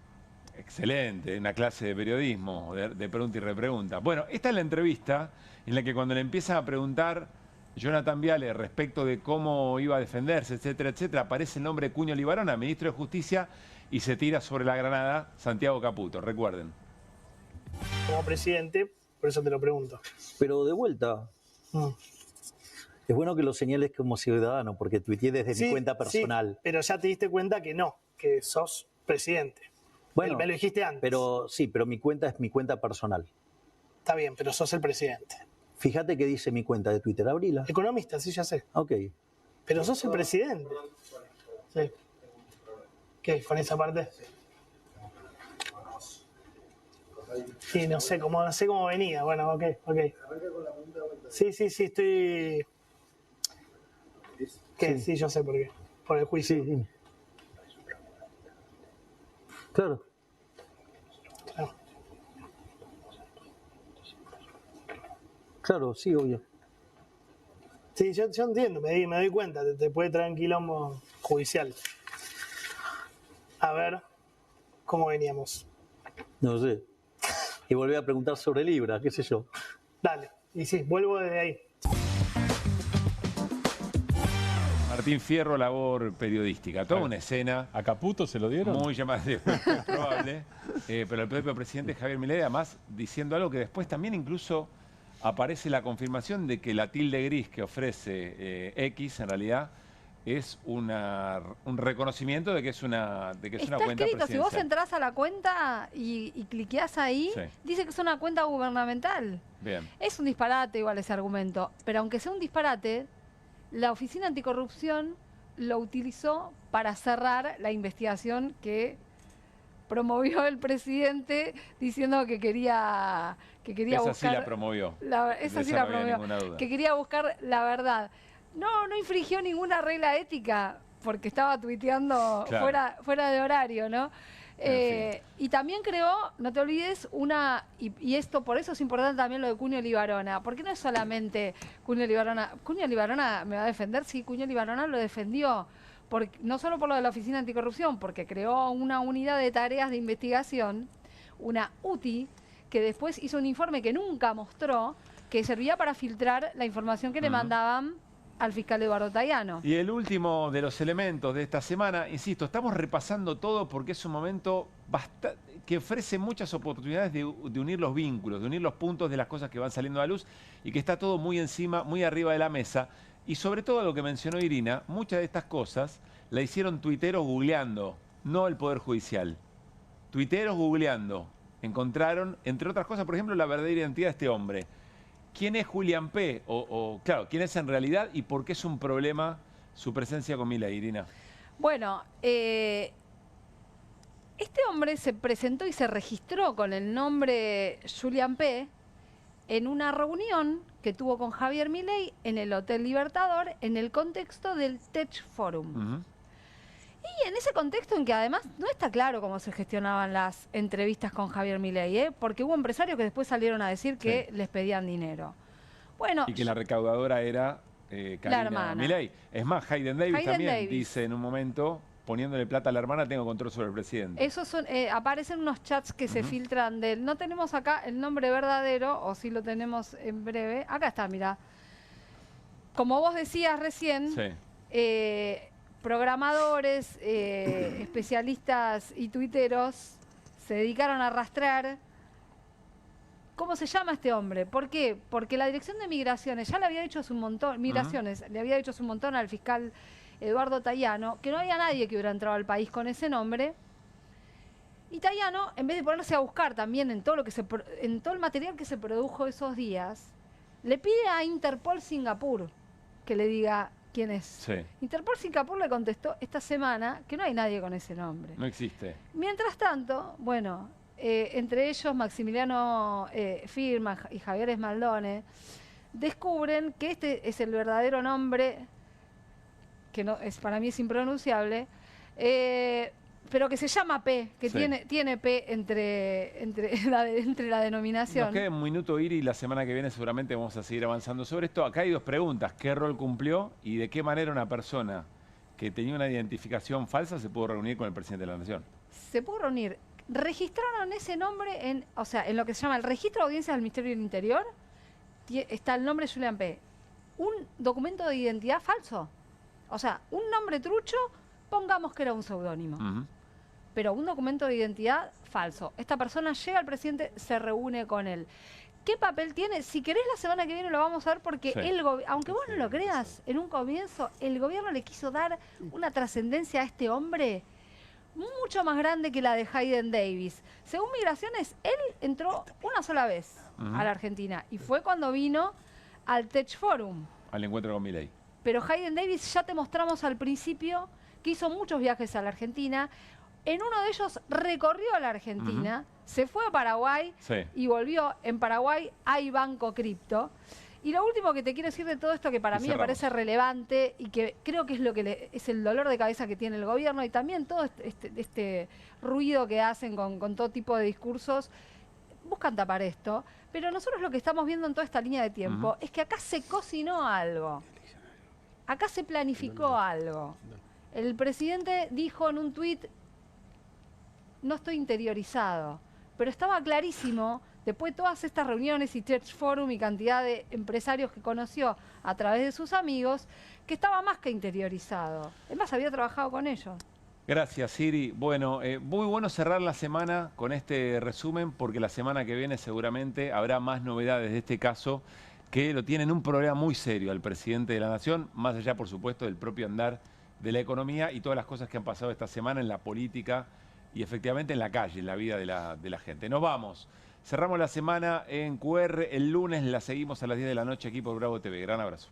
Excelente, una clase de periodismo, de pregunta y repregunta. Bueno, esta es la entrevista en la que cuando le empiezan a preguntar Jonathan Viale respecto de cómo iba a defenderse, etcétera, etcétera, aparece el nombre de Cuño Libarona, ministro de Justicia, y se tira sobre la granada Santiago Caputo, recuerden. Como presidente, por eso te lo pregunto. Pero de vuelta, es bueno que lo señales como ciudadano, porque tuiteé desde mi cuenta personal. Sí, pero ya te diste cuenta que no, que sos presidente. Bueno, me lo dijiste antes. Pero sí, pero mi cuenta es mi cuenta personal. Está bien, pero sos el presidente. Fíjate que dice mi cuenta de Twitter, abrila. Economista, sí, ya sé. Ok. Pero sos el presidente. Sí. ¿Qué? ¿Con esa parte? Sí, no sé cómo venía. Bueno, ok. Sí, estoy... ¿Qué? Sí, yo sé por qué. Por el juicio. Sí, dime. Claro. Claro, sí, obvio. Sí, yo entiendo, me doy cuenta, te puede traer un quilombo judicial. A ver, ¿cómo veníamos? No sé. Y volví a preguntar sobre Libra, qué sé yo. Dale, y sí, vuelvo desde ahí. Martín Fierro, labor periodística. Toda una escena. ¿A Caputo se lo dieron? Muy llamativa, probable. Pero el propio presidente Javier Milei, además, diciendo algo que después también incluso aparece la confirmación de que la tilde gris que ofrece X, en realidad, es un reconocimiento de que es una cuenta presidencial. Si vos entrás a la cuenta y cliqueás ahí, dice que es una cuenta gubernamental. Bien. Es un disparate igual ese argumento, pero aunque sea un disparate, la Oficina Anticorrupción lo utilizó para cerrar la investigación que promovió el presidente diciendo que quería buscar... Esa sí la promovió. Esa sí la promovió. Que quería buscar la verdad. No infringió ninguna regla ética porque estaba tuiteando fuera de horario, ¿no? Y también creó, no te olvides, y esto por eso es importante también lo de Cuño Libarona, porque no es solamente Cuño Libarona me va a defender, sí, Cuño Libarona lo defendió, no solo por lo de la Oficina Anticorrupción, porque creó una unidad de tareas de investigación, una UTI, que después hizo un informe que nunca mostró, que servía para filtrar la información que le mandaban al fiscal Eduardo Tayano. Y el último de los elementos de esta semana, insisto, estamos repasando todo porque es un momento que ofrece muchas oportunidades de unir los vínculos, de unir los puntos de las cosas que van saliendo a la luz y que está todo muy encima, muy arriba de la mesa. Y sobre todo lo que mencionó Irina, muchas de estas cosas la hicieron tuiteros googleando, no el Poder Judicial. Tuiteros googleando. Encontraron, entre otras cosas, por ejemplo, la verdadera identidad de este hombre. ¿Quién es Julián P? Claro, ¿quién es en realidad y por qué es un problema su presencia con Milei, Irina? Bueno, este hombre se presentó y se registró con el nombre Julián P. en una reunión que tuvo con Javier Milei en el Hotel Libertador en el contexto del Tech Forum. Y en ese contexto en que además no está claro cómo se gestionaban las entrevistas con Javier Milei, porque hubo empresarios que después salieron a decir que les pedían dinero. Bueno, y que la recaudadora era Karina Milei. Es más, Hayden Davis también dice en un momento, poniéndole plata a la hermana, tengo control sobre el presidente. Esos son, aparecen unos chats que se filtran de él. No tenemos acá el nombre verdadero, o sí lo tenemos en breve. Acá está, mira. Como vos decías recién, programadores, especialistas y tuiteros se dedicaron a rastrear cómo se llama este hombre. ¿Por qué? Porque la Dirección de Migraciones ya le había dicho hace un montón, le había dicho hace un montón al fiscal Eduardo Tayano que no había nadie que hubiera entrado al país con ese nombre. Y Tayano, en vez de ponerse a buscar también en todo el material que se produjo esos días, le pide a Interpol Singapur que le diga quién es. Sí. Interpol Singapur le contestó esta semana que no hay nadie con ese nombre. No existe. Mientras tanto, bueno, entre ellos Maximiliano Firma y Javier Esmaldone descubren que este es el verdadero nombre, que no es, para mí es impronunciable, pero que se llama P, que tiene P entre la denominación. Nos queda un minuto, Iri, y la semana que viene seguramente vamos a seguir avanzando sobre esto. Acá hay dos preguntas. ¿Qué rol cumplió y de qué manera una persona que tenía una identificación falsa se pudo reunir con el presidente de la Nación? Se pudo reunir. Registraron ese nombre en lo que se llama el registro de audiencias del Ministerio del Interior. Está el nombre Julián P. Un documento de identidad falso. O sea, un nombre trucho, pongamos que era un seudónimo. Pero un documento de identidad falso. Esta persona llega al presidente, se reúne con él. ¿Qué papel tiene? Si querés, la semana que viene lo vamos a ver porque aunque vos no lo creas, en un comienzo el gobierno le quiso dar una trascendencia a este hombre mucho más grande que la de Hayden Davis. Según Migraciones, él entró una sola vez a la Argentina y fue cuando vino al Tech Forum. Al encuentro con Milei. Pero Hayden Davis ya te mostramos al principio que hizo muchos viajes a la Argentina. En uno de ellos recorrió a la Argentina, se fue a Paraguay y volvió. En Paraguay hay Banco Cripto. Y lo último que te quiero decir de todo esto, que para mí me parece relevante y que creo que es lo que es el dolor de cabeza que tiene el gobierno y también todo este ruido que hacen con todo tipo de discursos, buscan tapar esto. Pero nosotros lo que estamos viendo en toda esta línea de tiempo es que acá se cocinó algo. Acá se planificó algo. El presidente dijo en un tuit, no estoy interiorizado, pero estaba clarísimo, después de todas estas reuniones y Church Forum y cantidad de empresarios que conoció a través de sus amigos, que estaba más que interiorizado. Es más, había trabajado con ellos. Gracias, Siri. Bueno, muy bueno cerrar la semana con este resumen, porque la semana que viene seguramente habrá más novedades de este caso, que lo tienen un problema muy serio al presidente de la Nación, más allá, por supuesto, del propio andar de la economía y todas las cosas que han pasado esta semana en la política y efectivamente en la calle, en la vida de la gente. Nos vamos. Cerramos la semana en QR. El lunes la seguimos a las 10 de la noche aquí por Bravo TV. Gran abrazo.